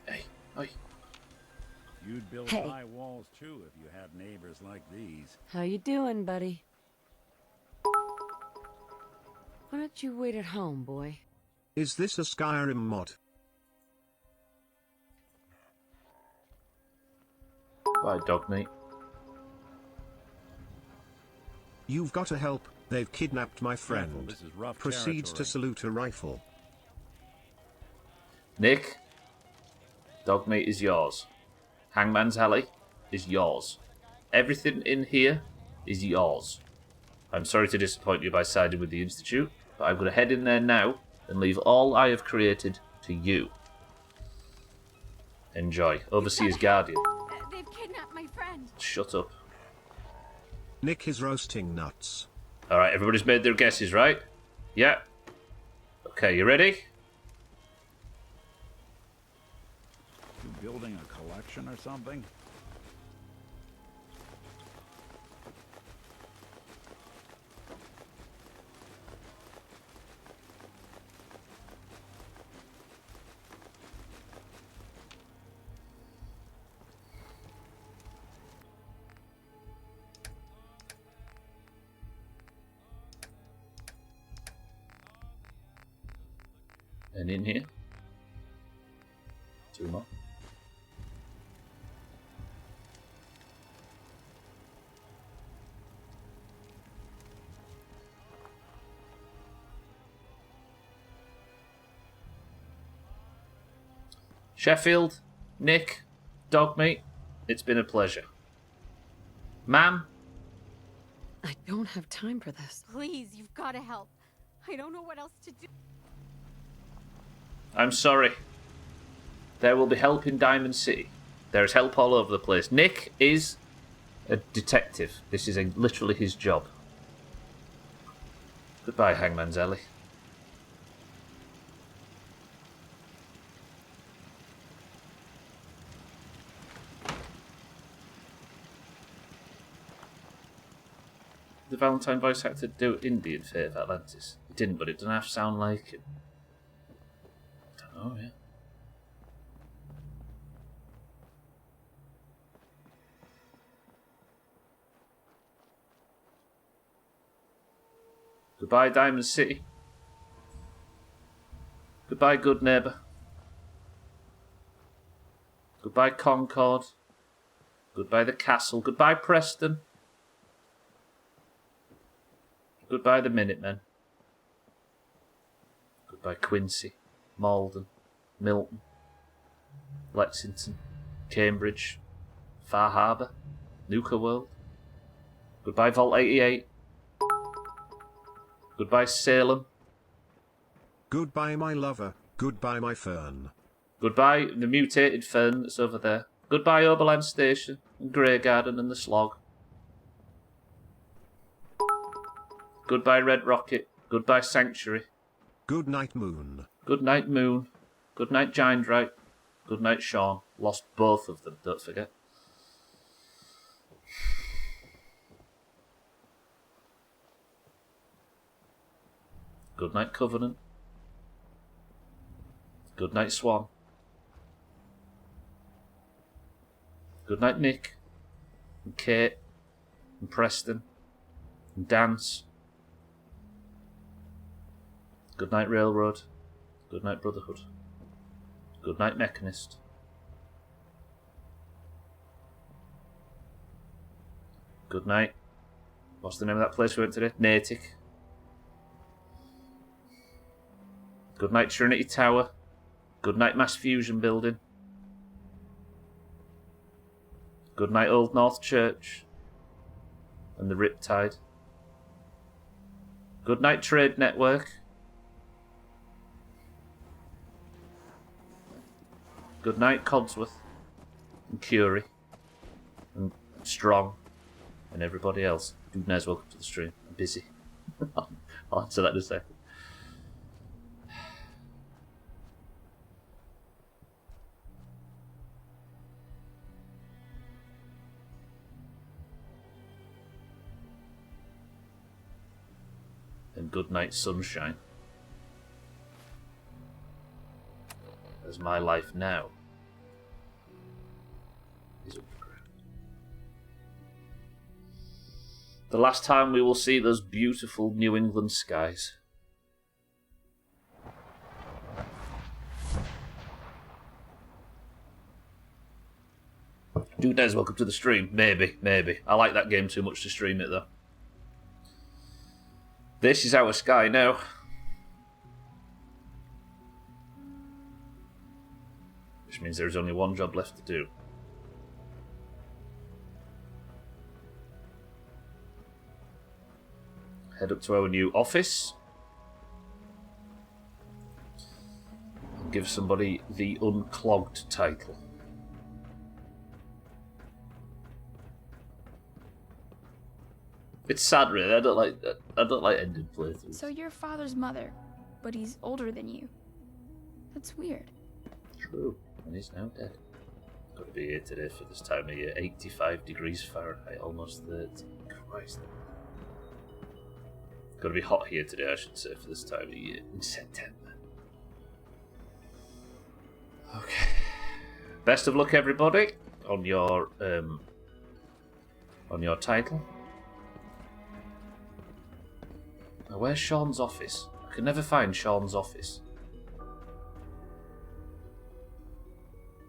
Hey, oi. You'd build Hey. high walls too if you had neighbors like these. How you doing, buddy? Why don't you wait at home, boy? Is this a Skyrim mod? Bye, dog meat. You've got to help, they've kidnapped my friend. Careful, this is rough Proceeds to territory. salute a rifle. Nick, dog meat is yours. Hangman's Alley is yours. Everything in here is yours. I'm sorry to disappoint you by siding with the Institute, but I'm going to head in there now and leave all I have created to you. Enjoy. Overseer's Guardian. They've kidnapped my friend. Shut up. Nick is roasting nuts. Alright, everybody's made their guesses, right? Yeah. Okay, you ready? You building a collection or something? And in here. Two more. Sheffield, Nick, dog meat, it's been a pleasure. Ma'am? I don't have time for this. Please, you've gotta help. I don't know what else to do. I'm sorry. There will be help in Diamond City. There is help all over the place. Nick is a detective. This is literally his job. Goodbye, Hangman's Alley. The Valentine voice actor do Indian Fate of Atlantis? He didn't, but it doesn't have to sound like him. I don't know, yeah. Goodbye, Diamond City. Goodbye, good neighbour. Goodbye, Concord. Goodbye, the castle. Goodbye, Preston. Goodbye, the Minutemen. Goodbye, Quincy, Malden, Milton, Lexington, Cambridge, Far Harbour, Nuka World. Goodbye, Vault 88. Goodbye, Salem. Goodbye, my lover. Goodbye, my fern. Goodbye, the mutated fern that's over there. Goodbye, Oberland Station, and Grey Garden and the Slog. Goodbye, Red Rocket. Goodbye, Sanctuary. Good night, moon. Good night, Moon. Good night, Gindrite. Good night, Sean. Lost both of them, don't forget. Good night, Covenant. Good night, Swan. Good night, Nick. And Kate. And Preston. And Dance. Good night, Railroad. Good night, Brotherhood. Good night, Mechanist. Good night. What's the name of that place we went today? Natick. Good night, Trinity Tower. Good night, Mass Fusion Building. Good night, Old North Church. And the Riptide. Good night, Trade Network. Good night, Codsworth. And Curie. And Strong. And everybody else. Doomhaus, welcome to the stream. I'm busy. I'll answer that in a second. And good night, sunshine. As my life now is underground. The last time we will see those beautiful New England skies. Doomhaus, welcome to the stream. Maybe. I like that game too much to stream it though. This is our sky now. Which means there's only one job left to do. Head up to our new office. And give somebody the unclogged title. It's sad, really. I don't like ending playthroughs. So you're father's mother, but he's older than you. That's weird. True, and he's now dead. Got to be here today for this time of year. 85 degrees Fahrenheit, almost 30. Christ. Got to be hot here today, I should say, for this time of year in September. Okay. Best of luck, everybody, on your title. Now, where's Sean's office? I can never find Sean's office.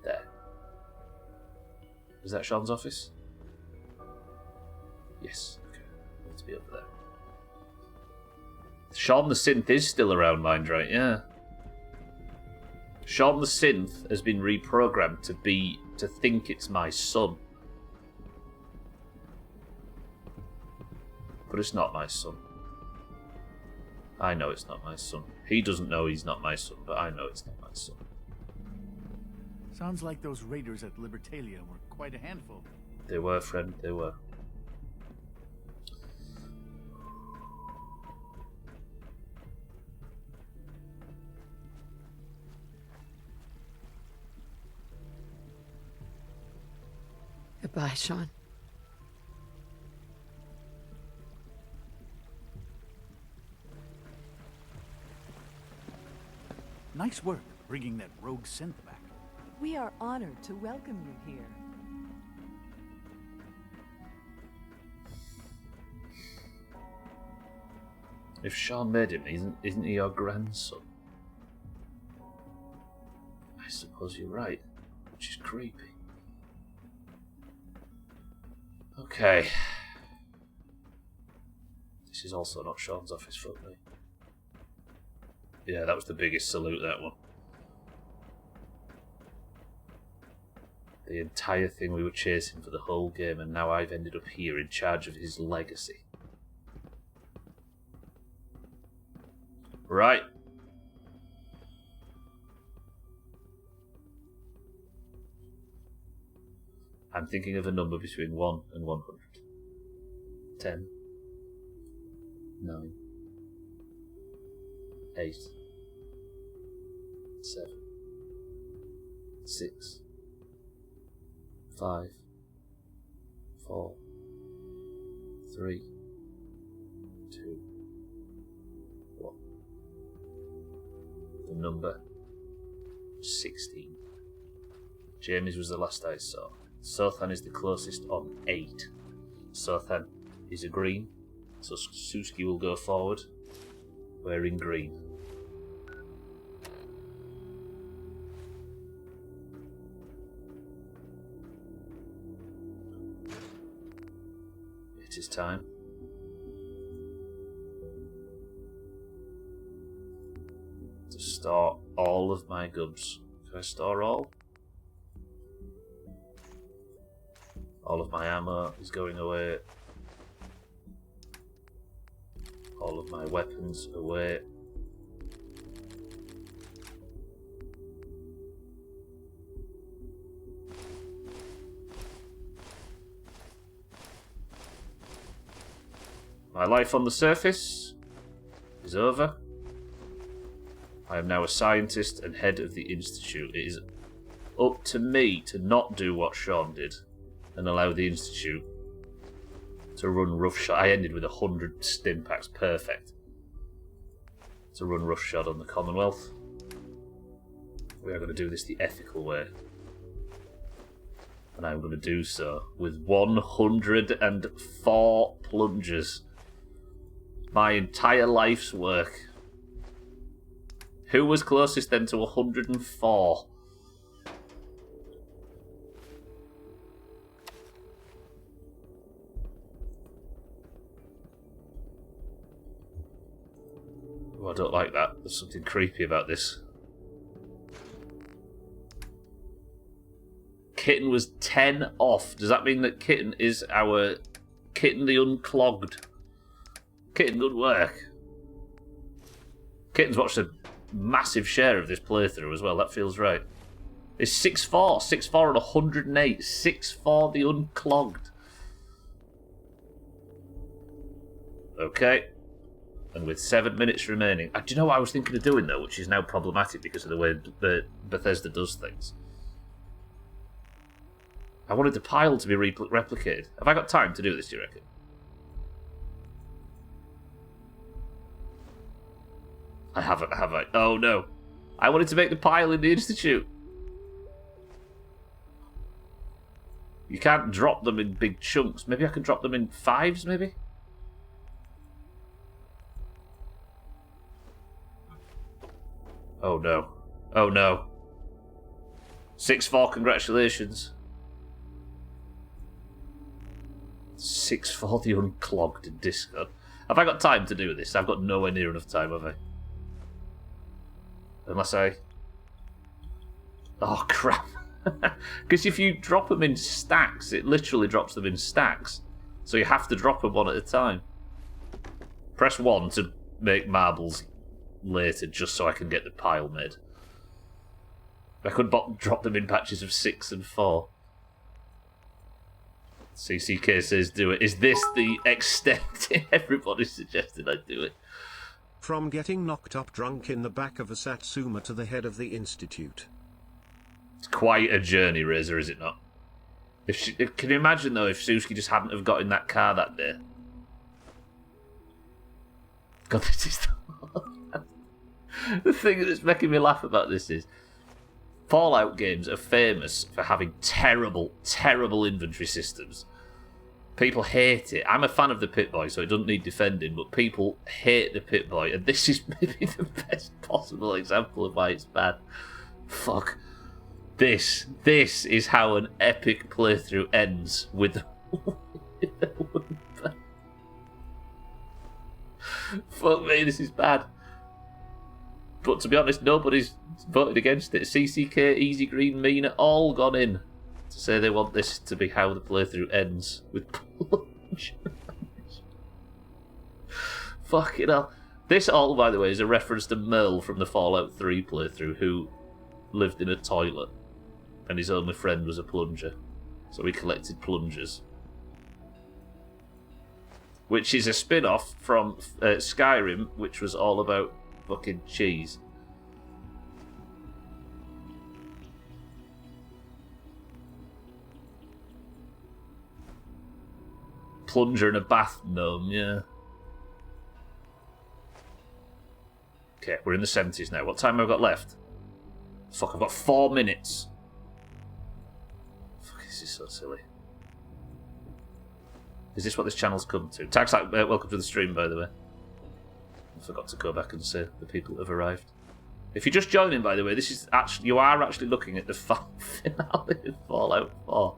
There. Is that Sean's office? Yes. Okay. Need to be up there. Sean the Synth is still around, mind right? Yeah. Sean the Synth has been reprogrammed to think it's my son. But it's not my son. I know it's not my son. He doesn't know he's not my son, but I know it's not my son. Sounds like those raiders at Libertalia were quite a handful. They were, friend, they were. Goodbye, Sean. Nice work bringing that rogue synth back. We are honored to welcome you here. If Sean made him, isn't he your grandson? I suppose you're right, which is creepy. Okay. This is also not Sean's office for me. Yeah, that was the biggest salute, that one. The entire thing we were chasing for the whole game, and now I've ended up here in charge of his legacy. Right. I'm thinking of a number between 1 and 100. 10. 9. 8. 7. 6. 5. 4. 3. 2. 1. The number 16. Jamie's was the last I saw. Sothan is the closest on 8. Sothan is a green, so Suski will go forward wearing green. It is time. To store all of my goods. Can I store all? All of my ammo is going away. All put my weapons away. My life on the surface is over. I am now a scientist and head of the Institute. It is up to me to not do what Sean did and allow the Institute to run roughshod. I ended with 100 stim packs. Perfect. To run roughshod on the Commonwealth. We are going to do this the ethical way. And I'm going to do so with 104 plungers. My entire life's work. Who was closest then to 104? Oh, I don't like that. There's something creepy about this. Kitten was 10 off. Does that mean that Kitten is our Kitten the Unclogged? Kitten, good work. Kitten's watched a massive share of this playthrough as well. That feels right. It's 6-4. 6-4 and 108. 6-4 the Unclogged. Okay. And with 7 minutes remaining. Do you know what I was thinking of doing, though, which is now problematic because of the way Bethesda does things? I wanted the pile to be replicated. Have I got time to do this, do you reckon? I haven't, have I? Oh, no. I wanted to make the pile in the Institute. You can't drop them in big chunks. Maybe I can drop them in 5s, maybe? Oh, no. Oh, no. 6-4, congratulations. 6-4 the Unclogged in Discord. Have I got time to do this? I've got nowhere near enough time, have I? Unless I... Oh, crap. Because if you drop them in stacks, it literally drops them in stacks. So you have to drop them one at a time. Press 1 to make marbles later, just so I can get the pile made. I could drop them in patches of 6 and 4. CCK says do it. Is this the extent everybody suggested I do it? From getting knocked up drunk in the back of a Satsuma to the head of the Institute. It's quite a journey, Razor, is it not? Can you imagine, though, if Suski just hadn't have got in that car that day? God, this is... The thing that's making me laugh about this is Fallout games are famous for having terrible, terrible inventory systems. People hate it. I'm a fan of the Pit-Boy, so it doesn't need defending, but people hate the Pit-Boy, and this is maybe the best possible example of why it's bad. Fuck. This is how an epic playthrough ends with fuck me, this is bad. But to be honest, nobody's voted against it. CCK, Easy Green, Mina, all gone in to say they want this to be how the playthrough ends with plunge. Fucking hell. This all, by the way, is a reference to Merle from the Fallout 3 playthrough, who lived in a toilet and his only friend was a plunger. So he collected plungers. Which is a spin-off from Skyrim, which was all about fucking cheese. Plunger and a bath gnome, yeah. Okay, we're in the 70s now. What time have I got left? Fuck, I've got 4 minutes. Fuck, this is so silly. Is this what this channel's come to? Tags like, welcome to the stream, by the way. I forgot to go back and say the people have arrived. If you're just joining, by the way, this is actually, you are actually looking at the finale of Fallout 4.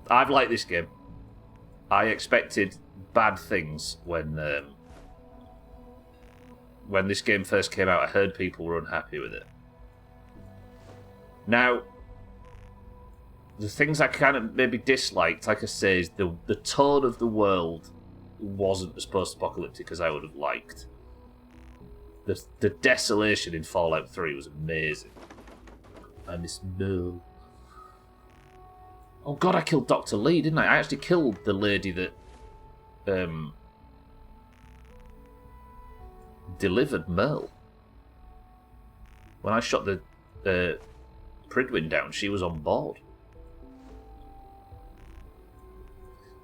I've liked this game. I expected bad things when this game first came out. I heard people were unhappy with it. Now, the things I kind of maybe disliked, like I say, is the tone of the world wasn't as post-apocalyptic as I would have liked. The desolation in Fallout 3 was amazing. I miss Merle. Oh god, I killed Dr. Lee, didn't I? I actually killed the lady that delivered Merle. When I shot the Pridwin down, she was on board.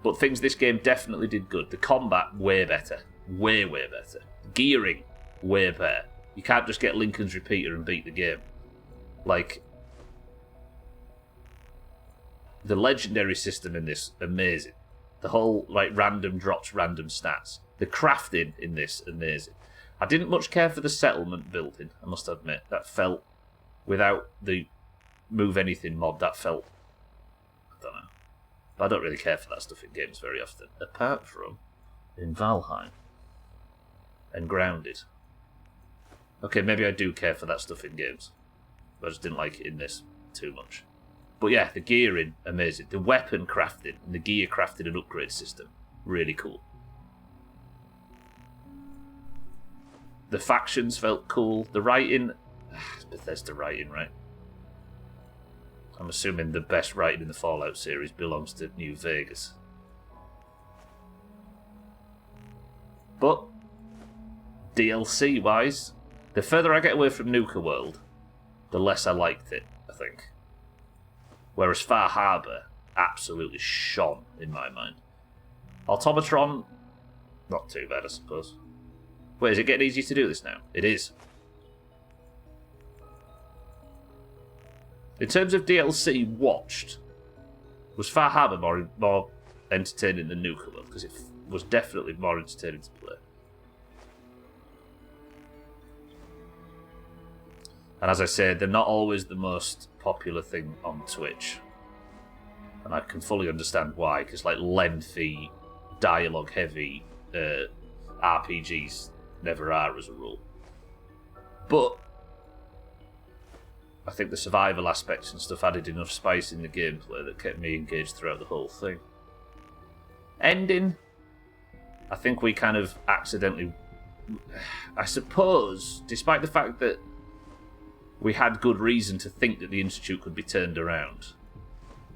But things this game definitely did good. The combat, way better. Way, way better. Gearing, way better. You can't just get Lincoln's repeater and beat the game. Like, the legendary system in this, amazing. The whole, like, random drops, random stats. The crafting in this, amazing. I didn't much care for the settlement building, I must admit. That felt, without the move anything mod, that felt, I don't know. But I don't really care for that stuff in games very often. Apart from in Valheim and Grounded. Okay, maybe I do care for that stuff in games. But I just didn't like it in this too much. But yeah, the gearing, amazing. The weapon crafting and the gear crafting and upgrade system, really cool. The factions felt cool. The writing, it's Bethesda writing, right? I'm assuming the best writing in the Fallout series belongs to New Vegas. But, DLC-wise, the further I get away from Nuka World, the less I liked it, I think. Whereas Far Harbor absolutely shone in my mind. Automatron, not too bad, I suppose. Wait, is it getting easier to do this now? It is. In terms of DLC watched, was Far Harbor more entertaining than Nuka World? Because it was definitely more entertaining to play. And as I said, they're not always the most popular thing on Twitch. And I can fully understand why, because like lengthy, dialogue-heavy RPGs never are as a rule. But I think the survival aspects and stuff added enough spice in the gameplay that kept me engaged throughout the whole thing. Ending, I think we kind of accidentally, I suppose, despite the fact that we had good reason to think that the Institute could be turned around,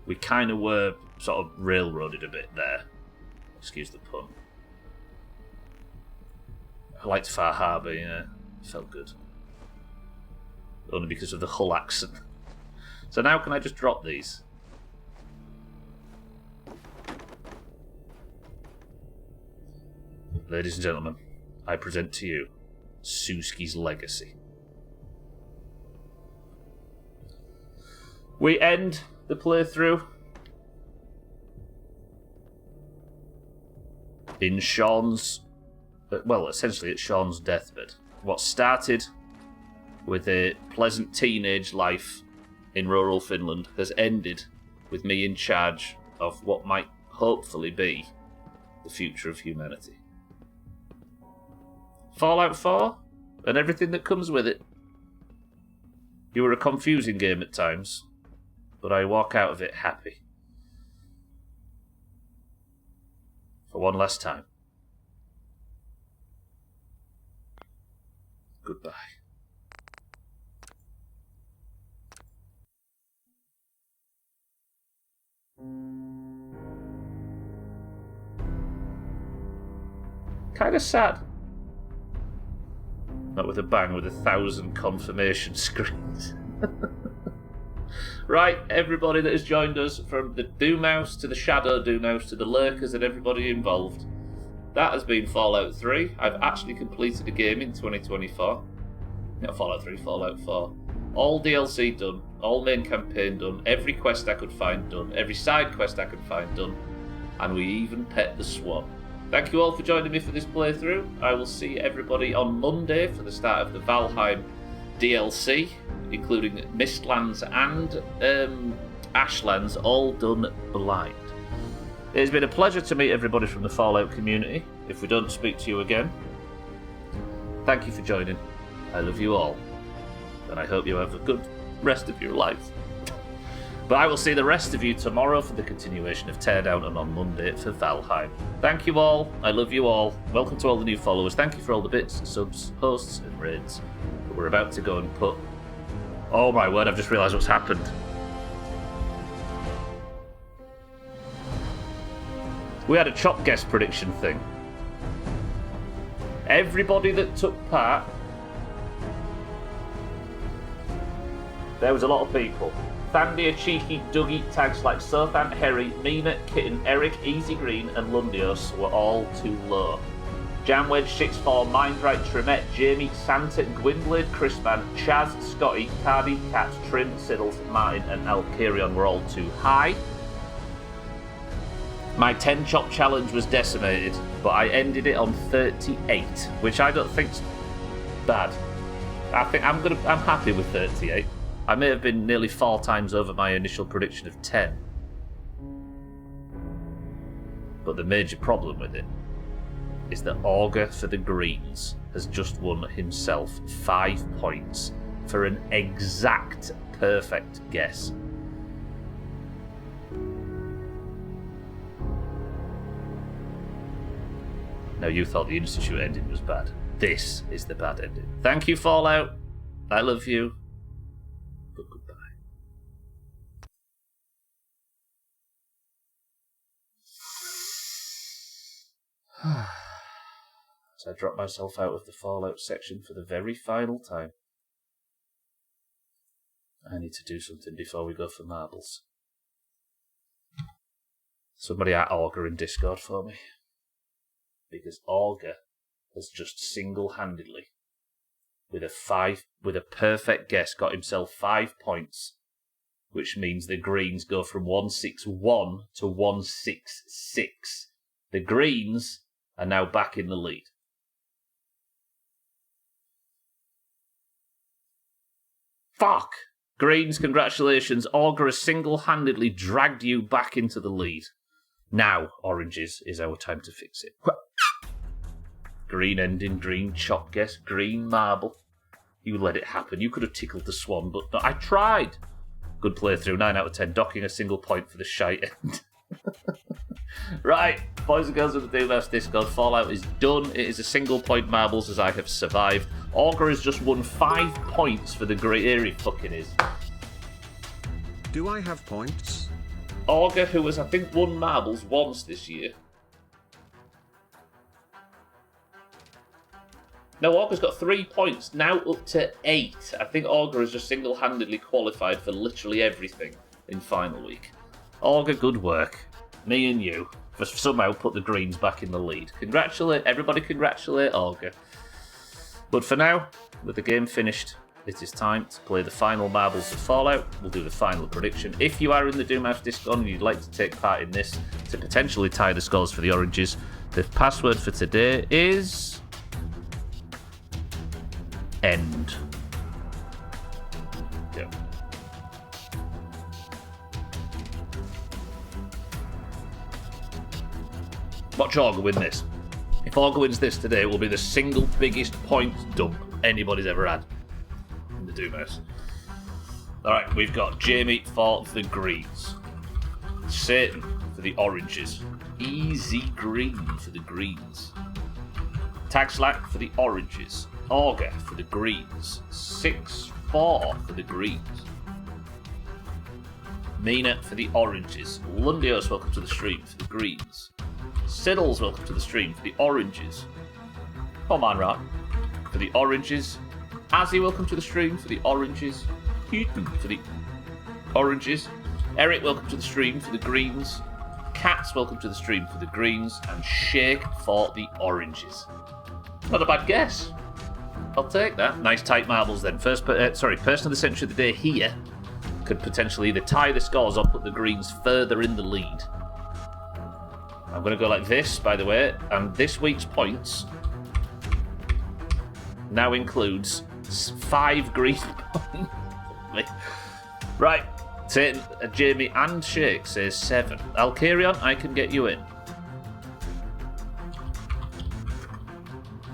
we kind of were sort of railroaded a bit there. Excuse the pun. I liked Far Harbor, yeah. It felt good. Only because of the Hull accent. So now can I just drop these? Ladies and gentlemen, I present to you Suski's Legacy. We end the playthrough in Sean's, well, essentially at Sean's deathbed. What started with a pleasant teenage life in rural Finland has ended with me in charge of what might hopefully be the future of humanity. Fallout 4 and everything that comes with it. You were a confusing game at times, but I walk out of it happy. For one last time. Goodbye. Kind of sad. Not with a bang, with 1,000 confirmation screens. Right, everybody that has joined us, from the Doomhaus to the Shadow Doomhaus to the Lurkers and everybody involved, that has been Fallout 3. I've actually completed the game in 2024. Not Fallout 3, Fallout 4. All DLC done, all main campaign done, every quest I could find done, every side quest I could find done, and we even pet the swan. Thank you all for joining me for this playthrough. I will see everybody on Monday for the start of the Valheim DLC, including Mistlands and Ashlands, all done blind. It has been a pleasure to meet everybody from the Fallout community. If we don't speak to you again, thank you for joining. I love you all, and I hope you have a good rest of your life. But I will see the rest of you tomorrow for the continuation of Teardown and on Monday for Valheim. Thank you all. I love you all. Welcome to all the new followers. Thank you for all the bits, subs, hosts, and raids. But we're about to go and put... Oh my word, I've just realised what's happened. We had a chop guess prediction thing. Everybody that took part... There was a lot of people. Thandia, Cheeky, Dougie, tags like Sothan, Harry, Mina, Kitten, Eric, Easy Green, and Lundios were all too low. Jamwedge, 6-4, Mindright, Tremette, Jamie, Santa, Gwynblade, Chrisman, Chaz, Scotty, Cardi, Cat, Trim, Siddles, Martin, and Alkirion were all too high. My 10 chop challenge was decimated, but I ended it on 38, which I don't think's bad. I think I'm happy with 38. I may have been nearly 4 times over my initial prediction of 10. But the major problem with it is that Augur for the Greens has just won himself 5 points for an exact perfect guess. Now you thought the Institute ending was bad. This is the bad ending. Thank you, Fallout. I love you. But goodbye. So I dropped myself out of the Fallout section for the very final time. I need to do something before we go for marbles. Somebody at Augur in Discord for me. Because Augur has just single-handedly, with a perfect guess, got himself 5 points, which means the Greens go from 161 to 166. The Greens are now back in the lead. Fuck! Greens, congratulations. Augur has single-handedly dragged you back into the lead. Now, Oranges, is our time to fix it. Green ending, green chop guess, green marble. You let it happen. You could have tickled the swan, but no, I tried. Good playthrough, 9 out of 10. Docking a single point for the shite end. Right, boys and girls of the Doomhaus Discord, Fallout is done. It is a single point marbles as I have survived. Augur has just won 5 points for the great area fucking is. Do I have points? Augur, who has, I think, won marbles once this year. No, Augur's got 3 points, now up to 8. I think Augur has just single-handedly qualified for literally everything in final week. Augur, good work. Me and you for somehow put the Greens back in the lead. Everybody congratulate Augur. But for now, with the game finished, it is time to play the final marbles of Fallout. We'll do the final prediction. If you are in the Doomhaus Discord and you'd like to take part in this to potentially tie the scores for the Oranges, the password for today is... end. Go. Watch Augur win this. If Augur wins this today, it will be the single biggest points dump anybody's ever had in the Doomhaus. Alright, we've got Jamie for the Greens, Satan for the Oranges, Easy Green for the Greens, Tag Slack for the Oranges, Augur for the Greens, 6-4 for the Greens, Mina for the Oranges, Lundios, welcome to the stream for the Greens, Siddles, welcome to the stream for the Oranges, Common Rock for the Oranges, Azzy, welcome to the stream for the Oranges, Hutton for the Oranges, Eric, welcome to the stream for the Greens, Cats, welcome to the stream for the Greens, and Shake for the Oranges. Not a bad guess. I'll take that. Nice tight marbles then. Person of the century of the day here could potentially either tie the scores or put the Greens further in the lead. I'm going to go like this, by the way, and this week's points now includes 5 green points. Right, Satan, Jamie and Shake says 7. Alkirion, I can get you in.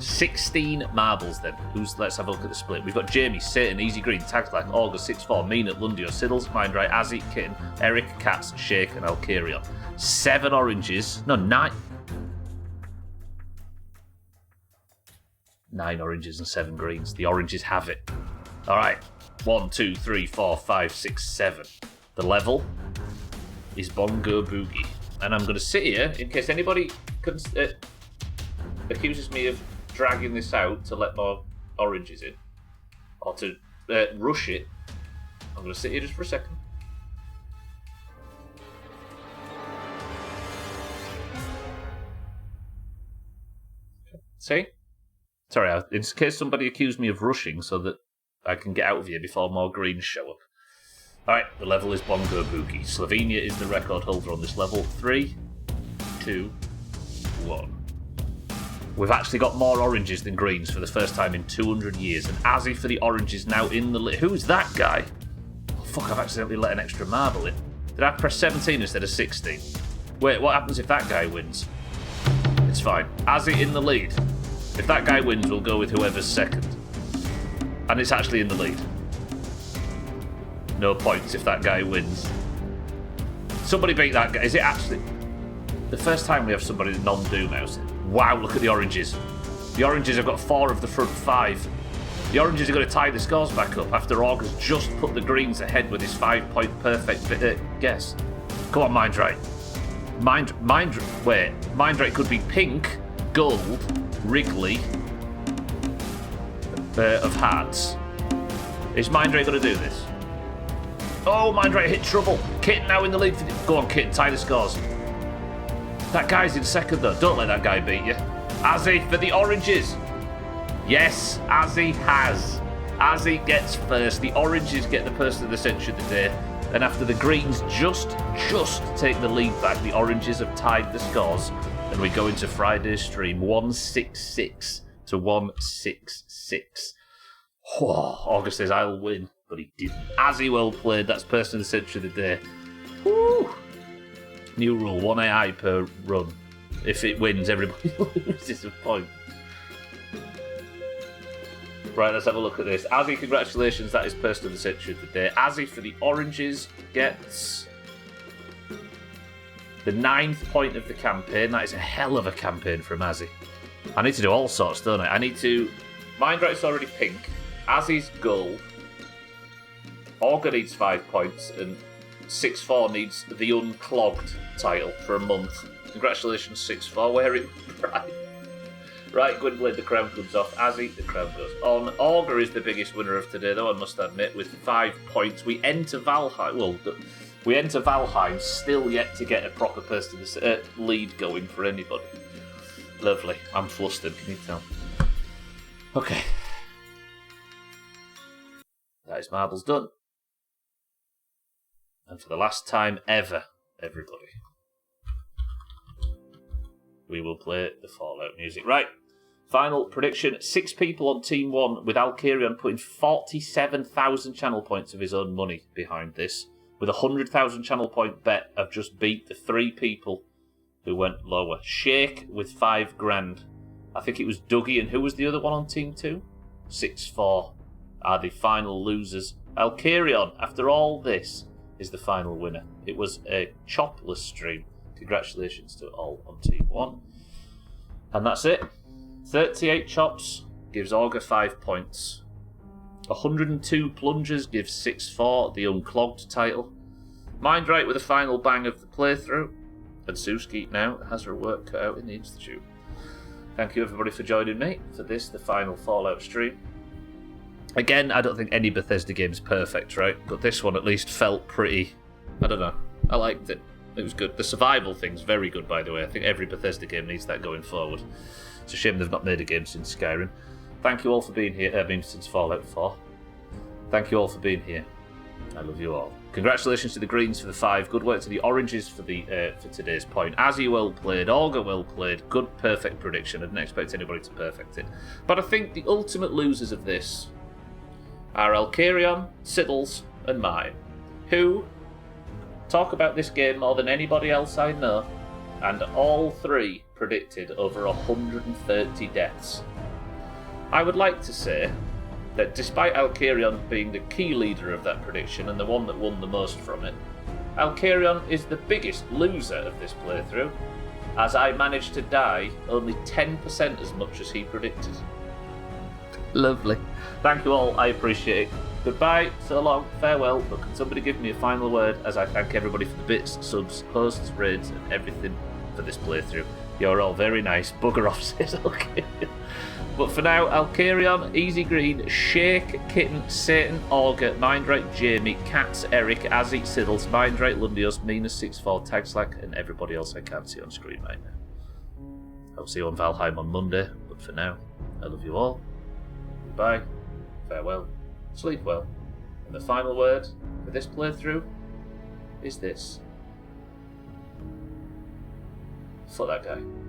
16 marbles then. Let's have a look at the split. We've got Jamie, Satan, Easy Green, Tag Black, August, 6-4, Meanut, Lundio, Siddles, Mindright, Azzy, Kitten, Eric, Cats, Shake, and Alkarion. 7 oranges. No, 9. 9 oranges and 7 greens. The oranges have it. Alright. 1, 2, 3, 4, 5, 6, 7. The level is Bongo Boogie. And I'm going to sit here in case anybody accuses me of dragging this out to let more oranges in. Or to rush it. I'm going to sit here just for a second. See? Sorry, in case somebody accused me of rushing so that I can get out of here before more greens show up. Alright, the level is Bongo Boogie. Slovenia is the record holder on this level. 3, 2, 1. We've actually got more oranges than greens for the first time in 200 years. And Azzy for the oranges now in the... Who's that guy? Oh, fuck, I've accidentally let an extra marble in. Did I press 17 instead of 16? Wait, what happens if that guy wins? It's fine. Azzy in the lead. If that guy wins, we'll go with whoever's second. And it's actually in the lead. No points if that guy wins. Somebody beat that guy. Is it actually... The first time we have somebody non-Doomhaus. Wow, look at the oranges. The oranges have got 4 of the front 5. The oranges are going to tie the scores back up after August just put the greens ahead with his 5-point perfect guess. Come on, Mindright. Mindright could be pink, gold, Wrigley of hearts. Is Mindray going to do this? Oh, Mindray hit trouble. Kitten now in the lead. Go on, Kitten, tie the scores. That guy's in second, though. Don't let that guy beat you. Azzy for the oranges. Yes, Azzy has. Azzy gets first. The oranges get the person of the century of the day. And after the greens just take the lead back, the oranges have tied the scores. And we go into Friday's stream, 166 to 166. Oh, August says, I'll win, but he didn't. Azzy well played, that's person of the century of the day. Woo! New rule, 1 AI per run. If it wins, everybody loses a point. Right, let's have a look at this. Azzy, congratulations, that is person of the century of the day. Azzy for the oranges gets... the 9th point of the campaign. That is a hell of a campaign from Azzy. I need to do all sorts, don't I? I need to... Mindright's already pink. Azzy's gold. Augur needs 5 points. And 6-4 needs the unclogged title for a month. Congratulations, 6-4. Wear it right. Right, Gwynblade, the crown comes off. Azzy, the crown goes on. Augur is the biggest winner of today, though, I must admit, with 5 points. We enter Valheim... Well... We enter Valheim, still yet to get a proper person lead going for anybody. Lovely. I'm flustered, can you tell? Okay. That is marbles done. And for the last time ever, everybody, we will play the Fallout music. Right. Final prediction. 6 people on Team 1 with Alkarion putting 47,000 channel points of his own money behind this. With a 100,000 channel point bet, I've just beat the 3 people who went lower. Shake with 5 grand. I think it was Dougie, and who was the other one on Team 2? 6-4 are the final losers. Alkarion, after all this, is the final winner. It was a chopless stream. Congratulations to all on Team 1. And that's it. 38 chops gives Augur 5 points. 102 plungers gives 6-4 the unclogged title. Mindright with a final bang of the playthrough. And Suski now has her work cut out in the Institute. Thank you everybody for joining me for this, the final Fallout stream. Again, I don't think any Bethesda game is perfect, right? But this one at least felt pretty... I don't know. I liked it. It was good. The survival thing's very good, by the way. I think every Bethesda game needs that going forward. It's a shame they've not made a game since Skyrim. Thank you all for being here. Since Fallout 4. Thank you all for being here. I love you all. Congratulations to the greens for the 5. Good work to the oranges for today's point. Azzy well played. Augur well played. Good perfect prediction. I didn't expect anybody to perfect it. But I think the ultimate losers of this are Alkarion, Siddles, and mine, who talk about this game more than anybody else I know, and all 3 predicted over 130 deaths. I would like to say that despite Alkarion being the key leader of that prediction and the one that won the most from it, Alkarion is the biggest loser of this playthrough, as I managed to die only 10% as much as he predicted. Lovely. Thank you all, I appreciate it. Goodbye, so long, farewell, but can somebody give me a final word as I thank everybody for the bits, subs, hosts, raids, and everything for this playthrough. You're all very nice. Bugger off, says okay. But for now, Alkarion, Easy Green, Shake, Kitten, Satan, Augur, Mindrake, Jamie, Cats, Eric, Azzy, Siddles, Mindrake, Lundios, Mina64, Tagslack, and everybody else I can't see on screen right now. I'll see you on Valheim on Monday, but for now, I love you all. Goodbye, farewell, sleep well, and the final word for this playthrough is this. Fuck that guy.